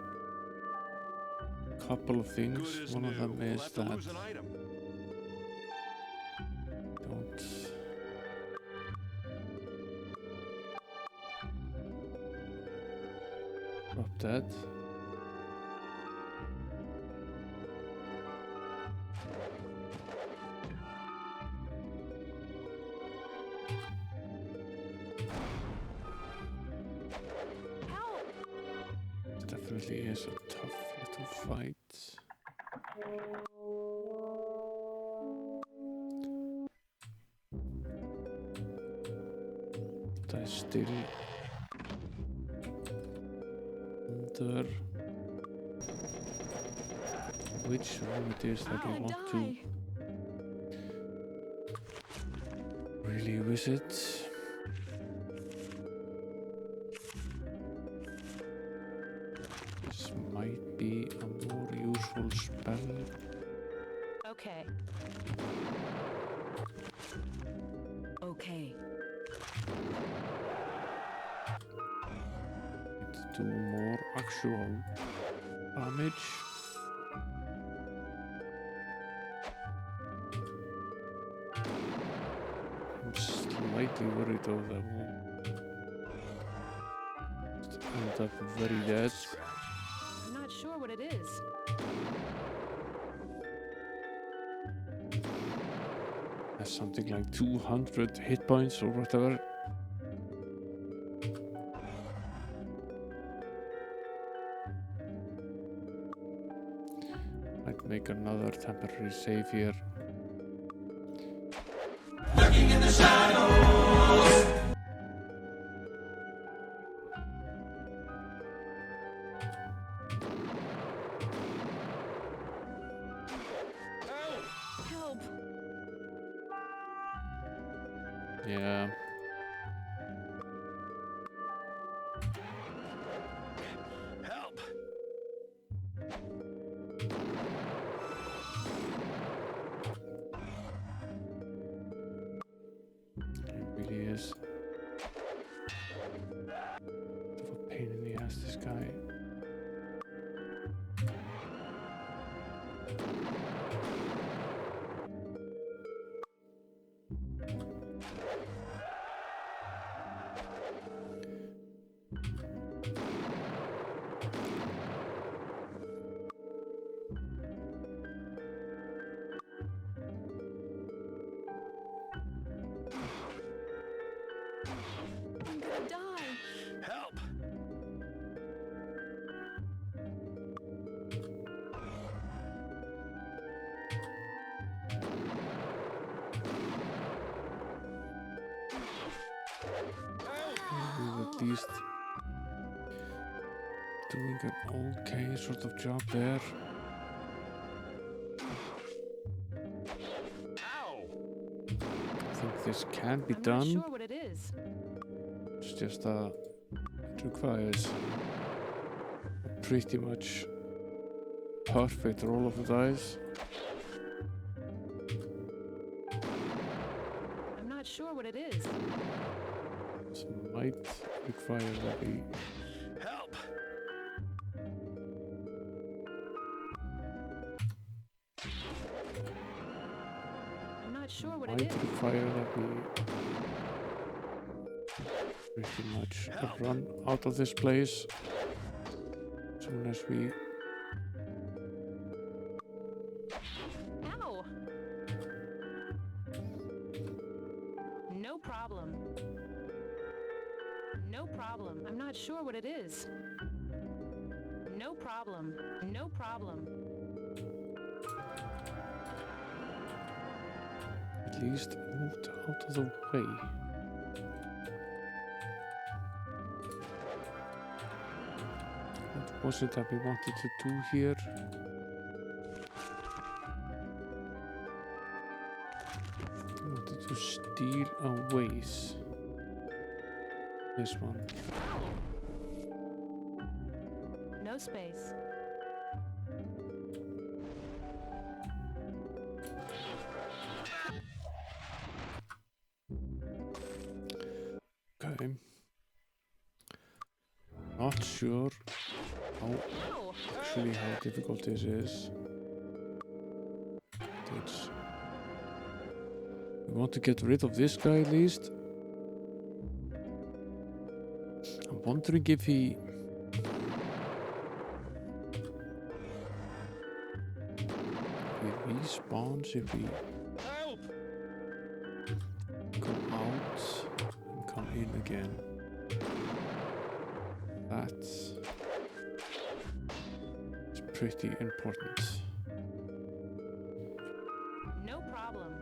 a couple of things. One of them is that don't drop that. It definitely is a tough little fight. But I still wonder which one it is that we want to really visit. This might be a more useful spell. Okay. Okay. Do more actual damage. I'm slightly worried though that End up very dead. I'm not sure what it is. Has something like 200 hit points or whatever. Might make another temporary save here. Lurking in the shadows. Help! Yeah. Help! It really is. Bit of a pain in the ass, this guy. I'm gonna die. Help! We're at least doing an okay sort of job there. Ow! I think this can be I'm done. not sure what it is. It's just it requires pretty much perfect roll of the dice. I'm not sure what it is. This might require that we Help! I'm not sure what it might is. require that we pretty much run out of this place as soon as we Ow! No problem. No problem. I'm not sure what it is. No problem. No problem. at least moved out of the way. What was it that we wanted to do here? We wanted to steal a vase. This one. No space. Okay. Not sure how difficult this is. We want to get rid of this guy at least. I'm wondering if he respawns if we go out and come in again. That's pretty important. No problem.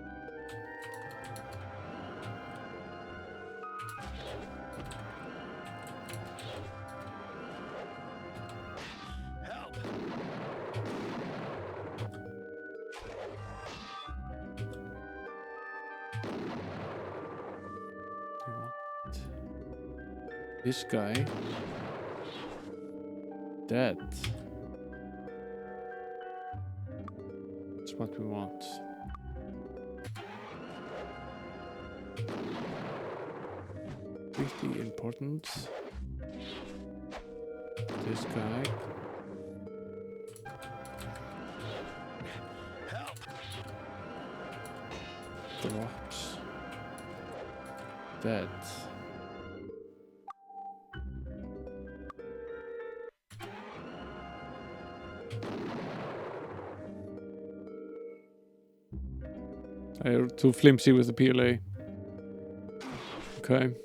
Help! We want this guy dead. That's what we want. Pretty important. This guy. Help! Drops. Dead. They're too flimsy with the PLA. Okay.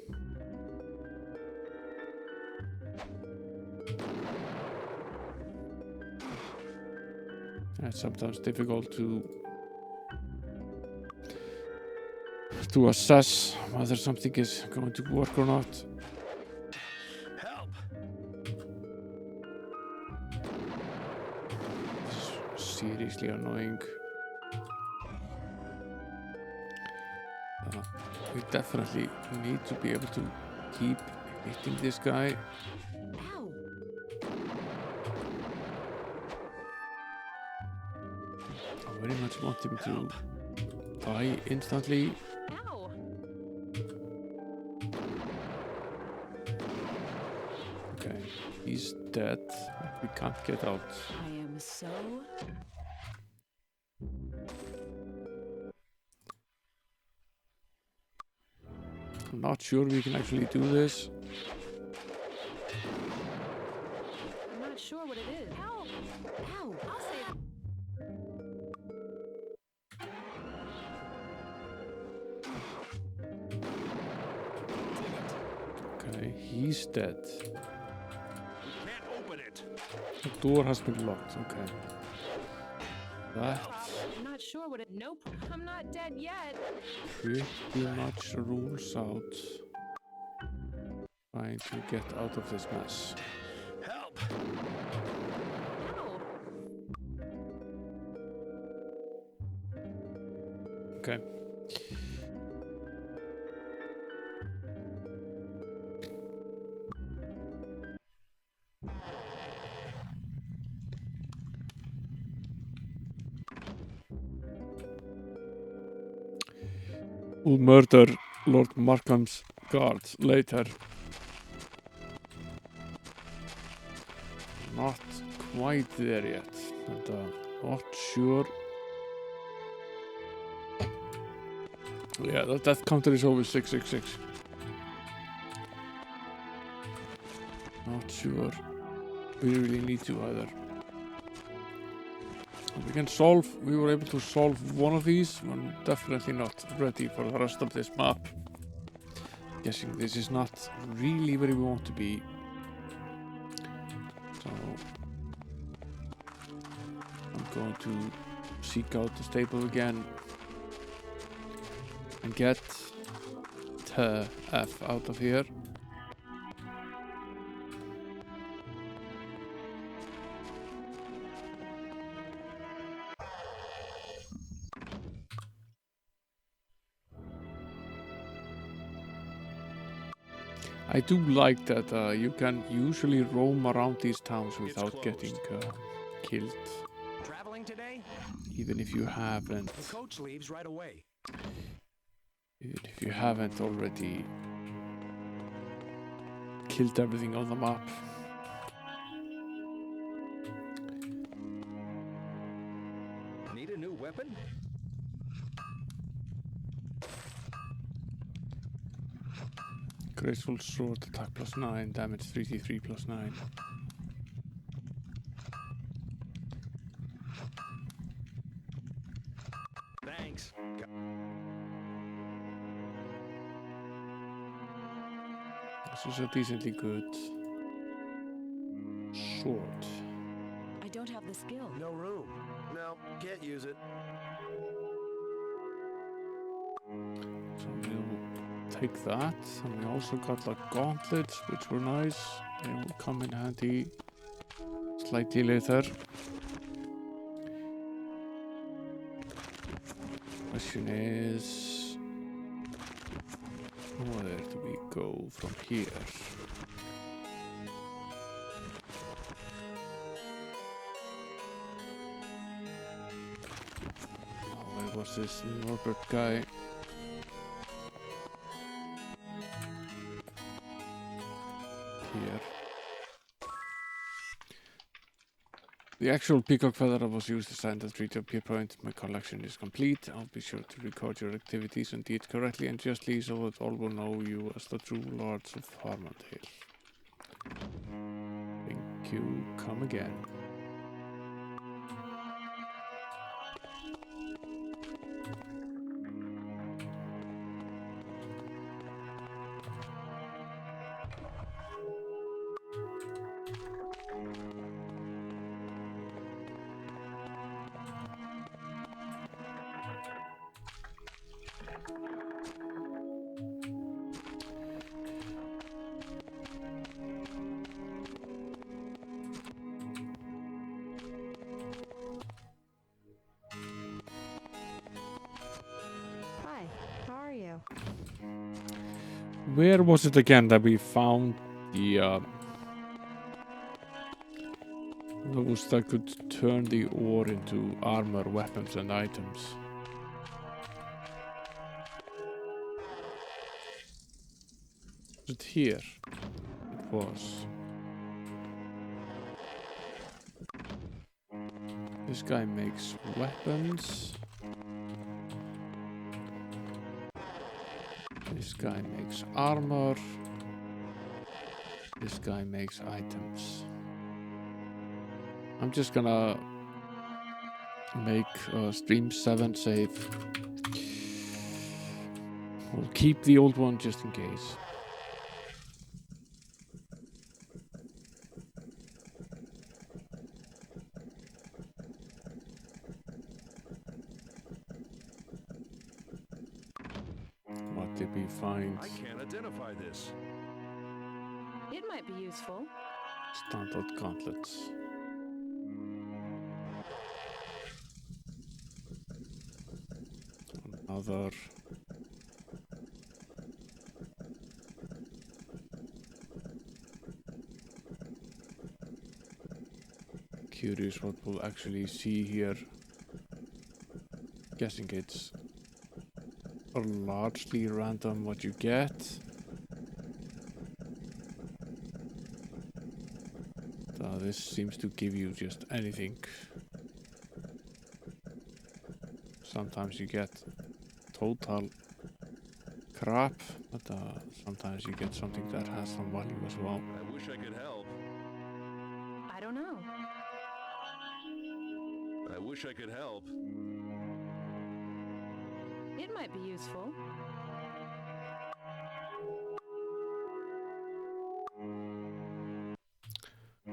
It's sometimes difficult to assess whether something is going to work or not. Help! This is seriously annoying. We definitely need to be able to keep hitting this guy. Ow! I very much want him to die instantly. Ow! Okay, he's dead. We can't get out. I am so... I'm not sure we can actually do this. I'm not sure what it is. Help! Ow! I'll save. Okay, he's dead. Can't open it. The door has been locked. Okay. That I'm not sure what it. Nope. I'm not dead yet. pretty much rules out trying to get out of this mess. Help! Ow! Okay. We'll murder Lord Markham's guards later. Not quite there yet. And not sure. Yeah, that death counter is always 666. Not sure. We really need to either. We were able to solve one of these. We're definitely not ready for the rest of this map. Guessing this is not really where we want to be. So I'm going to seek out the stable again and get the F out of here. I do like that you can usually roam around these towns without getting killed. Traveling today? Even if you haven't. The coach leaves right away. Even if you haven't already killed everything on the map. Need a new weapon? Graceful sword, attack +9, damage 3d3 +9. Thanks. This is a decently good sword. I don't have the skill. No room. No, can't use it. So we'll take that. And we also got like gauntlets, which were nice. They will come in handy slightly later. Question is, where do we go from here? Where was this Norbert guy? Here. The actual peacock feather was used to sign the treaty of Pier Point. My collection is complete. I'll be sure to record your activities and deeds correctly and justly so that all will know you as the true lords of Harmondale. Thank you. Come again. Where was it again that we found the those that could turn the ore into armor, weapons, and items? Was it here? It was. This guy makes weapons. This guy makes armor. This guy makes items. I'm just gonna make stream 7 save. We'll keep the old one just in case. What did we find? I can't identify this. It might be useful. Standard gauntlets. Another. Curious what we'll actually see here. Guessing it's largely random what you get. This seems to give you just anything. Sometimes you get total crap, but sometimes you get something that has some value as well. I wish I could help. I don't know. I wish I could help. It might be useful.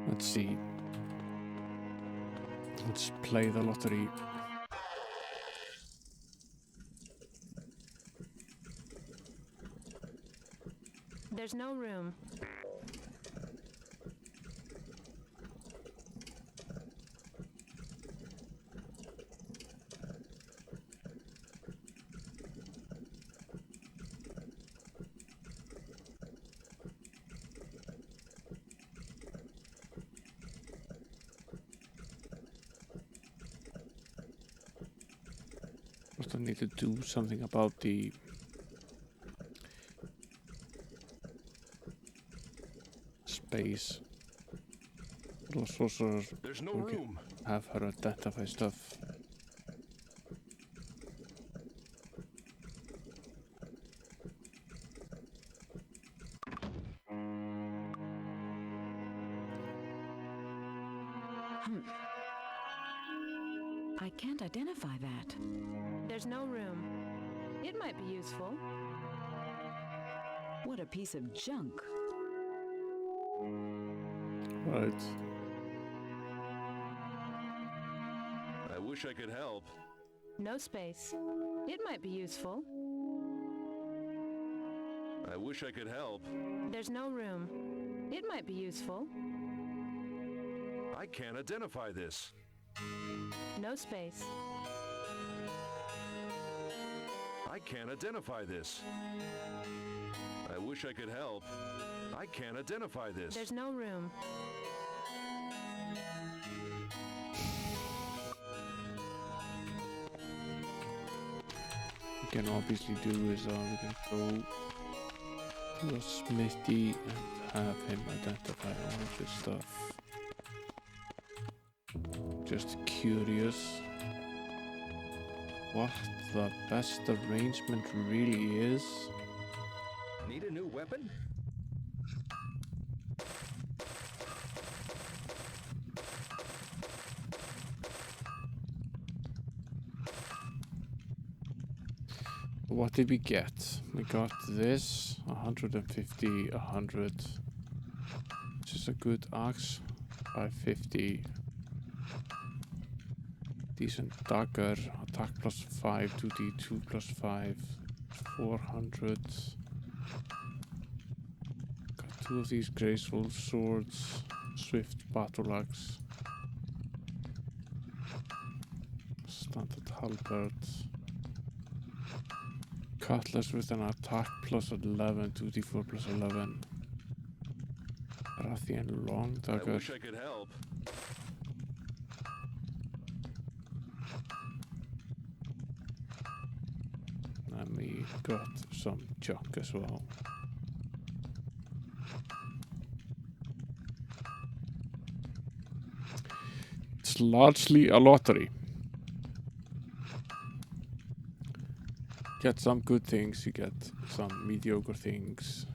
Let's see. Let's play the lottery. There's no room. I need to do something about the space. Those sorcerers. There's no room. Have her identify stuff. I can't identify that. There's no room. It might be useful. What a piece of junk. Right. I wish I could help. No space. It might be useful. I wish I could help. There's no room. It might be useful. I can't identify this. No space. I can't identify this. I wish I could help. I can't identify this. There's no room. We can obviously do is we can go to a smithy and have him identify all of this stuff. Just curious what the best arrangement really is. Need a new weapon? What did we get? We got this 150, 100, which is a good axe. 550. Decent dagger, attack plus 5, 2d2 plus 5, 400. Got 2 of these graceful swords, swift battle axe, standard halberd. Cutlass with an attack plus 11, 2d4 plus 11. Rathian long I dagger. wish I could help. And we got some junk as well. It's largely a lottery. Get some good things, you get some mediocre things.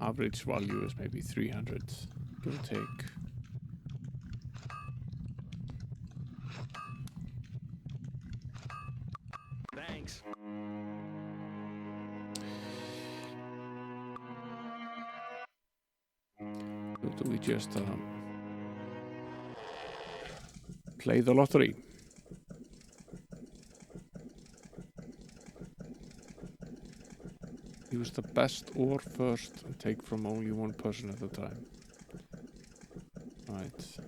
Average value is maybe 300, give or take. Thanks. So do we just play the lottery? Use the best ore first and take from only one person at a time. Right.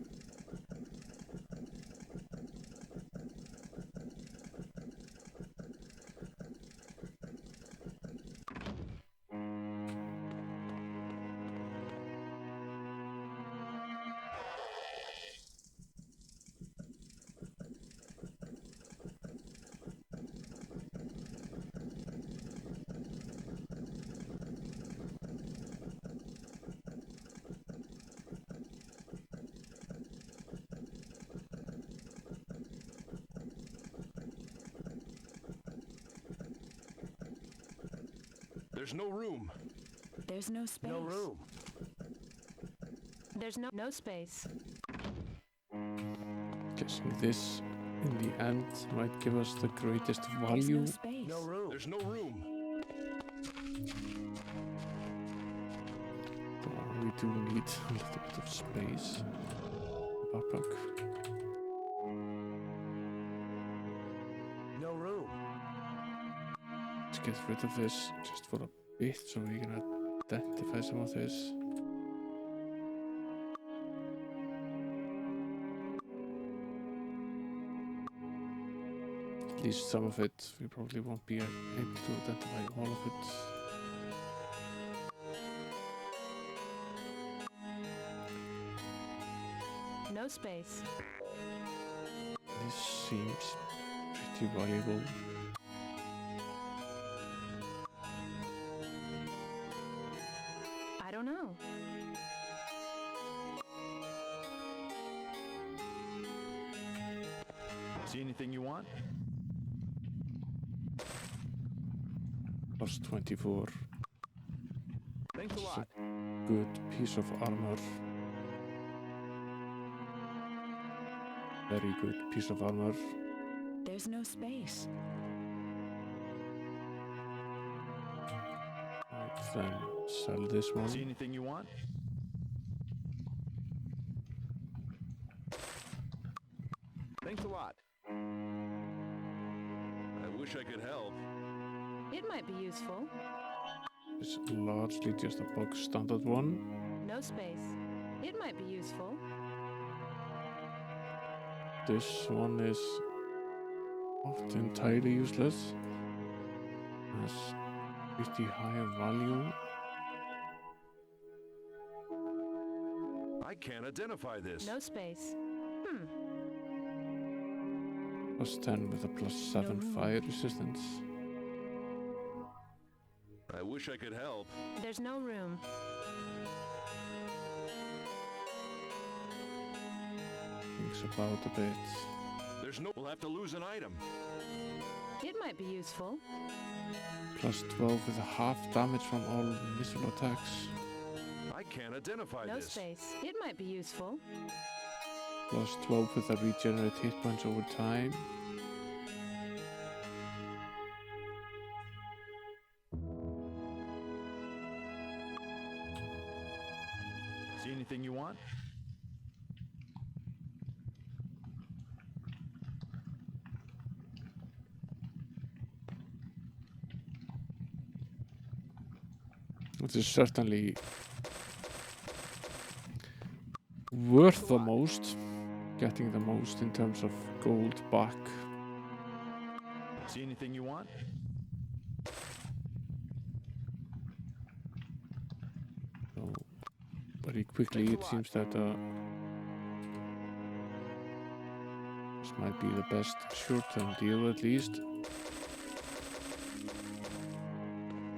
There's no room. There's no space. No room. There's no space. Guessing this in the end might give us the greatest There's value. no space. No room. There's no room. We do need a little bit of space. Backpack. No room. Let's get rid of this just for a bit so we can identify some of this. At least some of it. We probably won't be able to identify all of it. No space. This seems pretty valuable. I don't know. See anything you want? Plus 24. Thanks a lot. Good piece of armor. Very good piece of armor. There's no space. Right, then sell this one. See anything you want? Thanks a lot. I wish I could help. It might be useful. It's largely just a bog standard one. No space. It might be useful. This one is not entirely useless. Has pretty high value. I can't identify this. No space. Plus 10 with a plus 7 fire resistance. I wish I could help. There's no room. Thinks about a bit. There's no. We'll have to lose an item. It might be useful. Plus 12 with a half damage from all missile attacks. I can't identify No this. space. It might be useful. Plus 12 with a regenerate hit points over time. See anything you want? Which is certainly worth the most, getting the most in terms of gold back. See anything you want? So very quickly it seems that this might be the best short-term deal at least.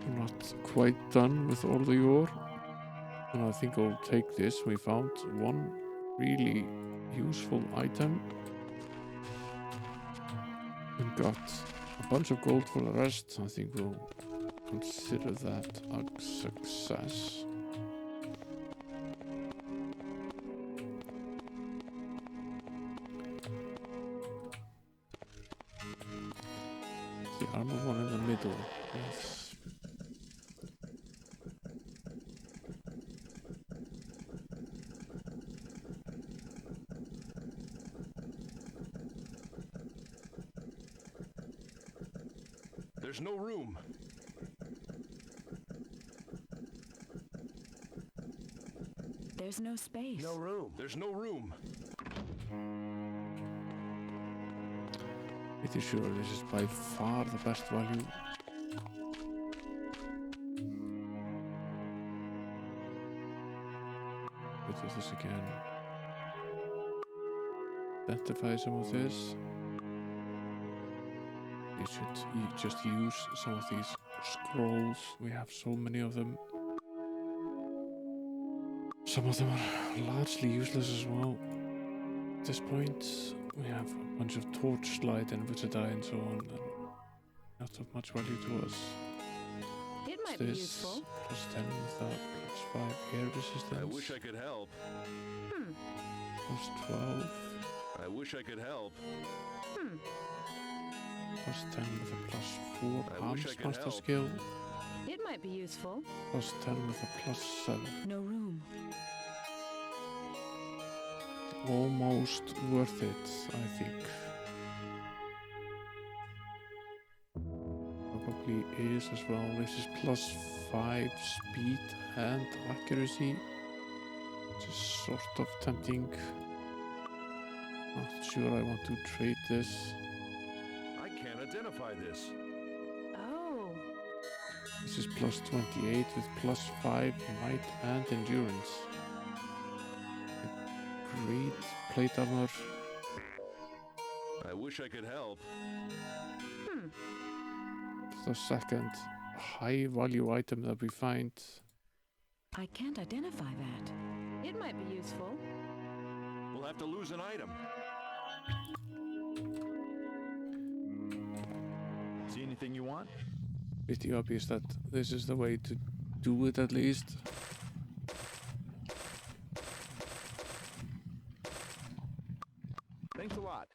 I'm not quite done with all the ore, and I think I'll take this. We found one really useful item and got a bunch of gold for the rest. I think we'll consider that a success. The armor one in the middle. Yes. There's no room. There's no space. No room. There's no room. Pretty sure this is by far the best value. Let's do this again. Identify some of this. You should just use some of these scrolls. We have so many of them. Some of them are largely useless as well. At this point, we have a bunch of torchlight and Witchedie and so on, and not of much value to us. It might This be useful. plus 10 with that, plus 5 air resistance. I wish I could help. Plus 12, I wish I could help. plus 10 with a plus 4 I wish I arms could master help. skill, It might be useful. plus 10 with a plus 7. No room. Almost worth it, I think. Probably is as well. This is plus 5 speed and accuracy, which is sort of tempting. Not sure I want to trade this. I can't identify this. Oh, This is plus 28 with plus 5 might and endurance. Great plate armor. I wish I could help. The second high value item that we find. I can't identify that. it might be useful. We'll have to lose an item. See anything you want? Pretty obvious that this is the way to do it at least. Thanks a lot.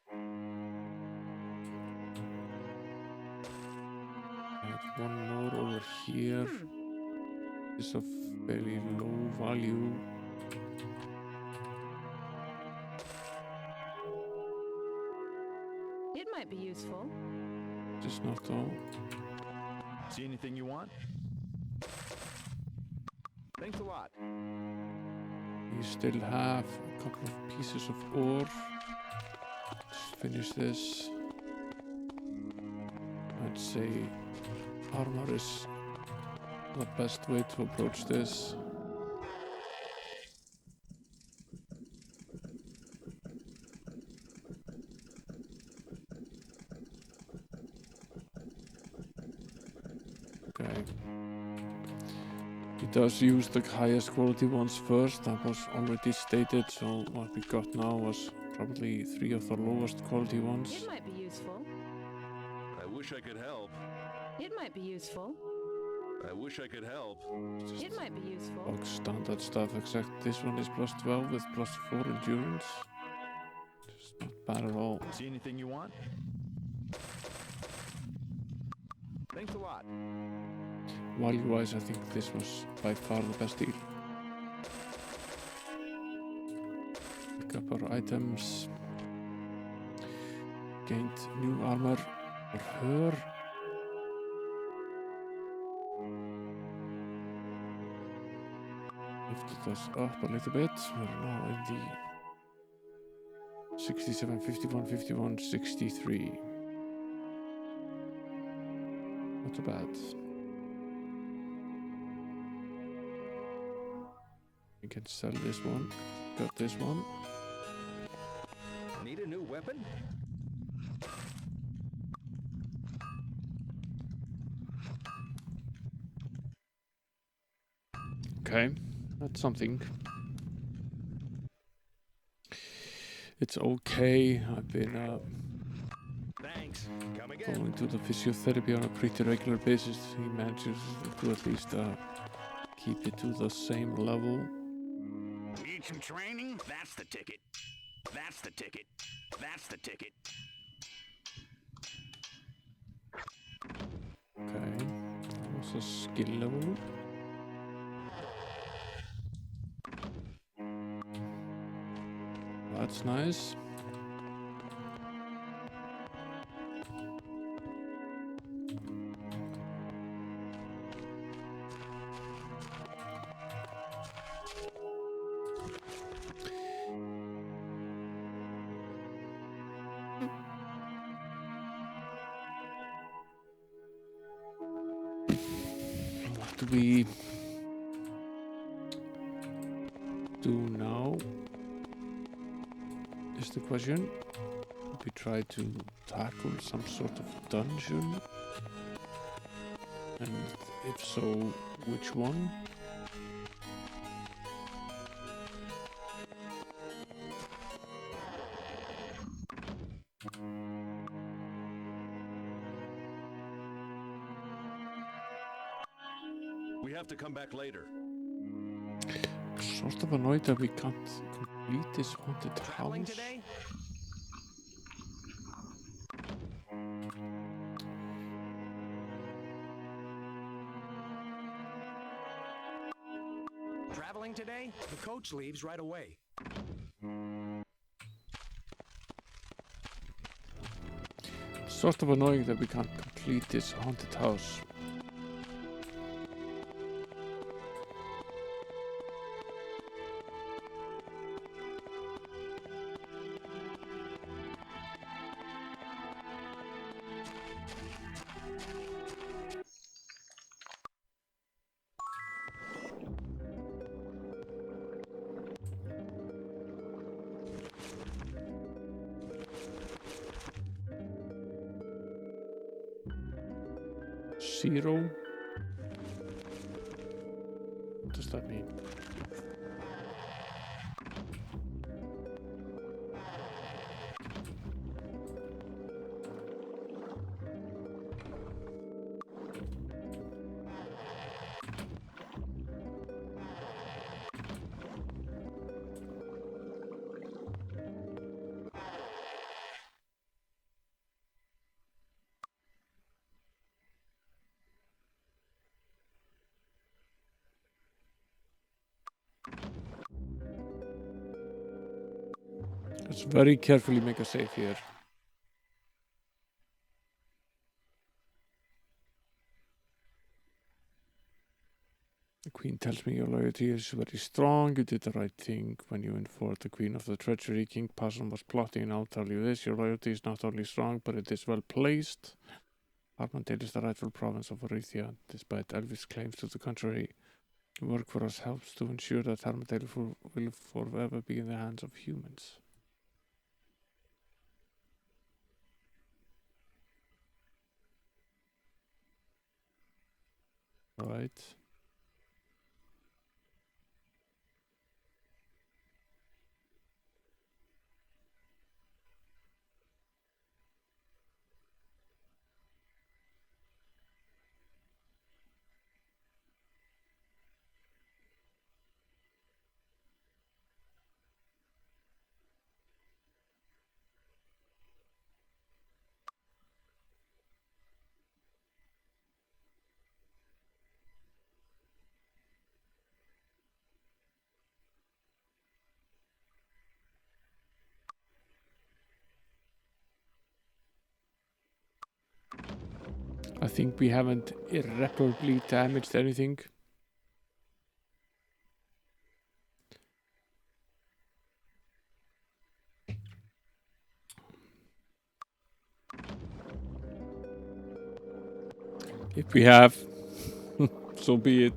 And one more over here. Is of very low value. It might be useful. Just not all. See anything you want? Thanks a lot. We still have a couple of pieces of ore. Let's finish this. I'd say armor is the best way to approach this. Okay. He does use the highest quality ones first. That was already stated, so what we got now was probably 3 of the lowest quality ones. It might be useful. I wish I could help. It might be useful. I wish I could help. It might be useful. Bog standard stuff, except this one is plus 12 with plus 4 endurance. Just not bad at all. See anything you want? Thanks a lot. Value-wise, I think this was by far the best deal. Pick up our items. Gained new armor for her. lifted us up a little bit. We're now in the 67, 51, 51, 63. Not too bad. We can sell this one. Got this one. Need a new weapon? Okay, that's something. It's okay. I've been Thanks. Come again. going to the physiotherapy on a pretty regular basis. He manages to at least keep it to the same level. Need some training? That's the ticket. That's the ticket. That's the ticket. Okay, that was a skill level. That's nice. What do we do now? Is the question. We try to tackle some sort of dungeon, and if so, which one? We have to come back later. Sort of annoyed that we can't complete this haunted house. Today? Traveling today? The coach leaves right away. Sort of annoying that we can't complete this haunted house. Zero? What does that mean? Let's very carefully make a save here. The queen tells me your loyalty is very strong. You did the right thing when you informed the queen of the treachery. King Passon was plotting, and I'll tell you this. Your loyalty is not only strong, but it is well placed. Armandale is the rightful province of Orithia, despite Elvis' claims to the contrary. Your work for us helps to ensure that Armandale will forever be in the hands of humans. Right. I think we haven't irreparably damaged anything. If we have, so be it.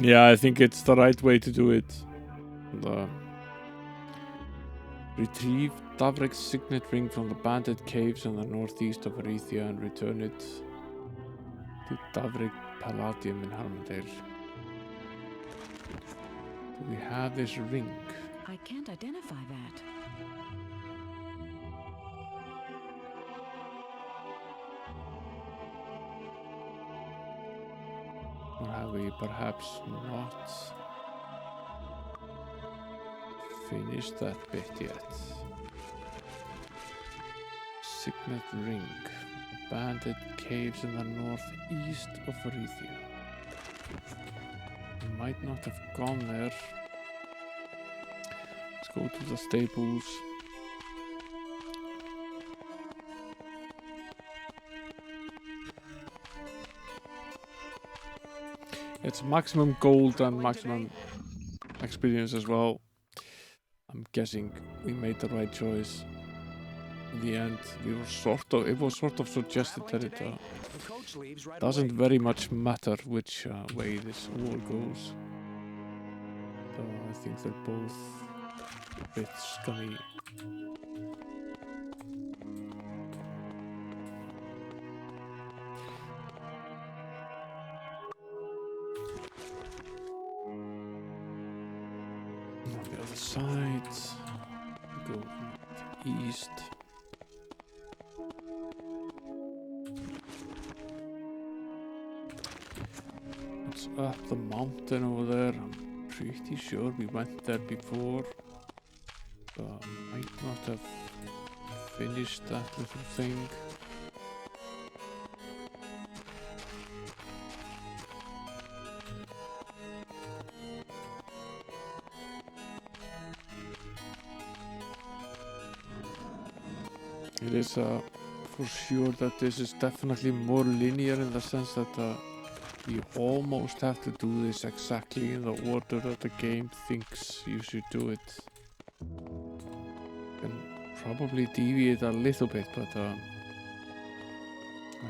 Yeah, I think it's the right way to do it. Retrieve Davrik's signet ring from the bandit caves in the northeast of Arethia and return it to Davrik Palladium in Harmondale. Do we have this ring? I can't identify that. Or have we perhaps not finished that bit yet? Signet ring. Bandit caves in the northeast of Arethia. We might not have gone there. Let's go to the stables. It's maximum gold and maximum experience as well. I'm guessing we made the right choice. In the end, it was sort of suggested that it doesn't very much matter which way this war goes. So I think they're both a bit scummy. On the other side, we go east. It's up the mountain over there. I'm pretty sure we went there before, but might not have finished that little thing. It is for sure that this is definitely more linear in the sense that you almost have to do this exactly in the order that the game thinks you should do it. You can probably deviate a little bit, but the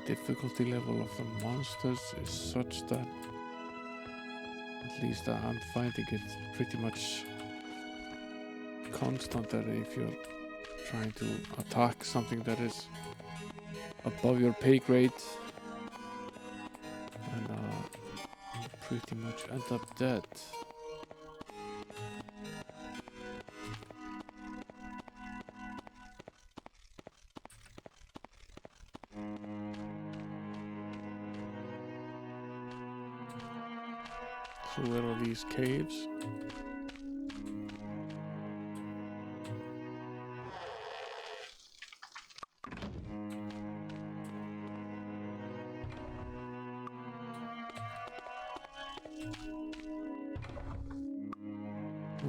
difficulty level of the monsters is such that at least I'm finding it pretty much constant that if you're trying to attack something that is above your pay grade, and you pretty much end up dead. So where are these caves?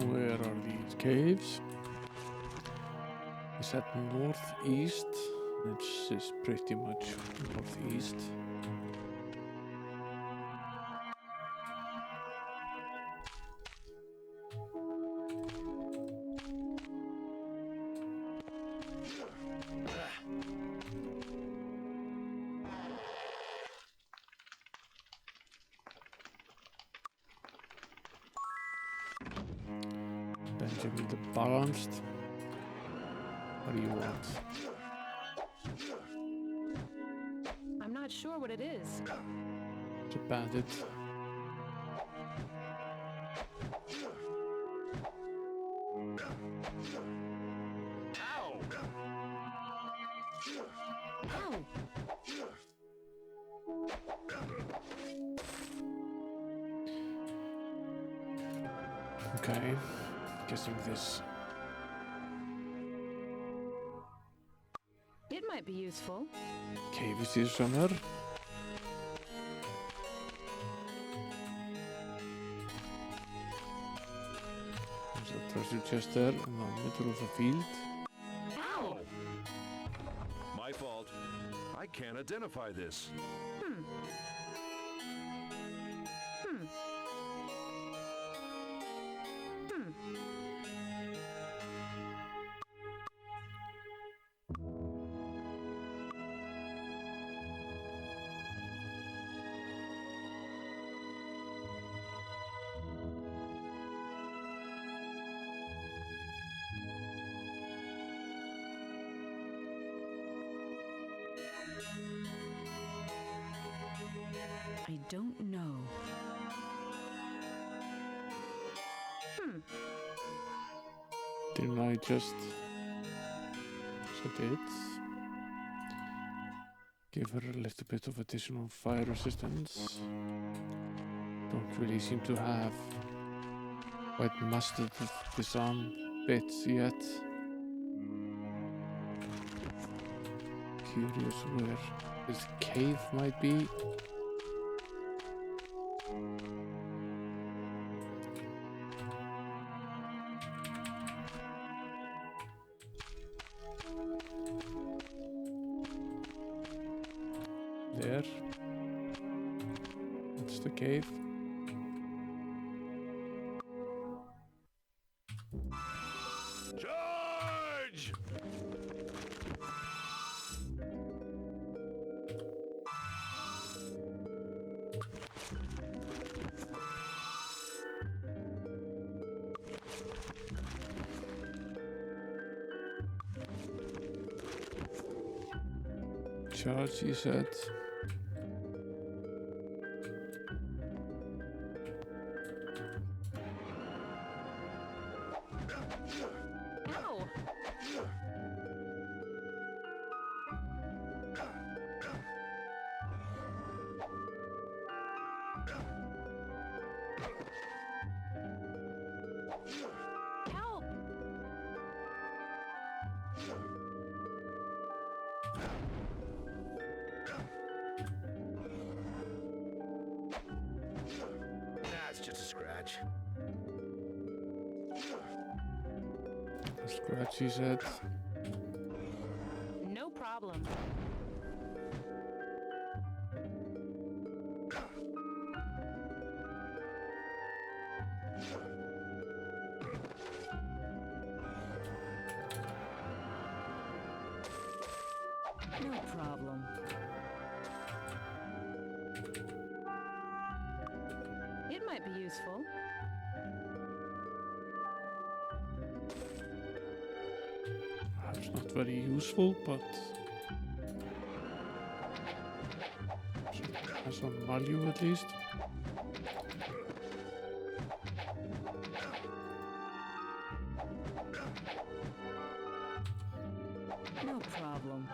Where are these caves? Is that northeast? This is pretty much northeast. Benjamin the Balanced. What do you want? I'm not sure what it is. It's a bandit. Okay. Guessing this. It might be useful. Cave is here somewhere. There's a treasure chest there in the middle of the field. Ow! My fault. I can't identify this. Hmm. Hmm. Hmm. I don't know. Hmm. Didn't I just set it? Give her a little bit of additional fire resistance. Don't really seem to have quite mastered the disarm bits yet. Curious where this cave might be. There. That's the cave. Charge! Charge, he said. Ow! Help! That's just a scratch. Scratch, he said. No problem. No problem. It might be useful. Perhaps not very useful, but has some value at least. No problem.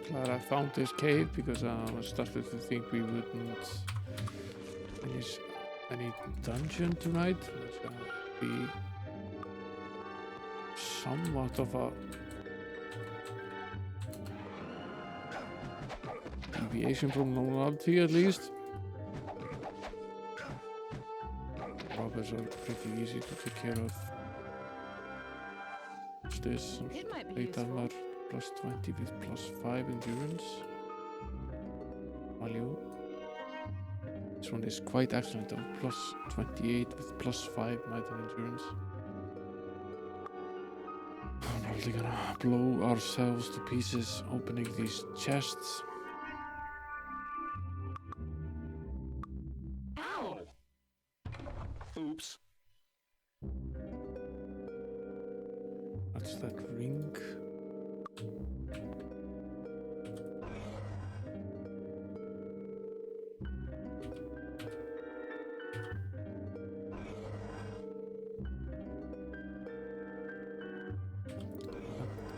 Glad I found this cave because I started to think we wouldn't finish any dungeon tonight. It's gonna be somewhat of a deviation from normality at least. Robbers are pretty easy to take care of. What's this? Some It might be plate useful. armor plus 20 with plus 5 endurance. Value. This one is quite excellent though. Plus 28 with plus 5 might and endurance. I'm probably gonna blow ourselves to pieces opening these chests. Ow! Oops. What's that ring?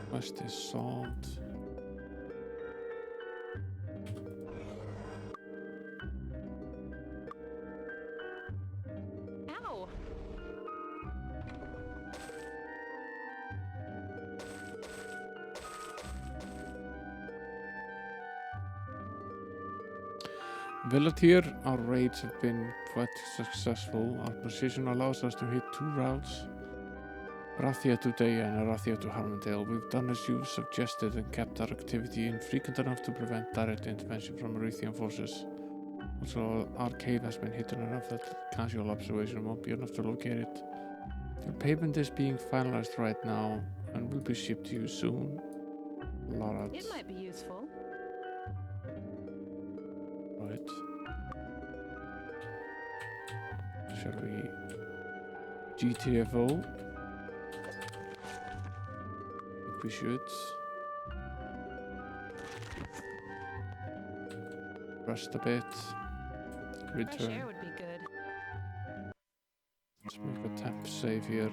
What's this sword? No! Velatier, our raids have been quite successful. Our position allows us to hit 2 routes. Rathia today and Rathia to Harmondale. We've done as you've suggested and kept our activity infrequent enough to prevent direct intervention from Arethian forces. Also, our cave has been hidden enough that casual observation won't be enough to locate it. Your payment is being finalized right now and will be shipped to you soon. Larat. It might be useful. Right. Shall we GTFO? I think we should. Rest a bit. Fresh Return. air would be good. Let's make a temp save here.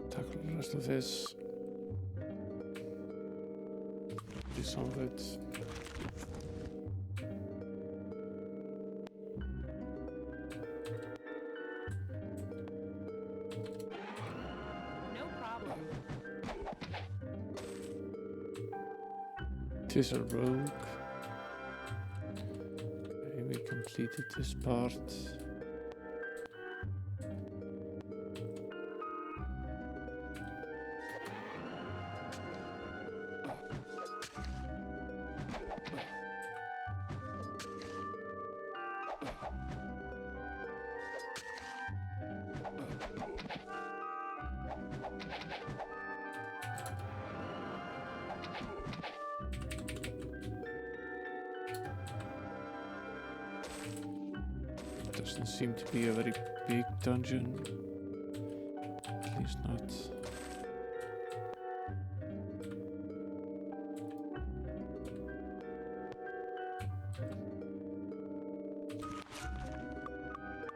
Tackle the rest of this. Dissolve it. No problem. Tis a rogue. Okay, we completed this part. Doesn't seem to be a very big dungeon. At least not.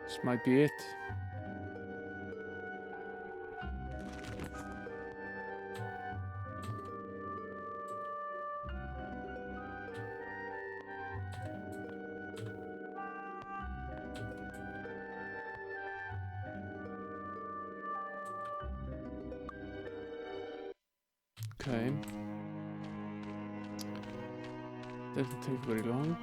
This might be it. Okay. Doesn't take very long.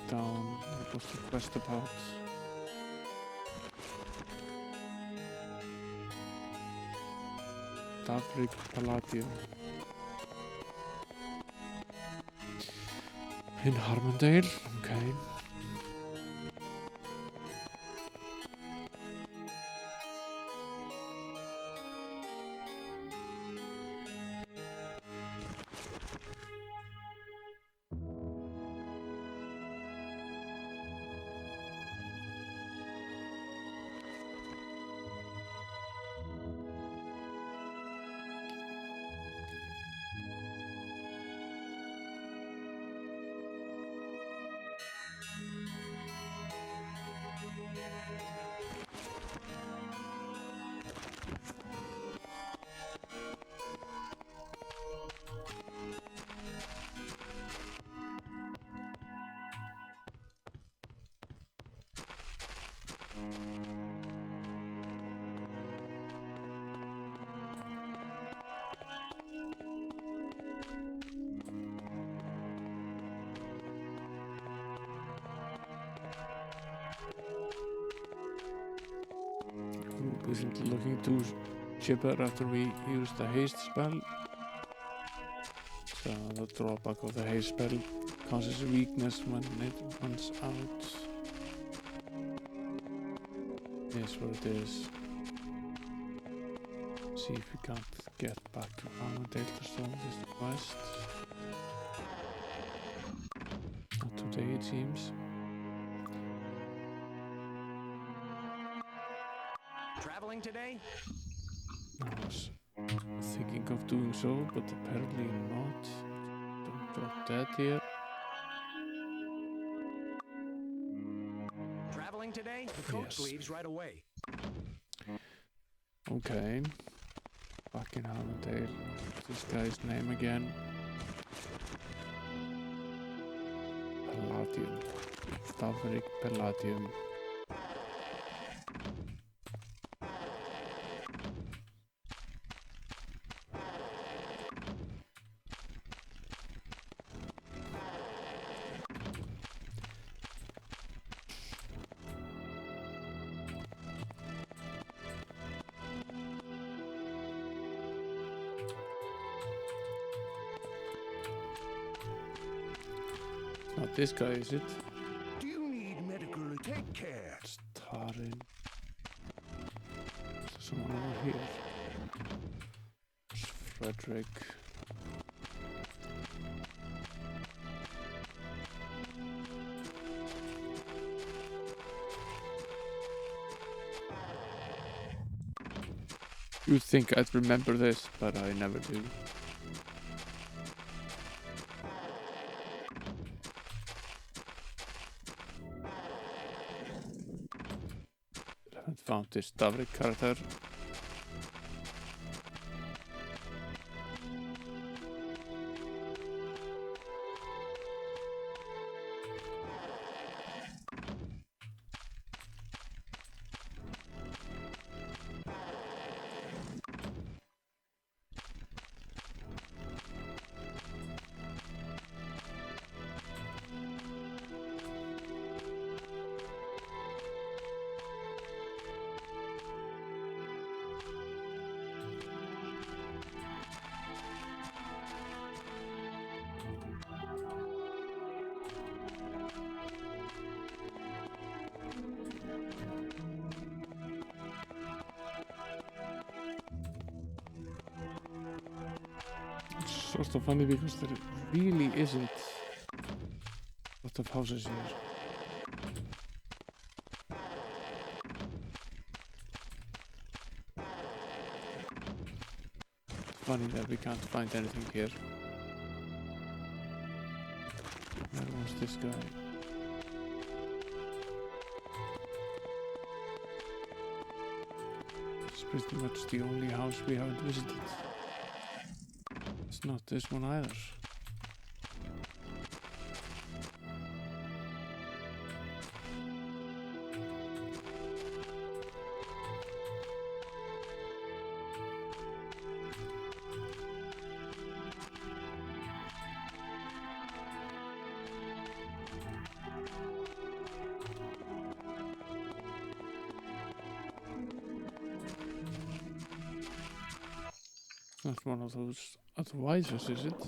Down. What was the quest about? Davrik Palladium. In Harmondale. Okay. isn't looking too chipper after we used the haste spell. So the drawback of the haste spell causes weakness when it runs out. Here's what it is. See if we can't get back to Armadale to solve this quest. Not today, it seems. Traveling today? I was thinking of doing so, but apparently not. Don't drop that here. Traveling today? The coach leaves right away. Okay. Back in Armadale. What's this guy's name again? Palladium. Stavrik Palladium. Not this guy, is it? Do you need medical? Take care. It's Tarin. Is there someone over here? It's Frederick. You'd think I'd remember this, but I never do. Found this Stavrik character. Sort of funny because there really isn't a lot of houses here. Funny that we can't find anything here. Where was this guy? It's pretty much the only house we haven't visited. It's not this one either. Not one of those advisors, is it?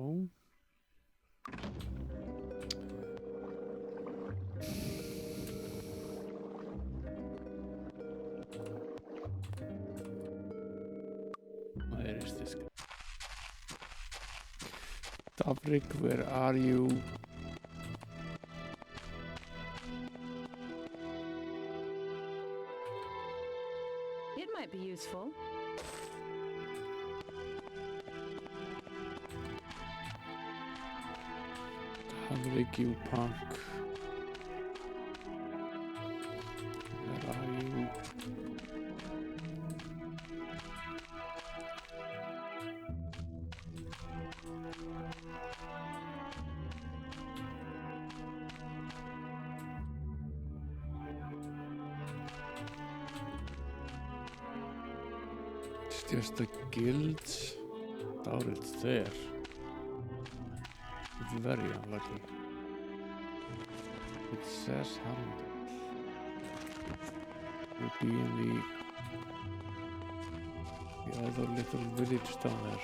Oh. Where is this guy? Stavrik, where are you? It might be useful. Stavrik, you punk. Where are you? Just the guilds. Doubt it's there. Very unlucky. It says Hamden. Would be in the other little village down there.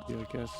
Yeah, I guess.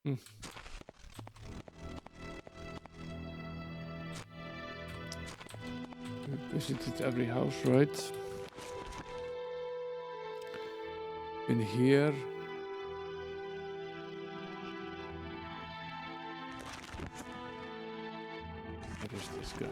We visited every house, right? In here. What is this guy?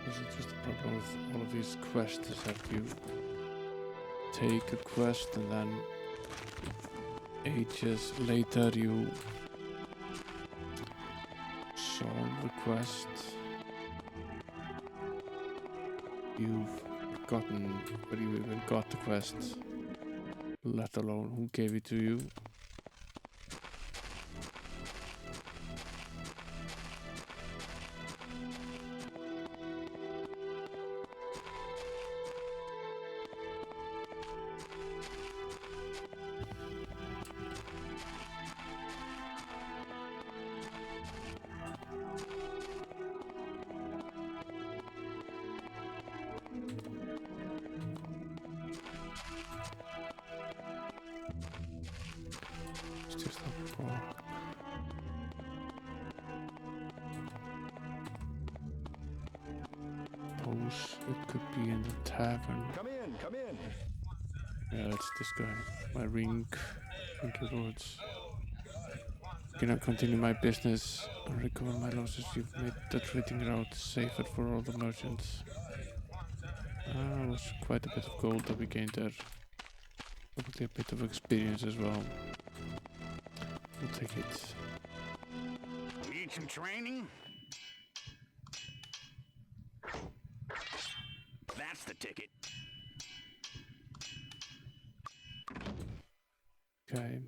Is it just a problem with all of these quests is that you take a quest and then ages later you solve the quest. You've forgotten where you even got the quest, let alone who gave it to you. It could be in the tavern. Come in. Yeah, that's this guy. My ring. Thank you, lords. Cannot continue my business and recover my losses. You've made the trading route safer for all the merchants. It was quite a bit of gold that we gained there. Probably a bit of experience as well. We'll take it. Need some training? That's the ticket. Okay.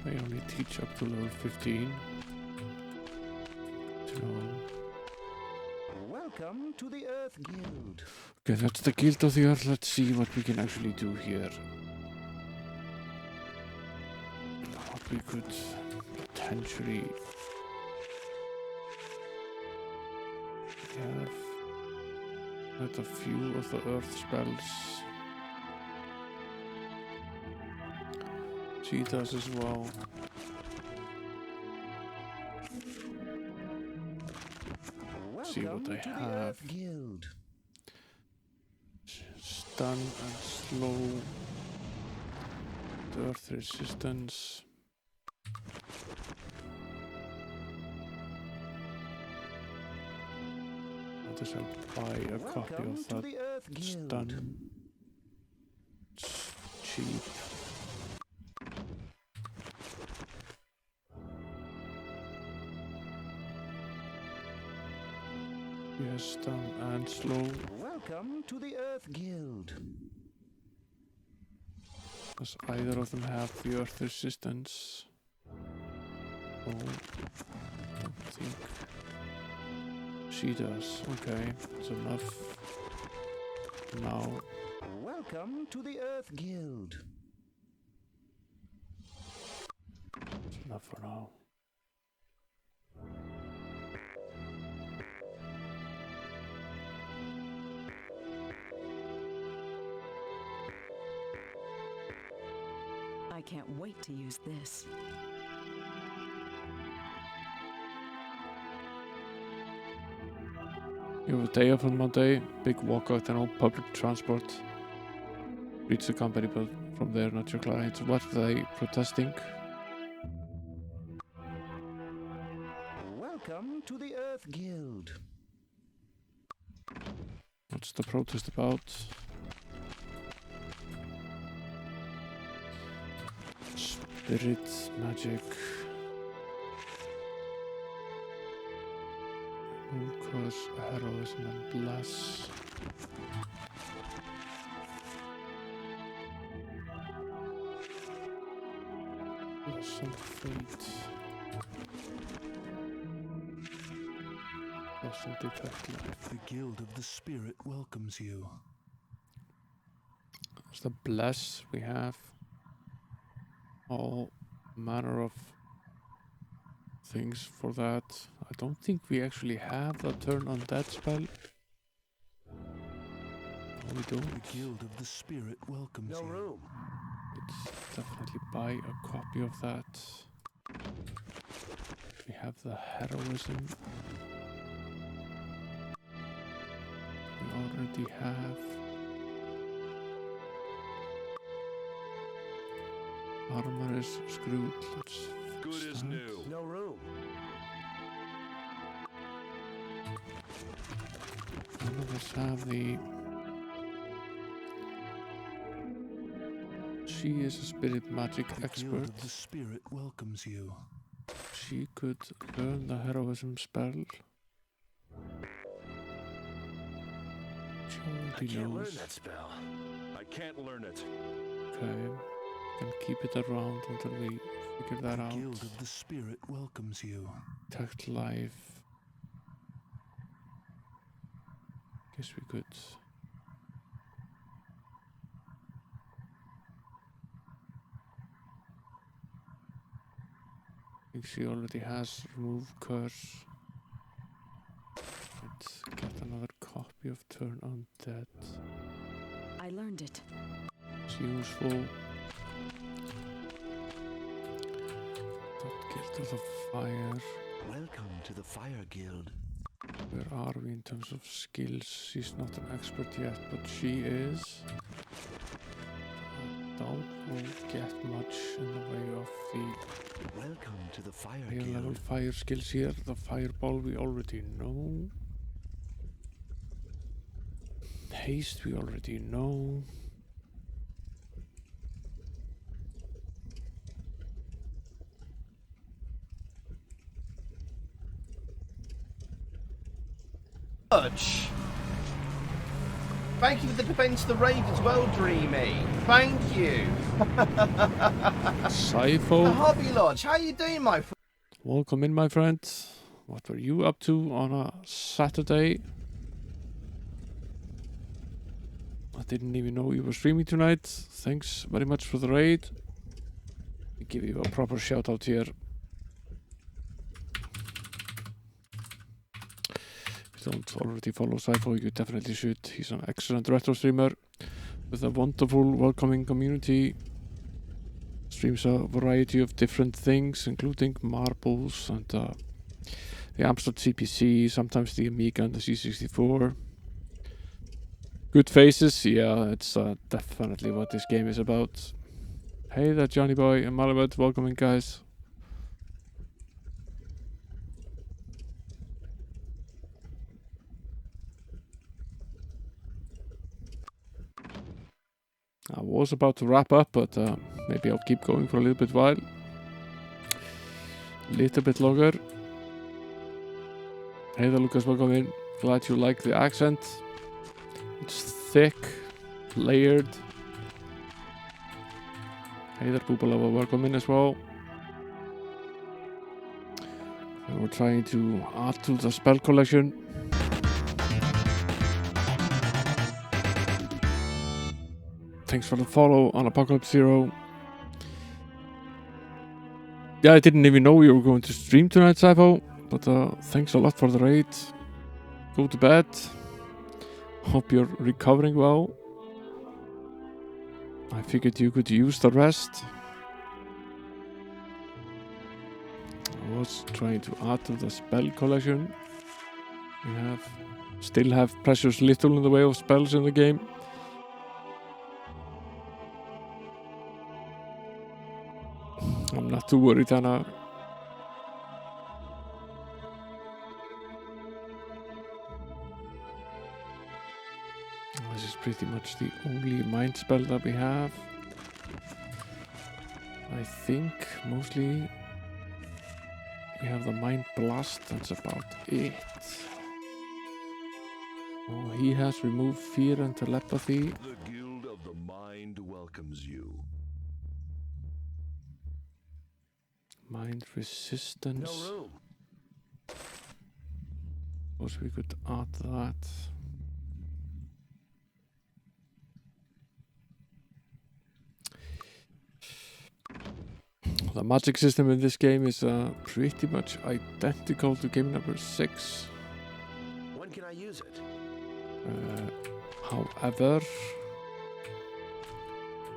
I only teach up to level 15. So. Welcome to the Earth Guild. Okay, that's the Guild of the Earth. Let's see what we can actually do here. What we could potentially have. Quite a few of the Earth spells. She does as well. See what I have. Stun and slow. Earth resistance. what is I'll buy a copy of that. It's done. It's cheap. Yes, done and slow. Welcome to the Earth Guild. Does either of them have the Earth resistance? Oh, I don't think she does. Okay, that's enough. Now. Welcome to the Earth Guild. That's enough for now. I can't wait to use this. You have a day off on Monday, big walkout and all public transport. Reach the company, but from there, not your clients. What are they protesting? Welcome to the Earth Guild. What's the protest about? Spirit, magic. Curse, heroism, and bless. Bless and fate. Bless and defect life. The Guild of the Spirit welcomes you. There's the bless we have. All manner of things for that. I don't think we actually have the turn on that spell. No, we don't. The Guild of the Spirit welcomes you. No room. Let's definitely buy a copy of that. We have the heroism. We already have. Armor is screwed. Let's Good as new. No room. None of us have the... She is a spirit magic expert. The Guild of the Spirit welcomes you. She could learn the heroism spell. She already I can't knows. learn that spell. I can't learn it. Okay. Can keep it around until we figure that out. The Guild of the Spirit welcomes you. Tact life. Guess we could. I think she already has remove curse. Let's get another copy of Turn Undead. I learned it. It's useful. That Guild of the Fire. Welcome to the Fire Guild. Where are we in terms of skills? She's not an expert yet, but she is. I don't will get much in the way of the Welcome to the Fire higher Guild. level fire skills here. The fireball we already know. Haste we already know. Thank you for the defense of the raid as well, Dreamy. Thank you. Sipho. Hobby Lodge, how you doing, my friend? Welcome in, my friend. What were you up to on a Saturday? I didn't even know you were streaming tonight. Thanks very much for the raid. We give you a proper shout out here. If you don't already follow Sipho, you definitely should. He's an excellent retro streamer with a wonderful, welcoming community. Streams a variety of different things, including marbles and the Amstrad CPC, sometimes the Amiga and the C64. Good faces, yeah, it's definitely what this game is about. Hey there, Johnny Boy and Malabat, welcome in, guys. I was about to wrap up, but maybe I'll keep going for a little bit while. Little bit longer. Hey there, Lucas, welcome in. Glad you like the accent. It's thick, layered. Hey there, Boobalava, welcome in as well. And we're trying to add to the spell collection. Thanks for the follow on Apocalypse Zero. Yeah, I didn't even know you were going to stream tonight, Saipo. But thanks a lot for the raid. Go to bed. Hope you're recovering well. I figured you could use the rest. I was trying to add to the spell collection. We still have precious little in the way of spells in the game. I'm not too worried, Anna. This is pretty much the only mind spell that we have. I think mostly we have the Mind Blast, that's about it. Oh, he has removed fear and telepathy. The Guild of the Mind welcomes you. Mind resistance. No room. Suppose we could add that. The magic system in this game is pretty much identical to game number 6. When can I use it? However,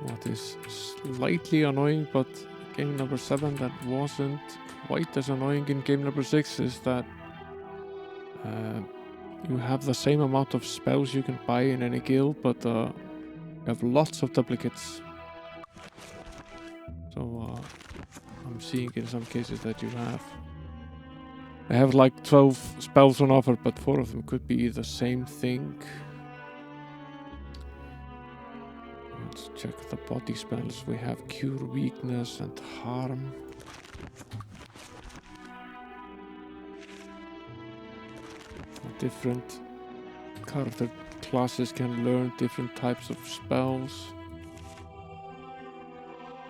what is slightly annoying, but game number 7 that wasn't quite as annoying in game number 6 is that you have the same amount of spells you can buy in any guild, but you have lots of duplicates. So I'm seeing in some cases that you have like 12 spells on offer, but 4 of them could be the same thing. Let's check the body spells. We have Cure Weakness and Harm. Different character classes can learn different types of spells.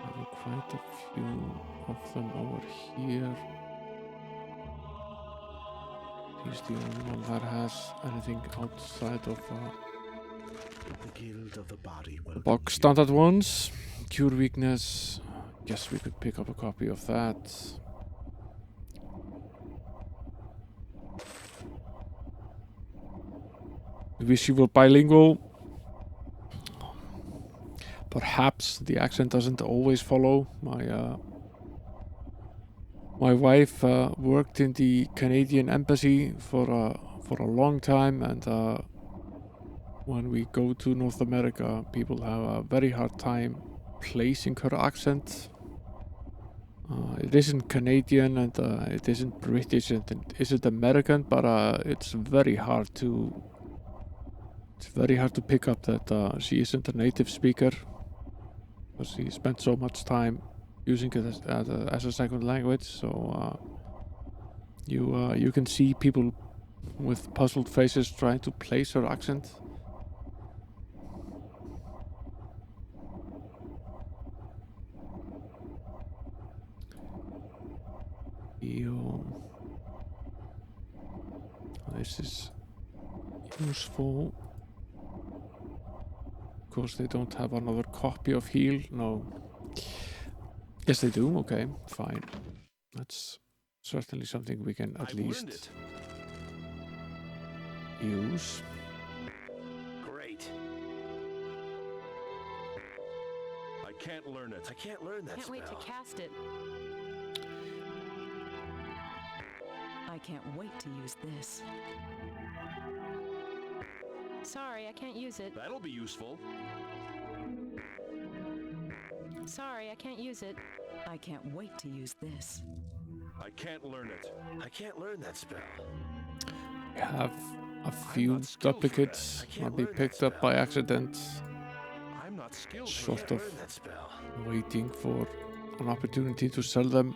I have quite a few of them over here. He's the only one that has anything outside of the Guild of the Body. the box standard ones. Cure Weakness. Guess we could pick up a copy of that. Wish you were bilingual. Perhaps the accent doesn't always follow. My wife worked in the Canadian embassy for a long time, and when we go to North America, people have a very hard time placing her accent. It isn't Canadian and it isn't British and it isn't American, but it's very hard to pick up that she isn't a native speaker, because she spent so much time using it as a second language. So you can see people with puzzled faces trying to place her accent. This is useful. Of course, they don't have another copy of Heal. No. Yes, they do. Okay, fine. That's certainly something we can at least use. Great. I can't learn it. I can't learn that Can't spell. wait to cast it. I can't wait to use this. Sorry, I can't use it. That'll be useful. Sorry, I can't use it. I can't wait to use this. I can't learn it. I can't learn that spell. We have a few duplicates might be picked up by accident. not skilled. sort of waiting for an opportunity to sell them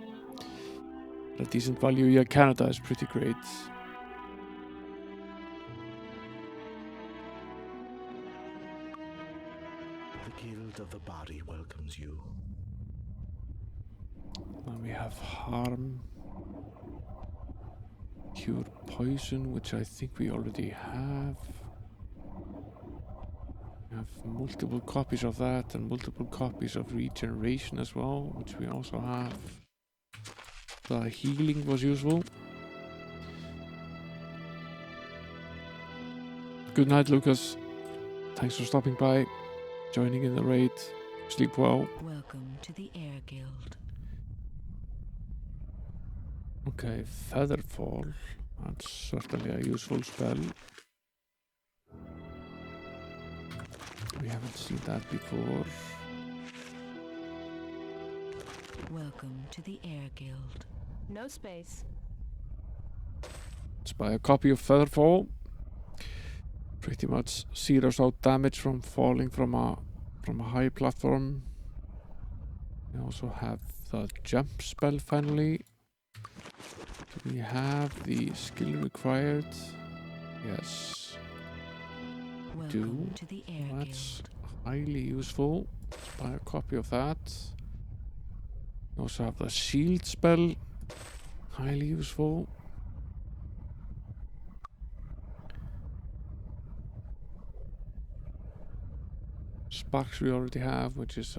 at a decent value. Yeah, Canada is pretty great. The guild of the body welcomes you. And we have harm, cure poison, which I think we already have. We have multiple copies of that and multiple copies of regeneration as well, which we also have. The healing was useful. Good night, Lucas. Thanks for stopping by, joining in the raid. Sleep well. Welcome to the Air Guild. Okay, Featherfall. That's certainly a useful spell. We haven't seen that before. Welcome to the Air Guild. No space. Let's buy a copy of Featherfall. Pretty much zeroes out damage from falling from a high platform. We also have the jump spell finally. Do we have the skill required? Yes. Welcome to the Air That's Guild. highly useful. Let's buy a copy of that. We also have the shield spell. Highly useful. Sparks we already have, which is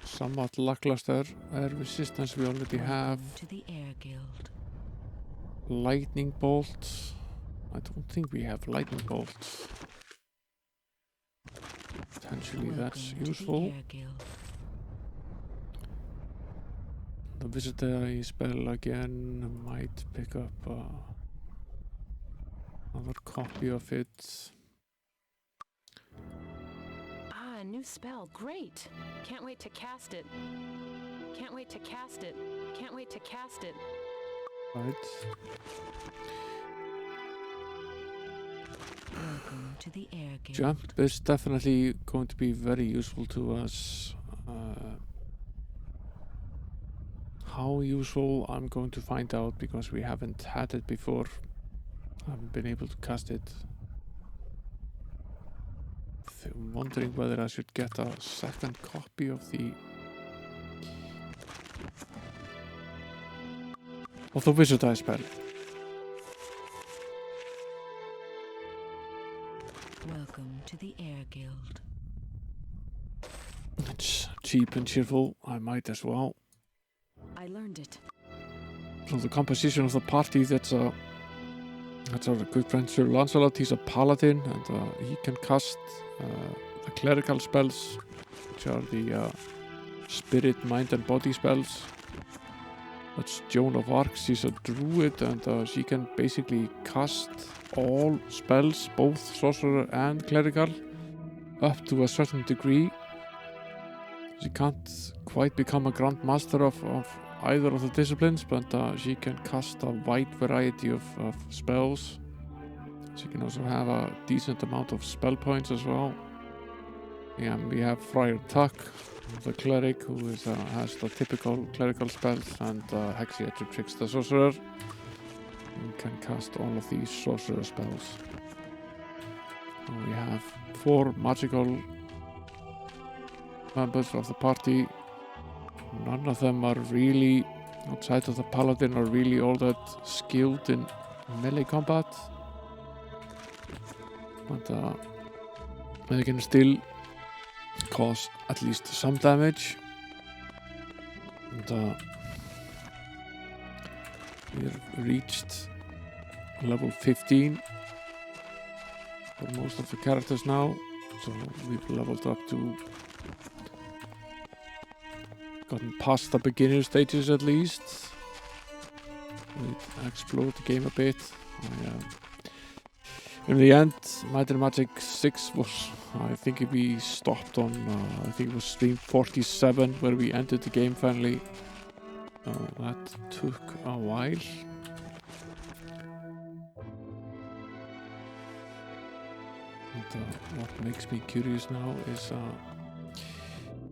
somewhat lackluster. Air resistance we already have. To the Air Guild. Lightning bolt. I don't think we have lightning bolts. Potentially that's useful. The visitor spell again might pick up another copy of it. Ah, a new spell. Great. Can't wait to cast it. Can't wait to cast it. Can't wait to cast it. Right. Welcome to the Air Guild. Jump is definitely going to be very useful to us. How useful, I'm going to find out because we haven't had it before. I haven't been able to cast it. I'm wondering whether I should get a second copy of the Wizard Eye spell. Welcome to the Air Guild. It's cheap and cheerful. I might as well. I learned it. So the composition of the party, that's our good friend Sir Lancelot. He's a paladin and he can cast the clerical spells, which are the spirit, mind and body spells. That's Joan of Arc. She's a druid and she can basically cast all spells, both sorcerer and clerical, up to a certain degree. She can't quite become a grand master of either of the disciplines, but she can cast a wide variety of spells. She can also have a decent amount of spell points as well. Yeah, we have Friar Tuck, the cleric, who has the typical clerical spells, and Hexiatrix, the sorcerer, who can cast all of these sorcerer spells. And we have 4 magical members of the party. None of them are really, outside of the paladin, are really all that skilled in melee combat. But they can still cause at least some damage. And we've reached level 15 for most of the characters now. So we've leveled up to, gotten past the beginner stages at least. We've explored the game a bit. In the end, Might and Magic VI was, I think we stopped on, I think it was stream 47 where we ended the game finally. That took a while. And what makes me curious now is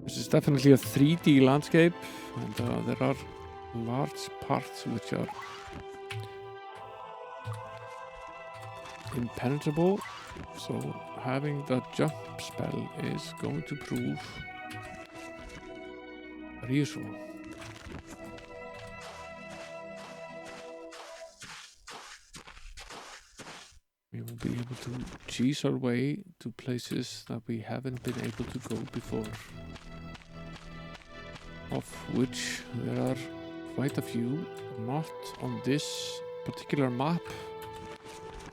this is definitely a 3D landscape, and there are large parts which are impenetrable, so having the jump spell is going to prove very useful. We will be able to cheese our way to places that we haven't been able to go before, of which there are quite a few, not on this particular map,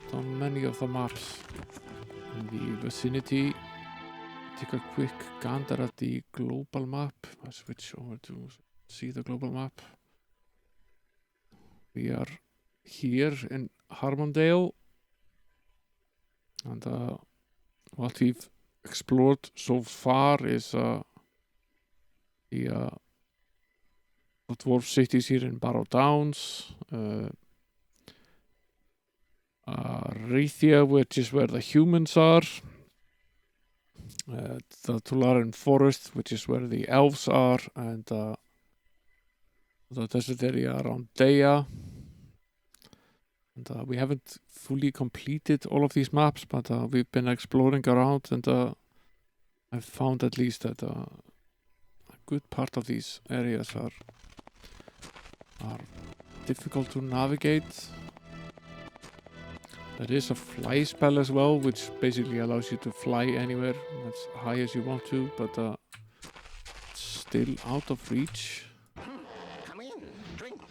but on many of the maps in the vicinity. Take a quick gander at the global map. I switch over to see the global map. We are here in Harmondale, and what we've explored so far is the dwarf cities here in Barrow Downs, Rethia, which is where the humans are, the Tularan Forest, which is where the elves are, and the desert area around Deya. And we haven't fully completed all of these maps, but we've been exploring around, and I've found at least that a good part of these areas are difficult to navigate. There is a fly spell as well, which basically allows you to fly anywhere as high as you want to, but it's still out of reach. Come in, drink.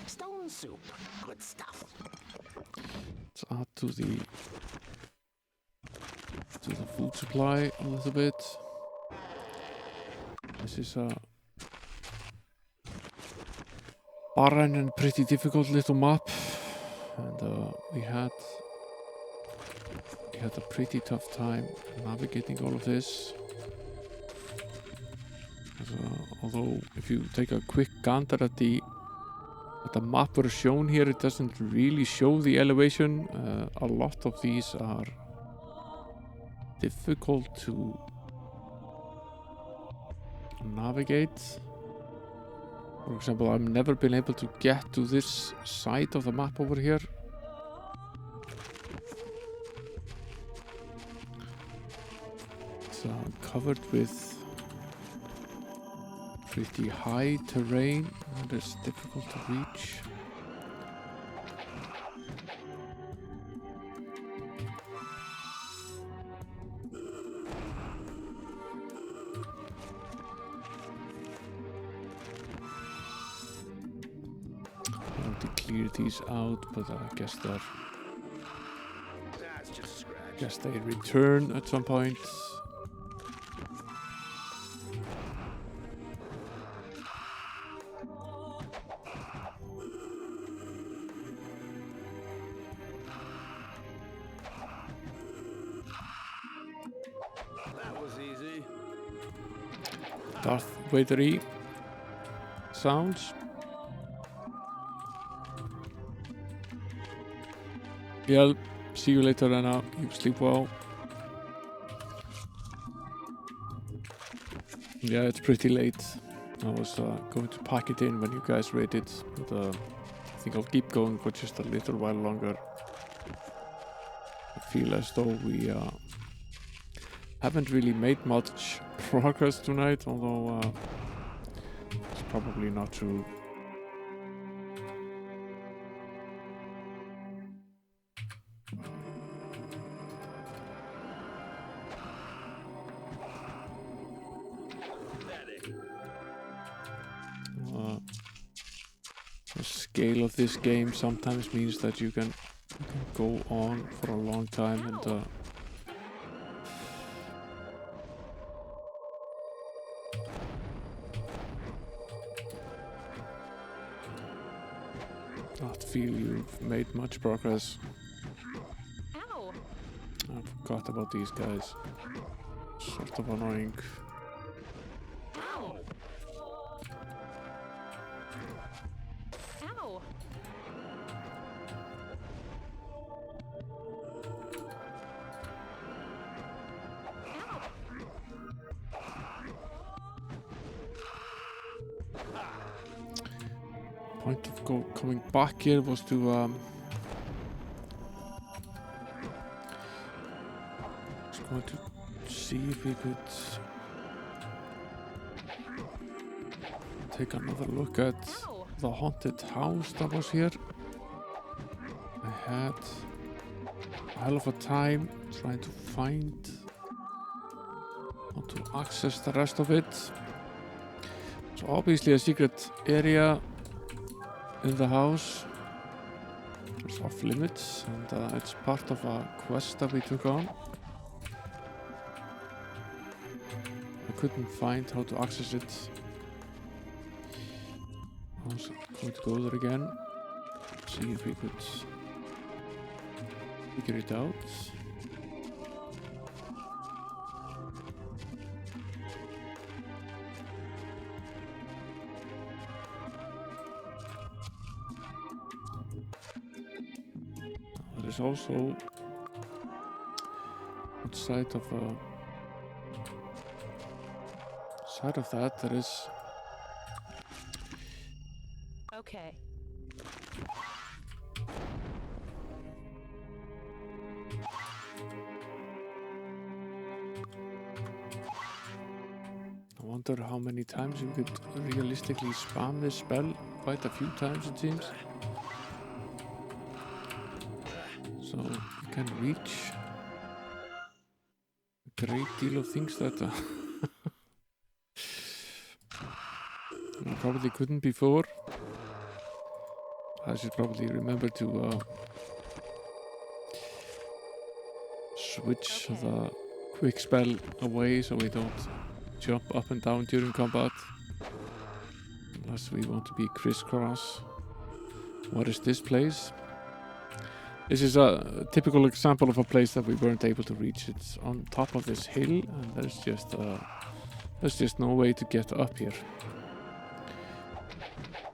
Stone soup, good stuff. Let's add to the food supply a little bit. This is a barren and pretty difficult little map, and we had a pretty tough time navigating all of this. Although if you take a quick gander at the map we're shown here, it doesn't really show the elevation. A lot of these are difficult to navigate. For example, I've never been able to get to this side of the map over here. It's covered with pretty high terrain, and it's difficult to reach. Clear these out, but I guess they return at some point. That was easy. Darth Vader-y sounds. Yeah, see you later, Anna. You sleep well. Yeah, it's pretty late. I was going to pack it in when you guys raided, but I think I'll keep going for just a little while longer. I feel as though we haven't really made much progress tonight, although it's probably not true. The scale of this game sometimes means that you can go on for a long time, and not feel you've made much progress. Ow! I forgot about these guys. Sort of annoying. Ow! Ow! point of coming back here was to just going to see if we could take another look at the haunted house that was here. I had a hell of a time trying to find how to access the rest of it. So obviously a secret area in the house. It's off limits, and it's part of a quest that we took on. I couldn't find how to access it. I was going to go there again, see if we could figure it out. There's also outside of that there is Okay. I wonder how many times you could realistically spam this spell. Quite a few times it seems. So you can reach a great deal of things that you probably couldn't before. I should probably remember to switch the quick spell away so we don't jump up and down during combat. Unless we want to be crisscross. What is this place? This is a typical example of a place that we weren't able to reach. It's on top of this hill, and there's just no way to get up here.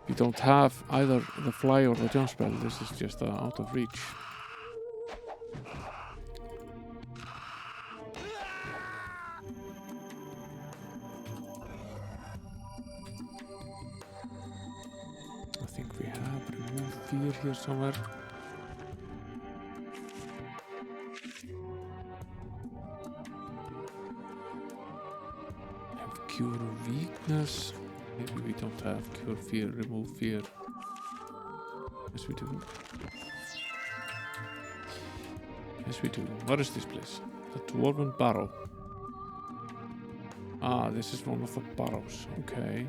If you don't have either the fly or the jump spell, this is just out of reach. I think we have removed fear here somewhere. Cure weakness. Maybe we don't have cure fear, remove fear. Yes, we do. Yes, we do. What is this place? The Dwarven Barrow. Ah, this is one of the barrows. Okay.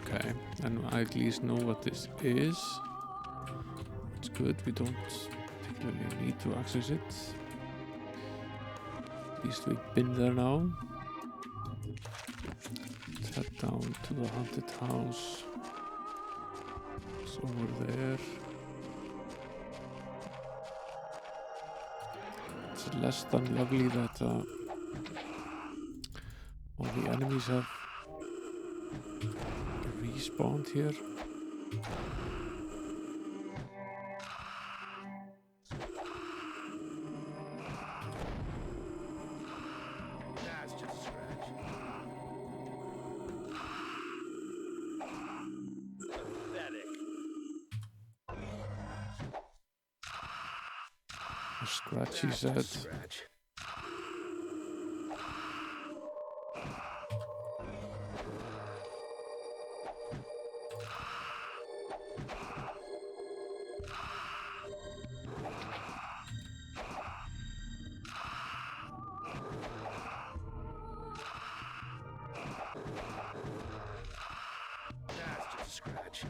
Okay, and I at least know what this is. It's good, we don't particularly need to access it. At least we've been there now. Let's head down to the haunted house. It's over there. It's less than lovely that all the enemies have respawned here. That's just a scratch. Pathetic. A scratch, he said. Scratch. Scratch.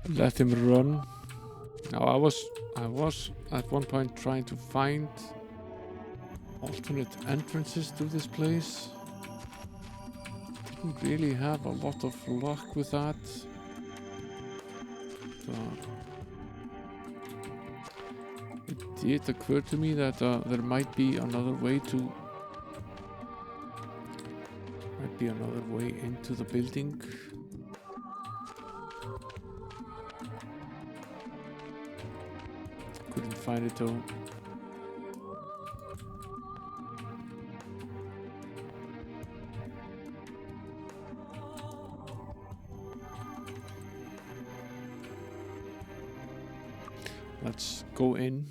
Let him run. Now I was at one point trying to find alternate entrances to this place. Didn't really have a lot of luck with that. It did occur to me that there might be another way into the building. Couldn't find it though. Let's go in.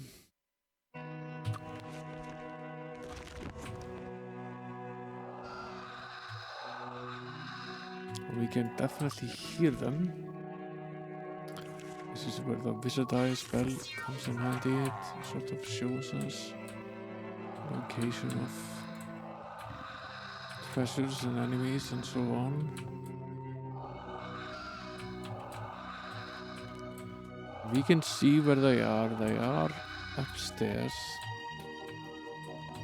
We can definitely hear them. This is where the wizard eye spell comes in handy. It sort of shows us the location of treasures and enemies and so on. We can see where they are. They are upstairs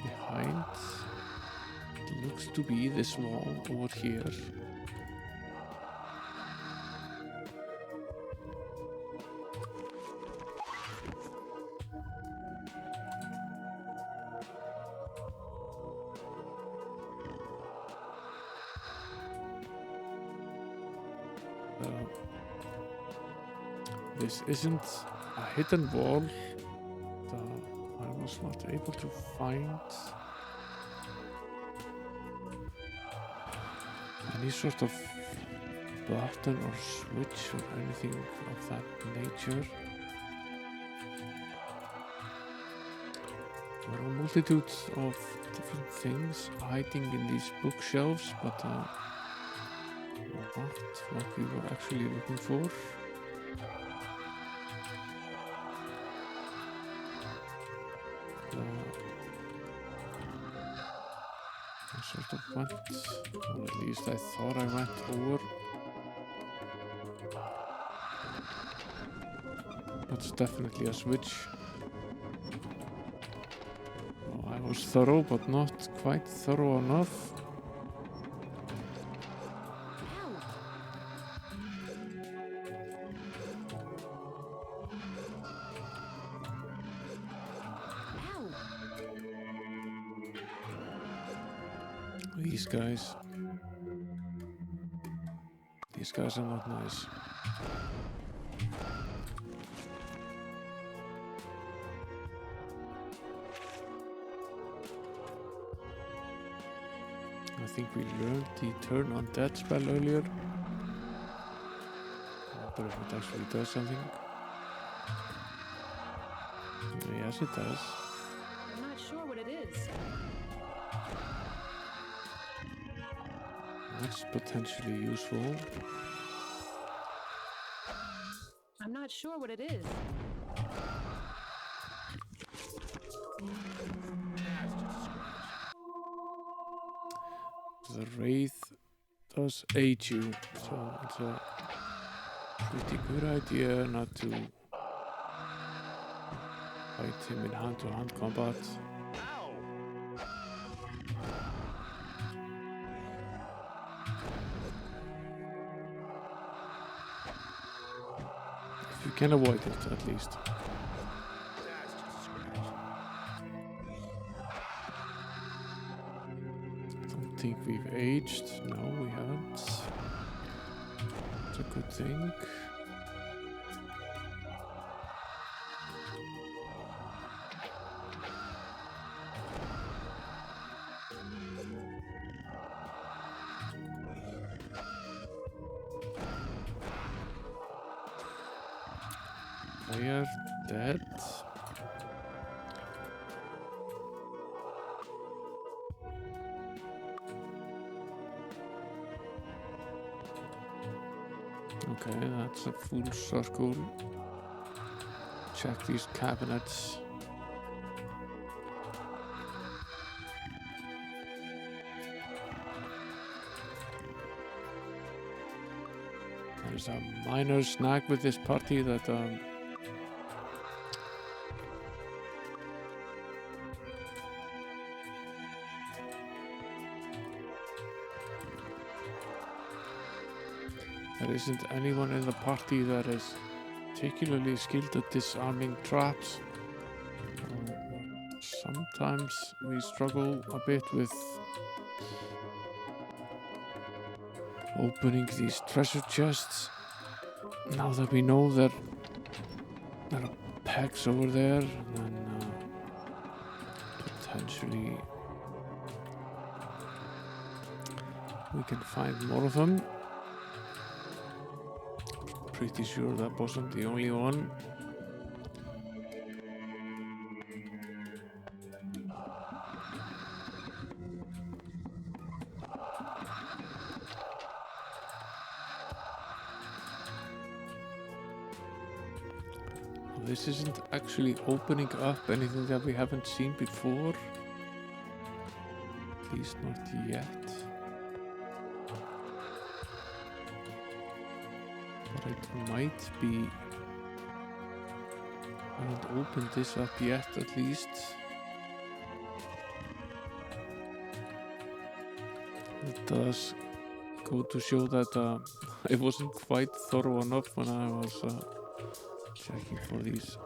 behind. It looks to be this wall over here. This isn't a hidden wall. I was not able to find any sort of button or switch or anything of that nature. There are a multitude of different things hiding in these bookshelves, but not what we were actually looking for. I sort of went, or at least I thought I went over. That's definitely a switch. Oh, I was thorough, but not quite thorough enough. These guys are not nice. I think we learned the turn undead spell earlier. But if it actually does something. Yes, it does. I'm not sure what it is. That's potentially useful. I'm not sure what it is. The Wraith does aid you, so it's a pretty good idea not to fight him in hand-to-hand combat. If you can avoid it, at least. I think we've aged. No, we haven't. It's a good thing. They are dead. Okay, that's a full circle. Check these cabinets. There's a minor snag with this party that there isn't anyone in the party that is particularly skilled at disarming traps. sometimes we struggle a bit with opening these treasure chests. Now that we know that there are pegs over there, and then potentially we can find more of them. Pretty sure that wasn't the only one. This isn't actually opening up anything that we haven't seen before. At least not yet. But it might be... I haven't opened this up yet, at least. It does go to show that it wasn't quite thorough enough when I was checking for these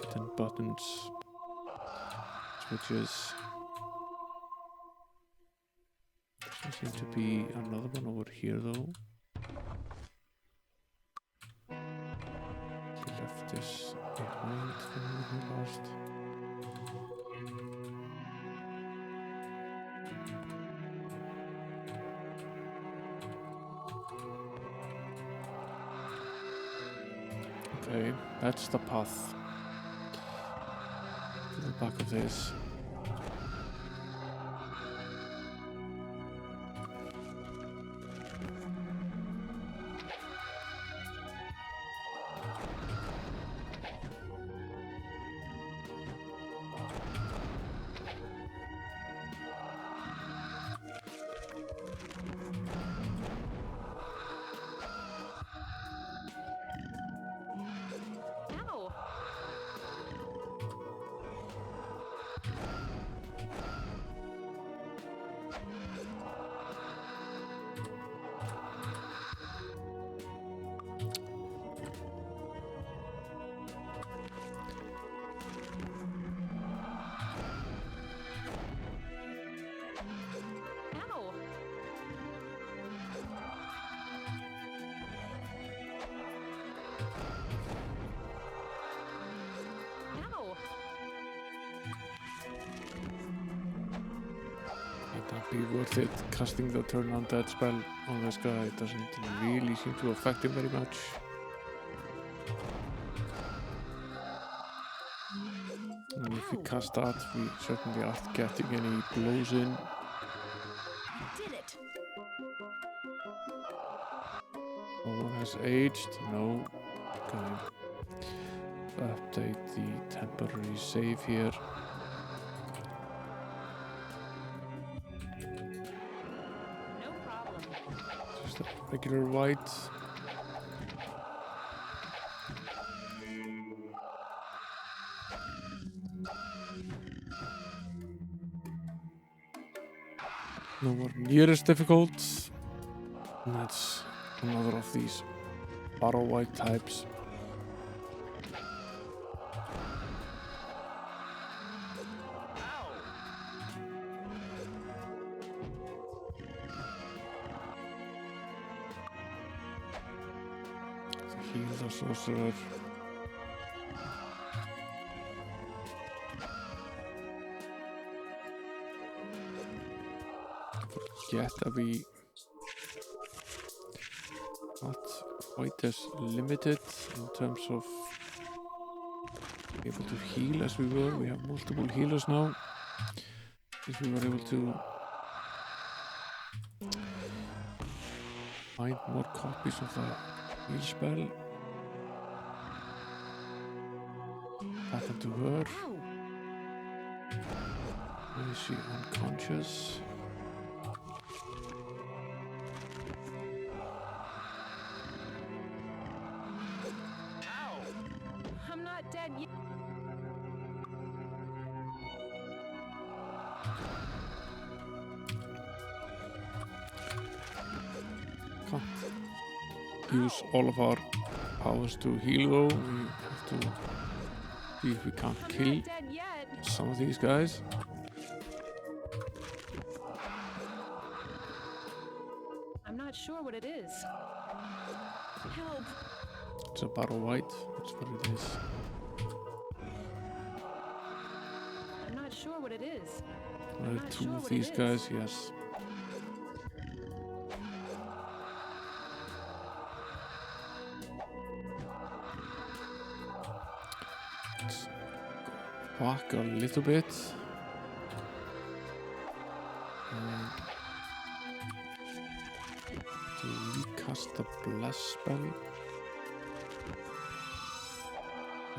hidden buttons, switches. There seems to be another one over here though. He left this behind when we were lost. Okay, that's the path to the back of this. Be worth it casting the turn on that spell on this guy. It doesn't really seem to affect him very much. And if we cast that, we certainly aren't getting any blows in. Did it. No one has aged. No. Okay. Update the temporary save here. Regular white. Nowhere near as difficult. And that's another of these borrow white types. Heal the sorcerer. Forget that we not quite as limited in terms of able to heal as we were. We have multiple healers now. If we were able to find more copies of the heal spell. What happened to her? Why is she unconscious? I'm not dead yet. Can't use all of our powers to heal though. We have to see if we can't kill. Dead yet. some of these guys. I'm not sure what it is. Help! It's a bottle white. That's what it is. I'm not sure what it is. Two of these guys, yes. Let's go back a little bit. To recast the bless spell.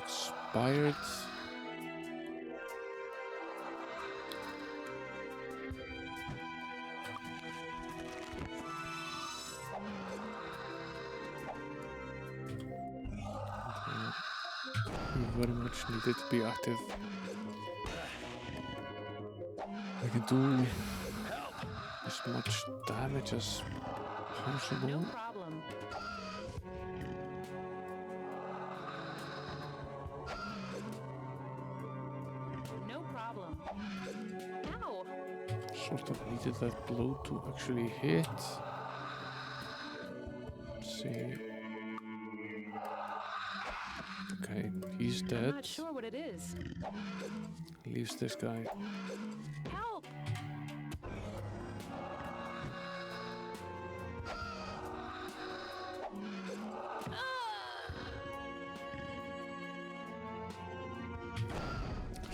Expired. Very much needed to be active. We can do as much damage as possible. No problem. No problem. Ow! Sort of needed that blow to actually hit. Let's see. Okay, he's dead. I'm not sure what it is. Leaves this guy. Help!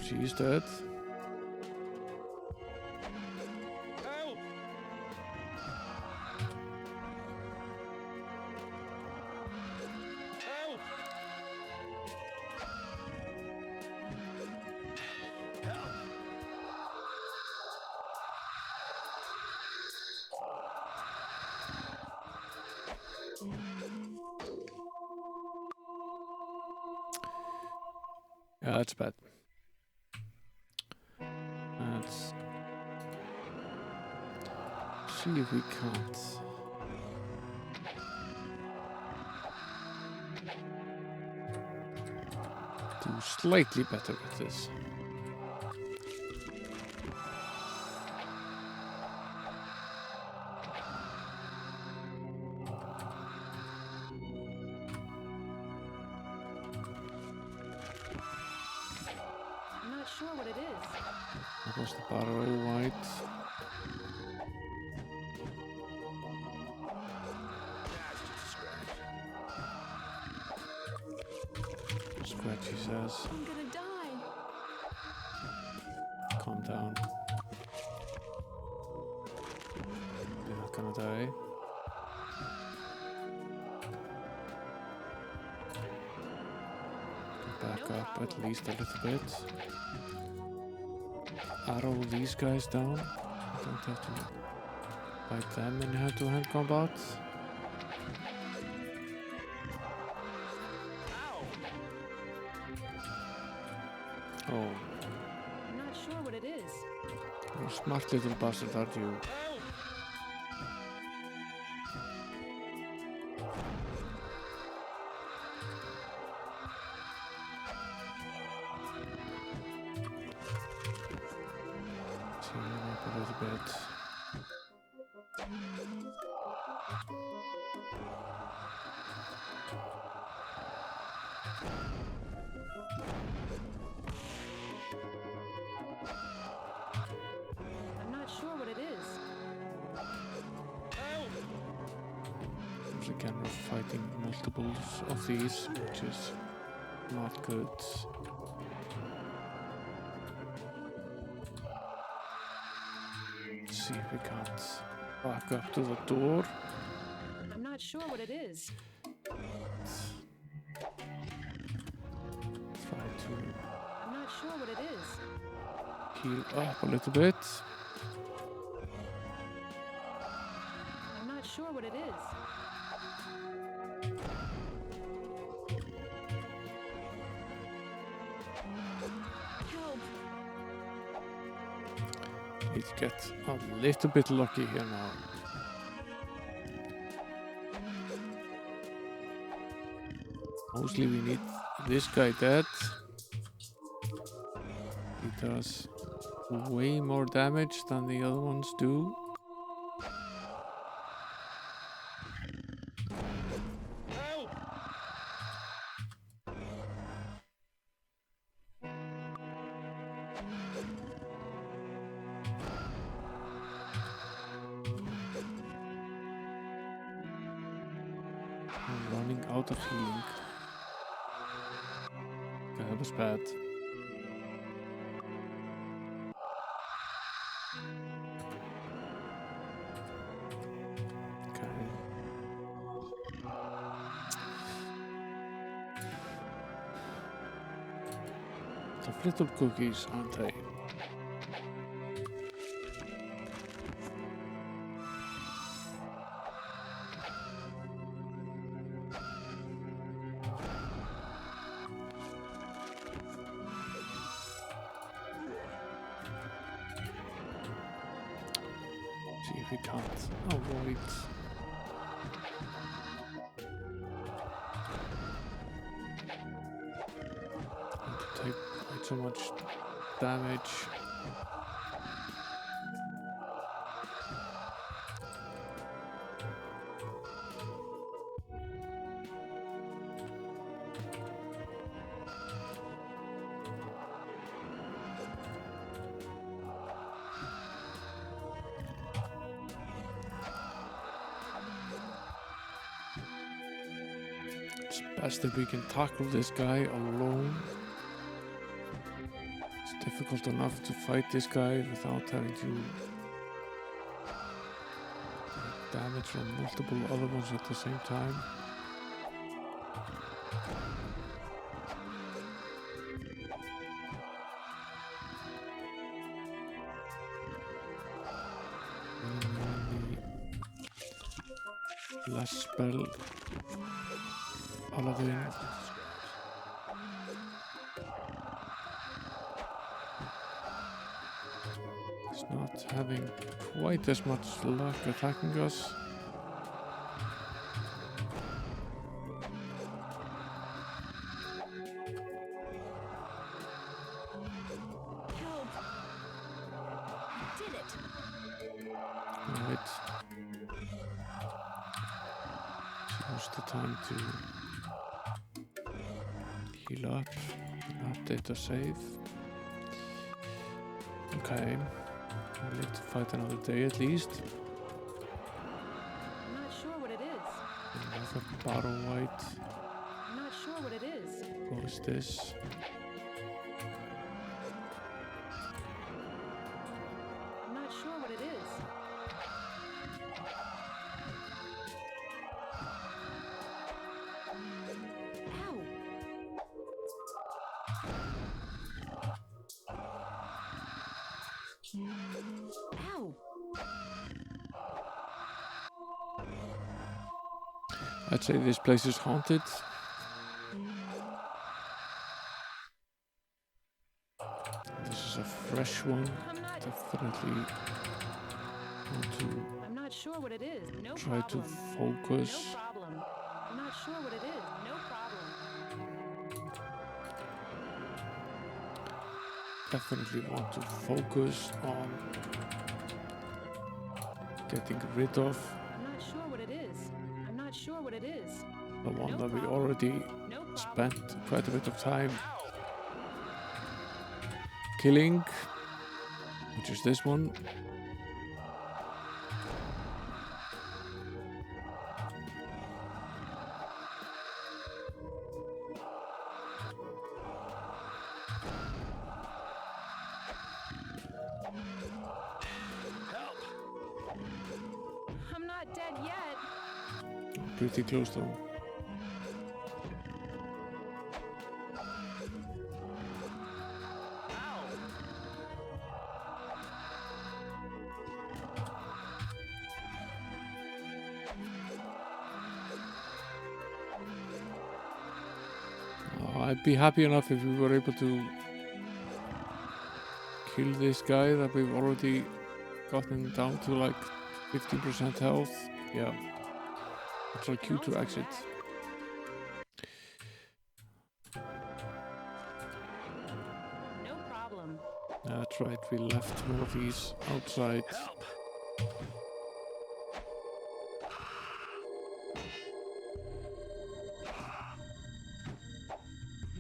She's dead. Help! Help! Yeah, that's bad. Let's see if we can't do slightly better with this. I'm not sure what it is. That was the barrel white. Scratch, he says. I'm gonna die. Calm down. You're not gonna die. Back up at least a little bit. Arrow these guys down. I don't have to fight them in hand-to-hand combat. Oh, I'm not sure what it is. you're a smart little bastard, aren't you? Team up a little bit. I'm not sure what it is. Once again, we're fighting multiples of these, which is not good. Let's see if we can't back up to the door. I'm not sure what it is. Try to I'm not sure what it is. heal up a little bit. I'm not sure what it is. Help! Need to get a little bit lucky here now. Mostly we need this guy dead. He does way more damage than the other ones do. I'm running out of healing. Okay, that was bad. Okay. Tough little cookies, aren't they? See if we can't avoid. Need to take quite so much damage. It's best if we can tackle this guy alone. It's difficult enough to fight this guy without having to take damage from multiple other ones at the same time. Last spell. Paladin. He's not having quite as much luck attacking us. Help! Did it! Right. Now's the time to heal up, update or save. Okay, I'll live to fight another day at least. I'm not sure what it is. Another battle white. I'm not sure what it is. What is this? I'm not sure what it is. Ow! I'd say this place is haunted. This is a fresh one. Definitely want to I'm not sure what it is. No try to problem. focus. No problem. I'm not sure what it is. No problem. Definitely want to focus on getting rid of I'm not sure what it is. I'm not sure what it is. the one No that we problem. already No problem. spent quite a bit of time killing, which is this one. I'm not dead yet. Pretty close though. I'd be happy enough if we were able to kill this guy that we've already gotten down to like 15% health. Yeah. That's our cue to exit. No problem. That's right, we left one of these outside. Help!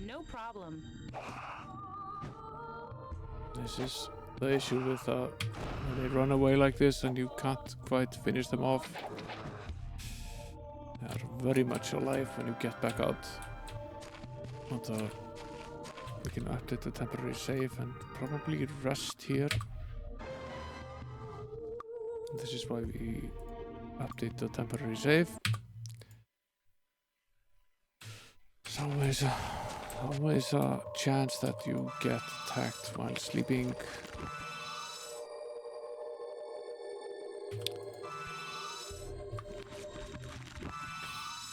No problem. This is the issue with when they run away like this and you can't quite finish them off. They are very much alive when you get back out. But we can update the temporary save and probably rest here. This is why we update the temporary save. There's always a chance that you get attacked while sleeping.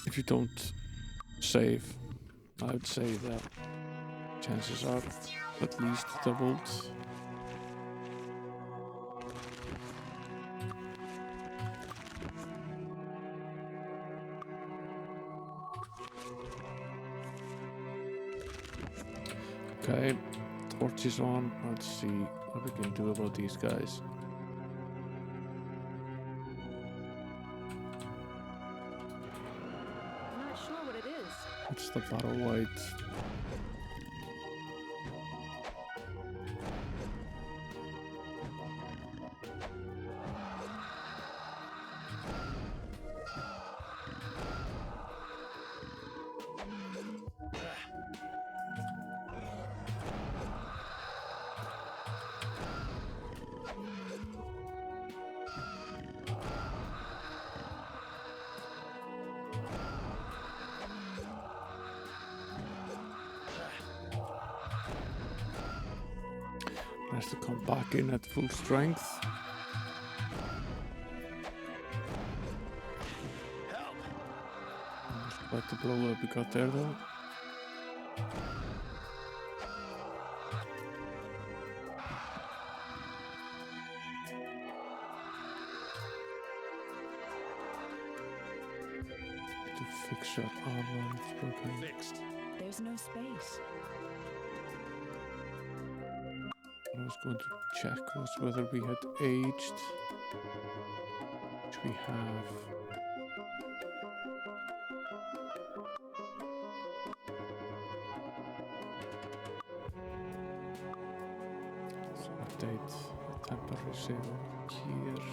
If you don't save, I would say that chances are at least doubled. Okay, torch is on. Let's see what we can do about these guys. I'm not sure what it is. What's the battle white? Has to come back in at full strength. Help! Almost quite the blow up we got there though. To fix your armor, it's broken. Fixed. There's no space. What I was going to check was whether we had aged, which we have. Let's update the temporary save here.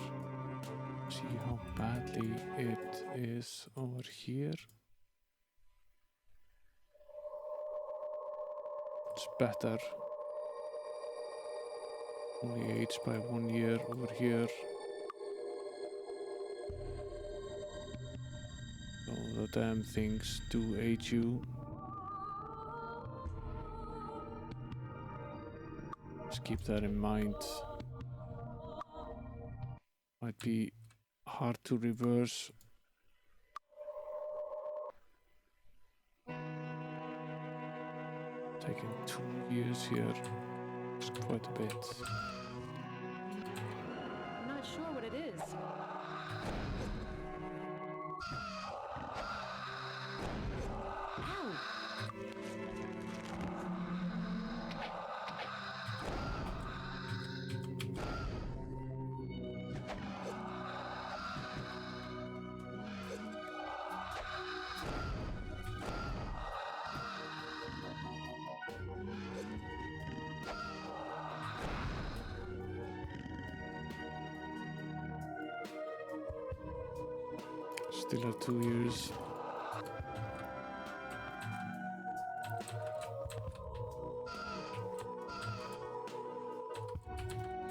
See how badly it is over here. It's better. Only aged by 1 year over here. So the damn things do age you. Just keep that in mind. Might be hard to reverse. Taking 2 years here. It's quite a bit. I'm not sure what it is. Ow! Still at 2 years.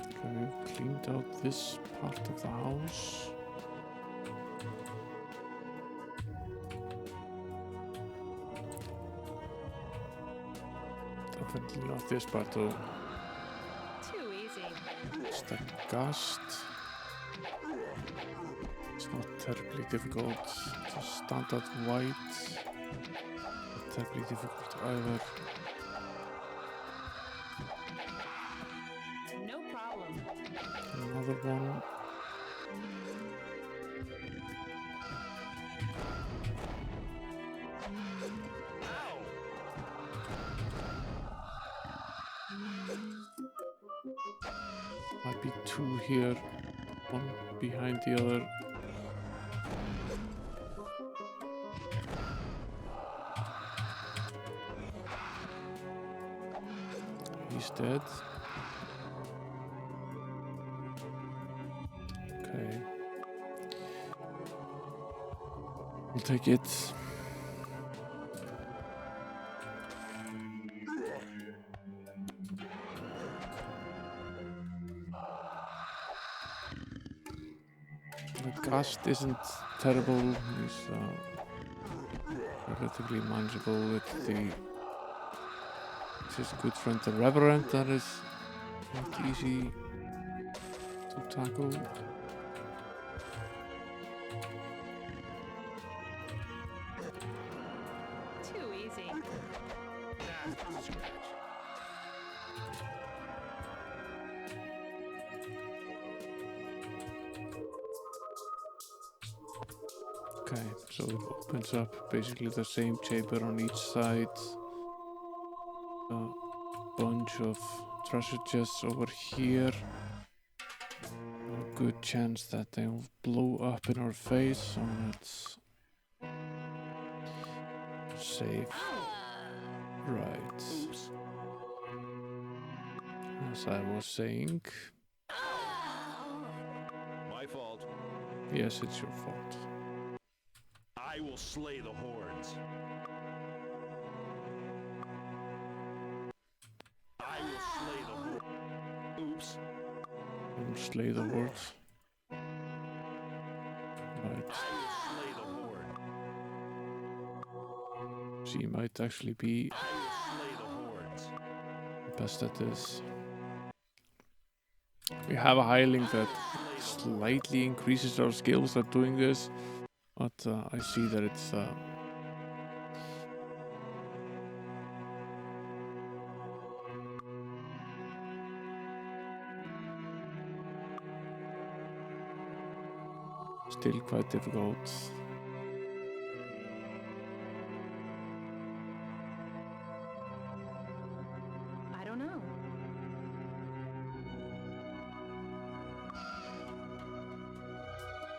Okay, we've cleaned out this part of the house. Definitely not this part though. Too easy. Stack gust. It's not terribly difficult. Just standard white. Not terribly difficult either. No problem. Another one. Might be two here, one behind the other. He's dead. Okay. We'll take it. The cast isn't terrible. He's relatively manageable with his good friend the Reverend. That is not easy to tackle. Too easy. Okay, so it opens up basically the same chamber on each side. A bunch of treasure chests over here. A good chance that they'll blow up in our face, so let's save. Right. As I was saying. My fault. Yes, it's your fault. I will slay the hordes. I will slay the hordes. Oops. You'll slay the hordes. Right. I will slay the horde. She might actually be I will slay the hordes. best at this. We have a hireling that slightly increases our skills at doing this, but I see that it's still quite difficult. I don't know.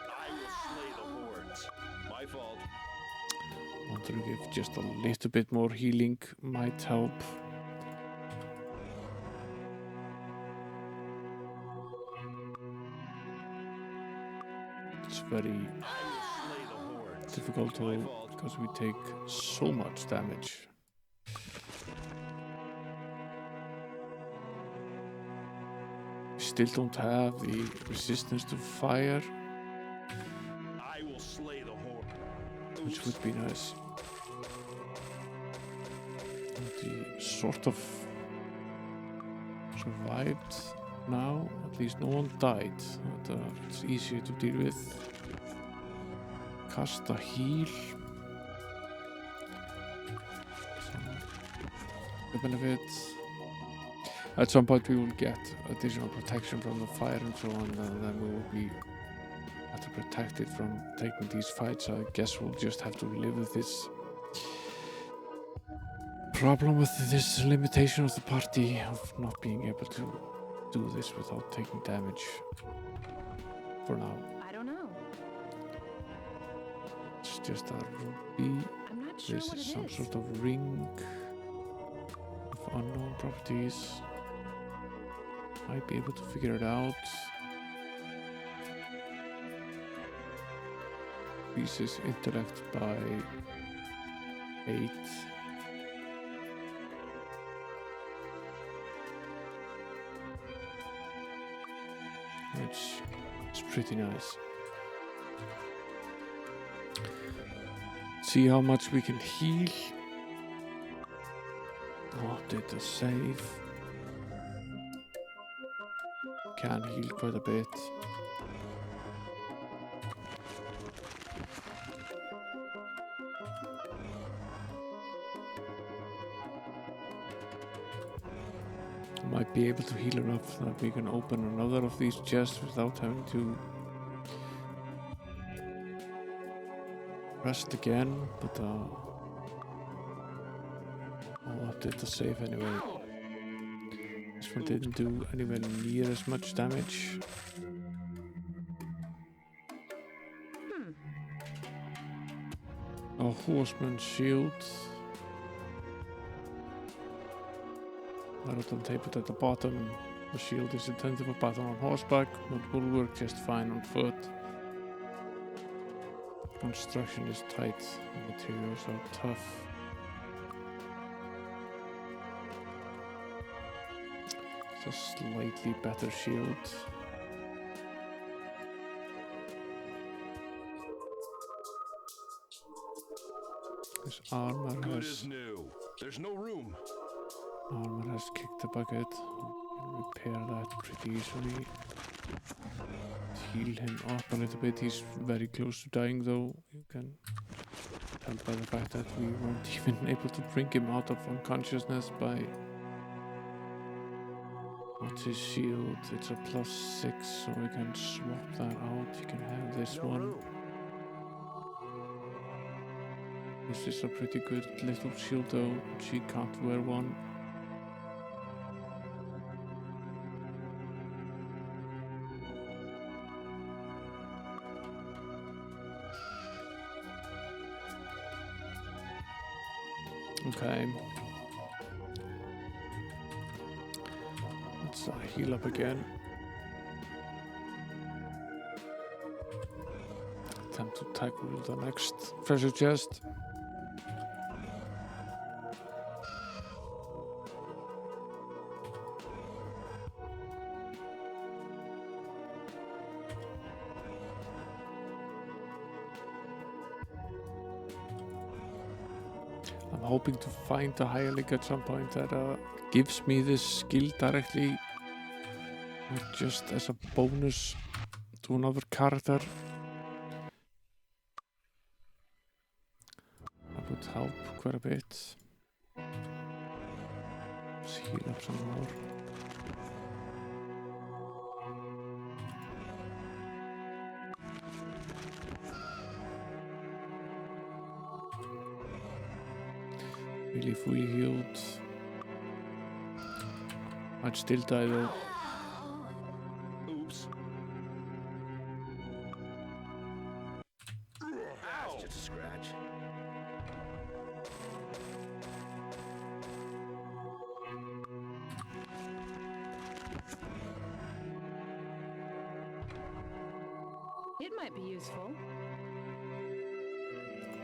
I will slay the hordes. My fault. Want to give just a little bit more healing might help. It's very difficult to, because we take so much damage. We still don't have the resistance to fire, I will slay the horde. which would be nice. The sort of survived now. At least no one died. But, it's easier to deal with. Cast a heal. The benefit. At some point we will get additional protection from the fire and so on, and then we will be better protected from taking these fights. I guess we'll just have to live with this problem, with this limitation of the party of not being able to do this without taking damage for now. I don't know. It's just a ruby. I'm not sure This what is it some is. sort of ring of unknown properties. Might be able to figure it out. Increases intellect by 8. Which is pretty nice. See how much we can heal. Oh, did the save. Can heal quite a bit. Might be able to heal enough that we can open another of these chests without having to rest again, but I'll update the save anyway. This one didn't do anywhere near as much damage. A horseman's shield. Not on tape, but at the bottom, the shield is intended for battle on horseback, but will work just fine on foot. Construction is tight, materials are tough. It's a slightly better shield. This armor Good has as new. There's no room. Armor has kicked the bucket. You can repair that pretty easily. Heal him up a little bit. He's very close to dying though. You can tell by the fact that we weren't even able to bring him out of unconsciousness by... What's his shield? It's a +6, so we can swap that out. You can have this one. This is a pretty good little shield though. She can't wear one. Okay. Let's heal up again. Time to tackle the next treasure chest. I'm hoping to find a higher link at some point that gives me this skill directly, not just as a bonus to another character. That would help quite a bit. Let's heal up some more. Really fully healed. I'd still die though. Oops. That's just a scratch. It might be useful.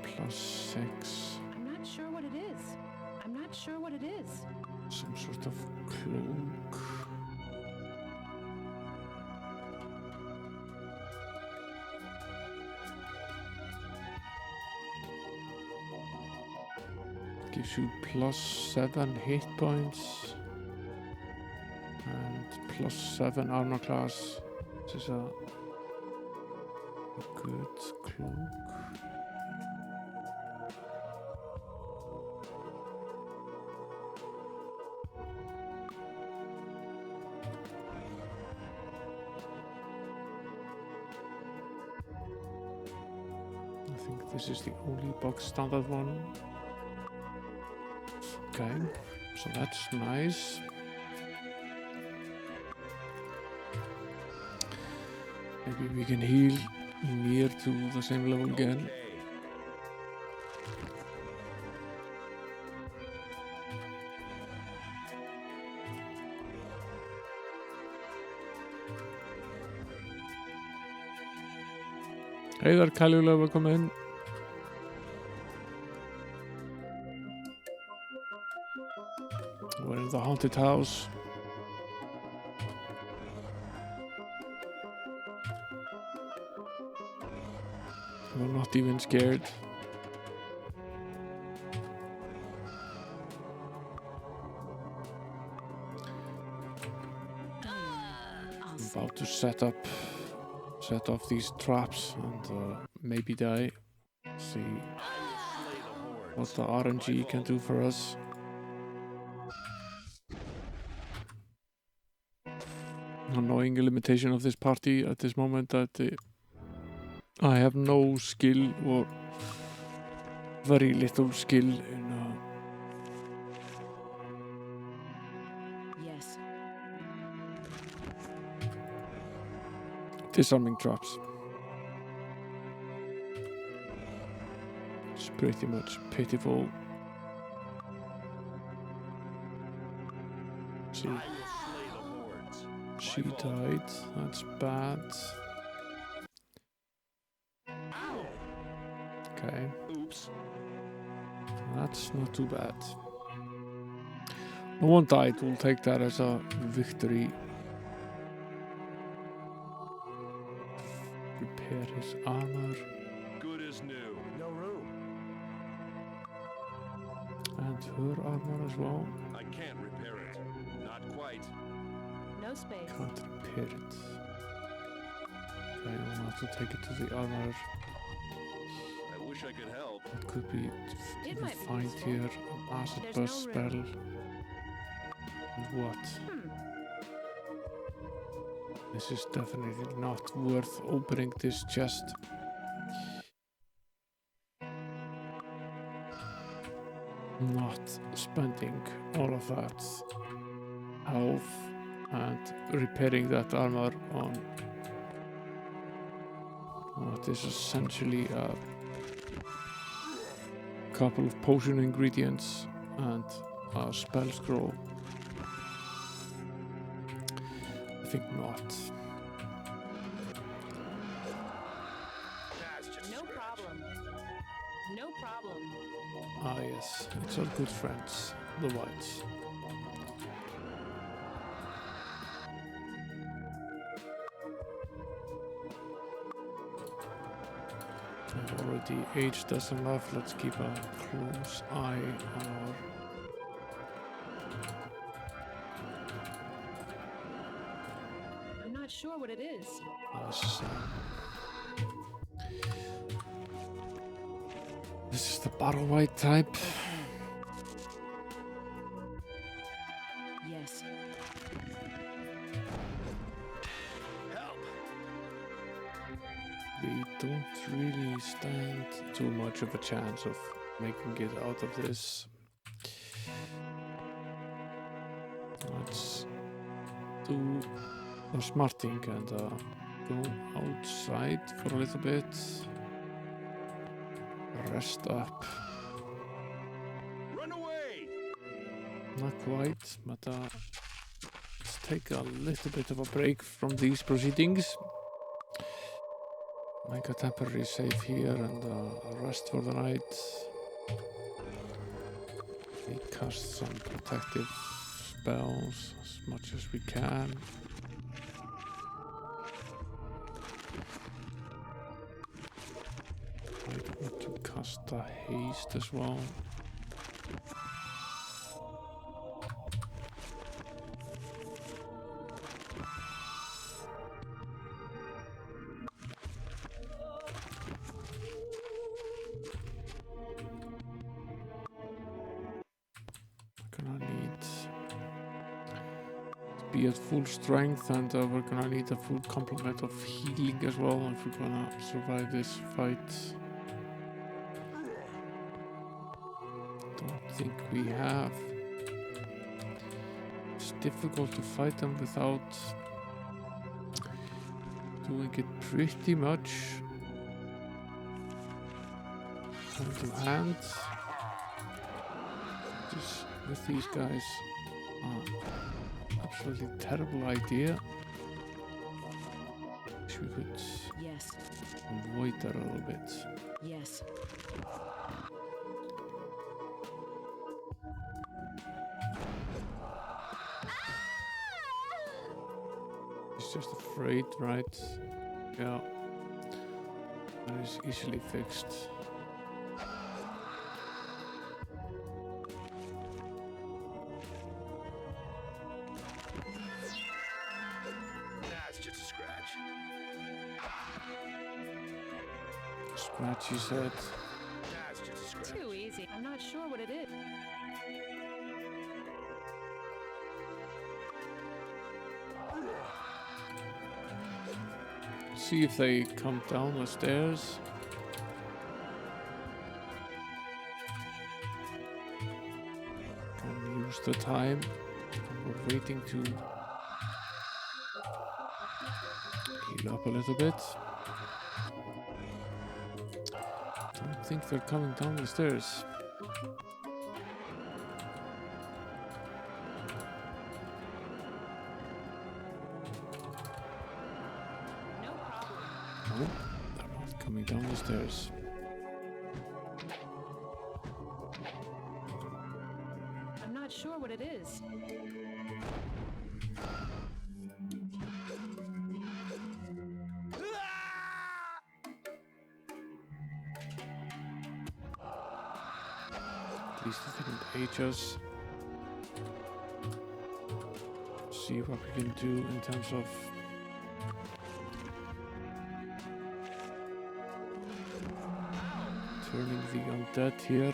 +6. I'm not sure what it is. I'm not sure what it is. Some sort of cloak. Gives you +7 hit points and +7 armor class. This is a good cloak. I think this is the only box standard one. Okay, so that's nice. Maybe we can heal near to the same level again. Hey there, Kalula, welcome in. We're in the haunted house. We're not even scared. I'm about to set off these traps and maybe die. See what the RNG can do for us. Annoying limitation of this party at this moment that I have no skill or very little skill in Yes, Disarming traps. It's pretty much pitiful. See, she died. That's bad. Okay. Oops. That's not too bad. No one died. We'll take that as a victory. Repair his armor. Good as new. No room. And her armor as well. I can't repair it. Not quite. No space. Can't repair it. Okay, we'll have to take it to the armor. I wish I could help. What could be It might be find useful. here? An acid There's burst no spell. room. And what? This is definitely not worth opening this chest. Not spending all of that health and repairing that armor on what is essentially a couple of potion ingredients and a spell scroll. I think not. No problem. No problem. Ah yes, it's our good friends, the whites. I've already aged us enough. Let's keep a close eye on our I'm not sure what it is. This is the battle white type. Yes. We don't really stand too much of a chance of making it out of this. Let's do a smart thing and go outside for a little bit. Rest up. Run away! Not quite, but let's take a little bit of a break from these proceedings. Make a temporary save here and rest for the night. We cast some protective spells as much as we can. I want to cast a haste as well. Gonna need to be at full strength, and we're gonna need a full complement of healing as well if we're gonna survive this fight. Don't think we have. It's difficult to fight them without doing it pretty much hand to hand. Just with these guys, absolutely terrible idea. Wish we could Yes. avoid that a little bit. Yes. He's just afraid, right? Yeah. That is easily fixed. That's just a scratch. Scratch, he said. That's just a scratch. Too easy. I'm not sure what it is. See if they come down the stairs. Can use the time. We're waiting to angle up a little bit. Don't think they're coming down the stairs. No, they're not coming down the stairs. I'm not sure what it is. At least it didn't age us. See what we can do in terms of turning the undead here.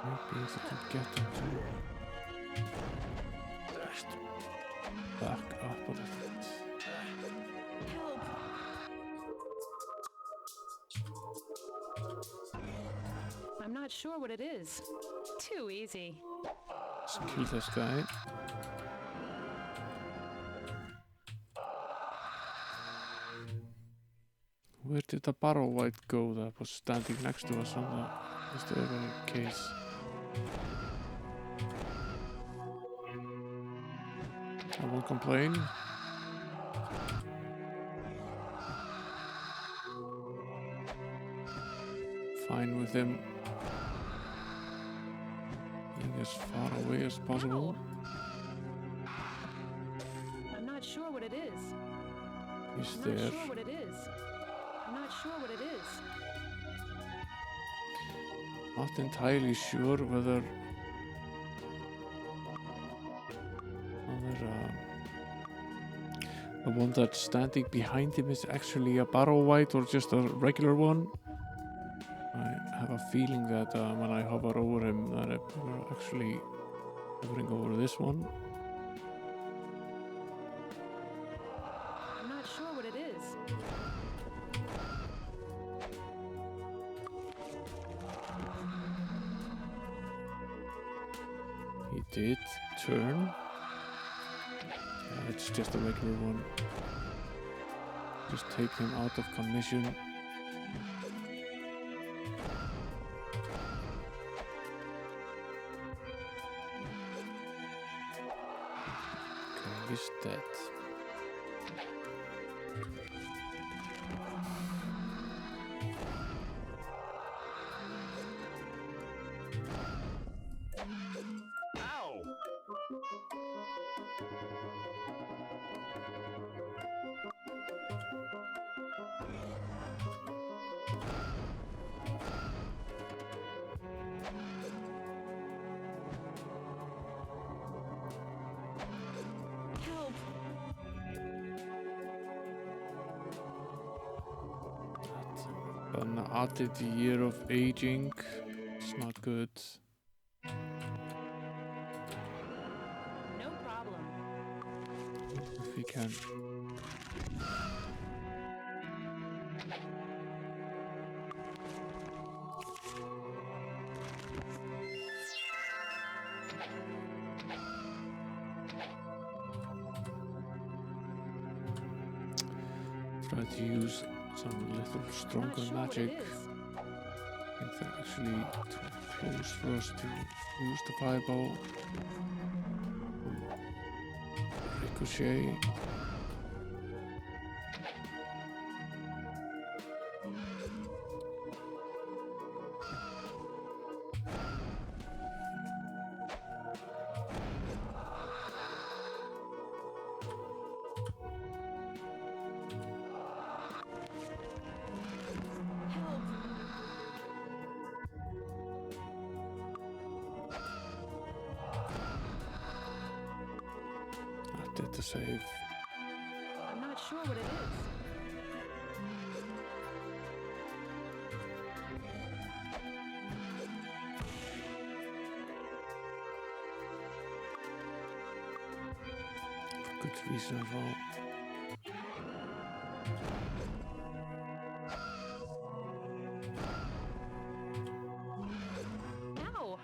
Maybe if I can get them to just back up a little bit. I'm not sure what it is. Too easy. Let's kill this guy. Where did the barrow white go that was standing next to us on the staircase? I won't complain. Fine with him being as far away as possible. I'm not sure what it is. He's I'm there. not sure what it is. I'm not sure what it is. Not entirely sure whether the one that's standing behind him is actually a barrow white or just a regular one. I have a feeling that when I hover over him that we're actually hovering over this one. I'm not sure what it is. He did turn. Yeah, it's just a regular one. Just take him out of commission. Okay, he's dead. An added year of aging. It's not good. No problem. If we can. Try to use some little stronger magic. I think they're actually too close for us to use the fireball. Ricochet. Did the save. I'm not sure what it is. Good reason as well. Ow!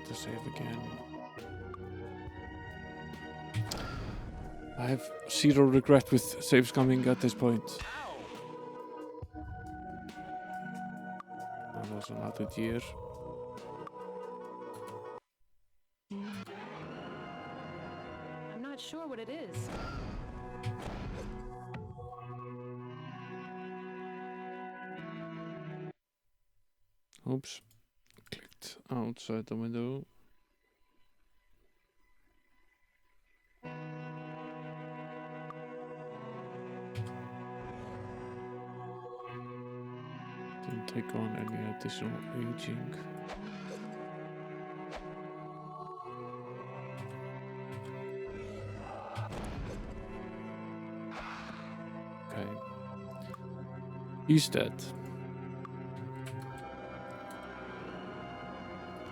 to save again. I have zero regret with save scumming at this point. That was another year. I'm not sure what it is. Oops. Clicked outside the window. Didn't take on any additional aging. Okay. He's dead.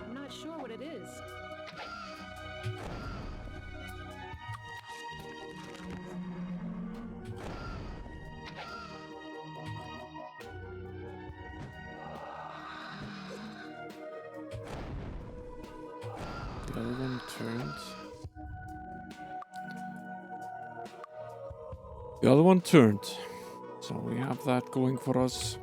I'm not sure what it is. The other one turned. The other one turned. So we have that going for us.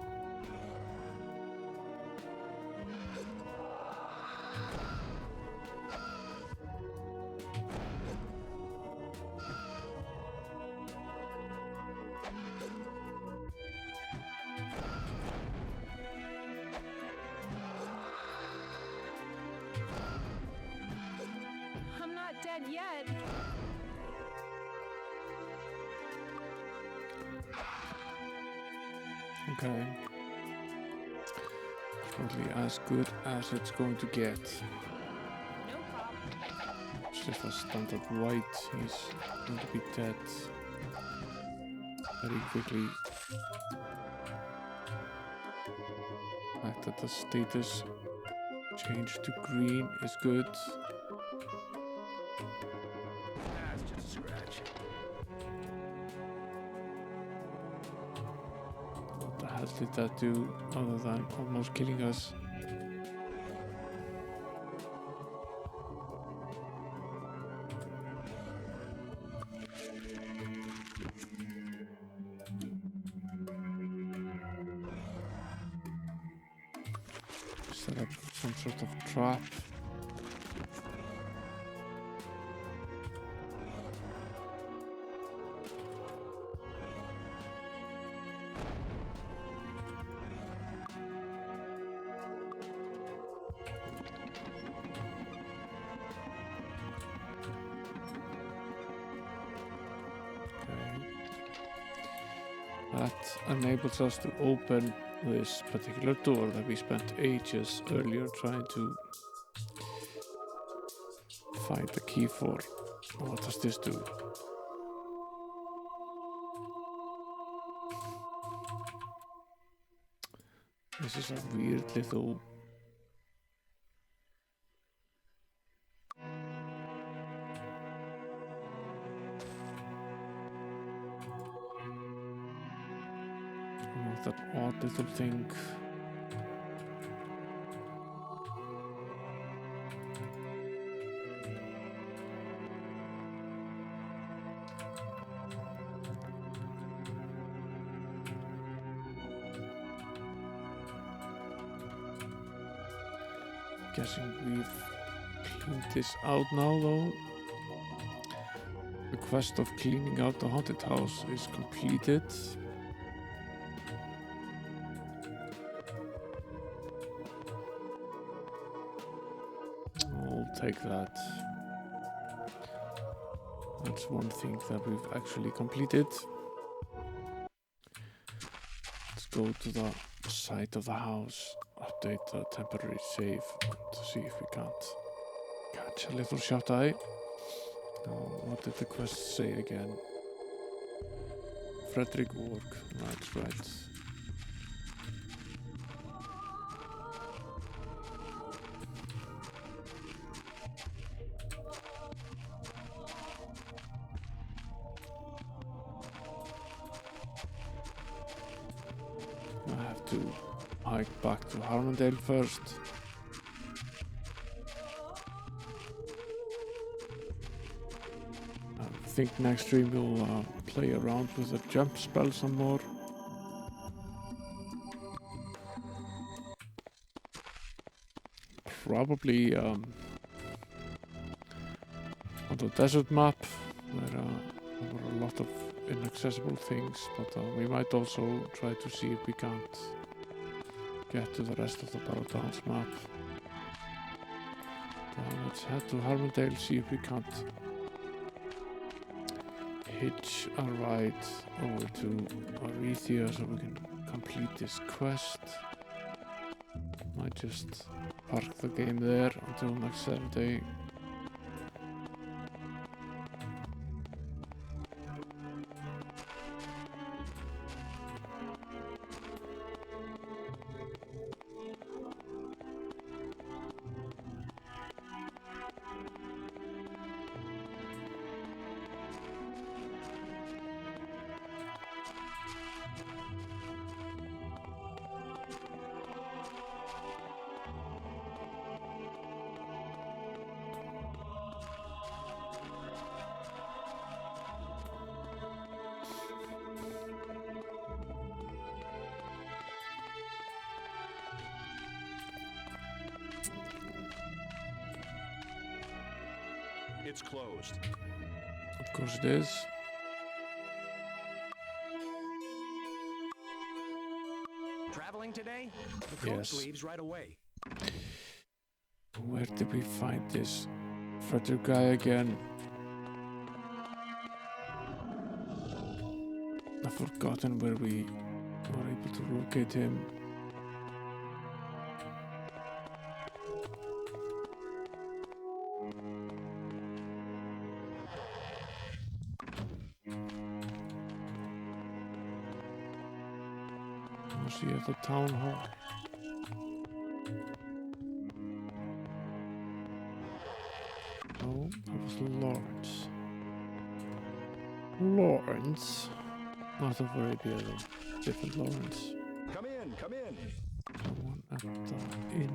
I'm not dead yet. Okay. Probably as good as it's going to get. No problem. It's just a standard white. He's going to be dead very quickly. The fact that the status change to green is good. That's just a scratch. What the hell did that do other than almost killing us? Set up some sort of trap. That enables us to open this particular door that we spent ages earlier trying to find the key for. What does this do? This is a weird little that odd little thing. Guessing we've cleaned this out now though. The quest of cleaning out the haunted house is completed. I'll take that. That's one thing that we've actually completed. Let's go to the side of the house, update the temporary save to see if we can't catch a little shut eye. What did the quest say again? Frederick Work, that's right. I have to hike back to Harmondale first. think next stream we'll play around with the jump spell some more. Probably on the desert map, where there were a lot of inaccessible things, but we might also try to see if we can't get to the rest of the Battle Downs map. Let's head to Harmondale, see if we can't hitch a ride over to Arethia so we can complete this quest. Might just park the game there until next Saturday. It's closed. Of course it is. Traveling today? The coach Yes. leaves right away. Where did we find this Frederick guy again? I've forgotten where we were able to locate him. Was he at the town hall? No, that was Lawrence. Lawrence? Not of Arabia, though. Different Lawrence. Come in, come in. Someone at the inn.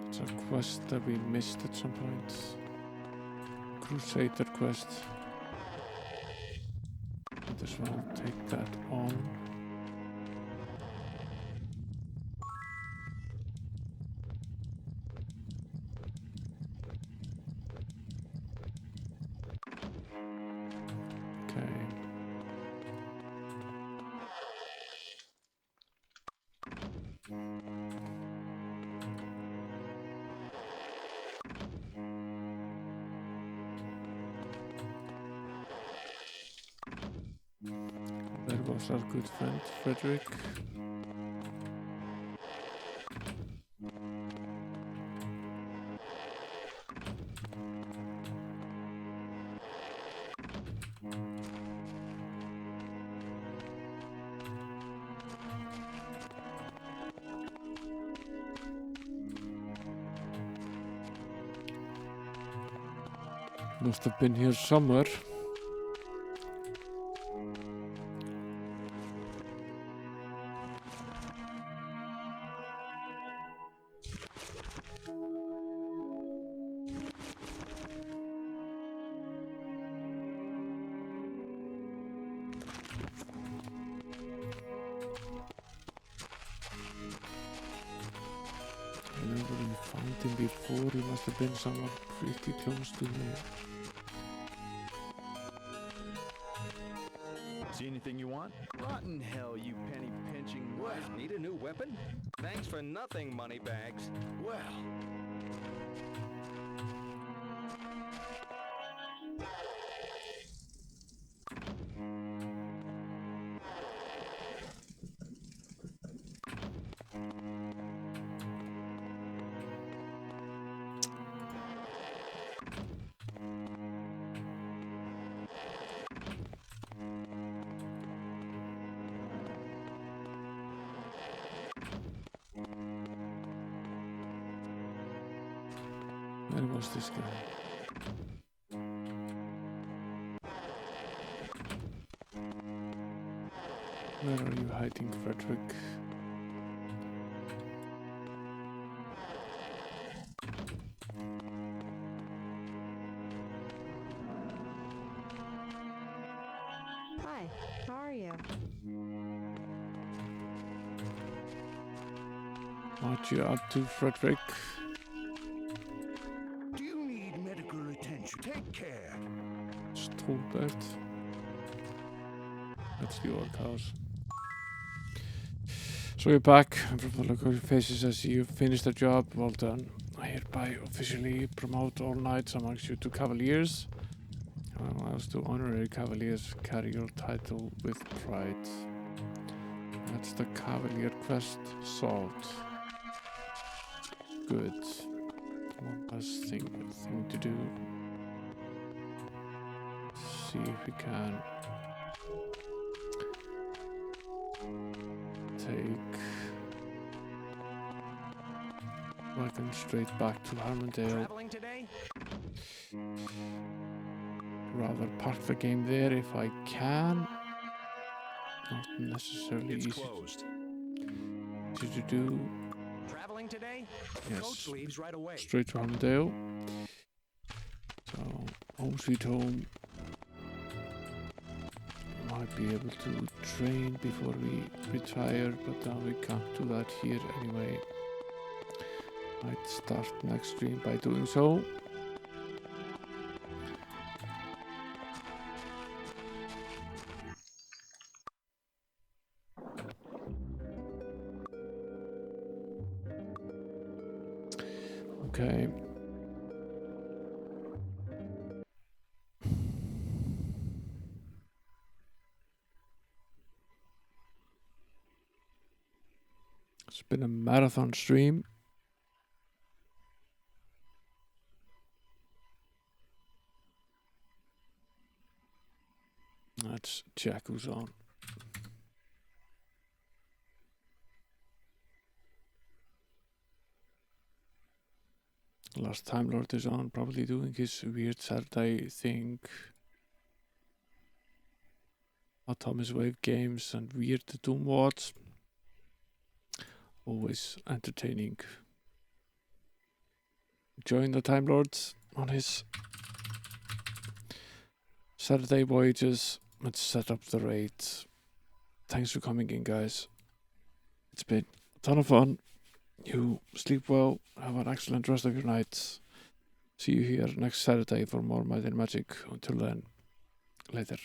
It's a quest that we missed at some point. Crusader quest. Might as well take that on. Okay. There was our good friend Frederick. Must have been here somewhere. I remember we found him before. He must have been somewhere pretty close to here. See anything you want? Rotten hell, you penny pinching. Well, need a new weapon? Thanks for nothing, moneybags. Well. Where was this guy? Where are you hiding, Frederick? Hi, how are you? What you up to, Frederick? Do you need medical attention? Take care. Stolbert. That's the orc house. So you're back. From the look of your faces, I see you've finished the job. Well done. I hereby officially promote all knights amongst you to cavaliers. Whilst the honorary cavaliers carry your title with pride. That's the cavalier quest solved. Good. One last thing to do. See if we can take wagon straight back to Harmondale. Traveling today? Rather park the game there if I can. Not necessarily It's easy closed. to do. Traveling today? Yes. Coach leaves right away. Straight to Harmondale. So home sweet home. Might be able to train before we retire, but we can't do that here anyway. Might start next stream by doing so. Okay. It's been a marathon stream. Let's check who's on. Last Time Lord is on, probably doing his weird Saturday thing. Thomas Wave games and weird Doom Watch. Always entertaining. Join the Time Lords on his Saturday voyages. Let's set up the raid. Thanks for coming in, guys. It's been a ton of fun. You sleep well. Have an excellent rest of your night. See you here next Saturday for more Might and Magic. Until then, later.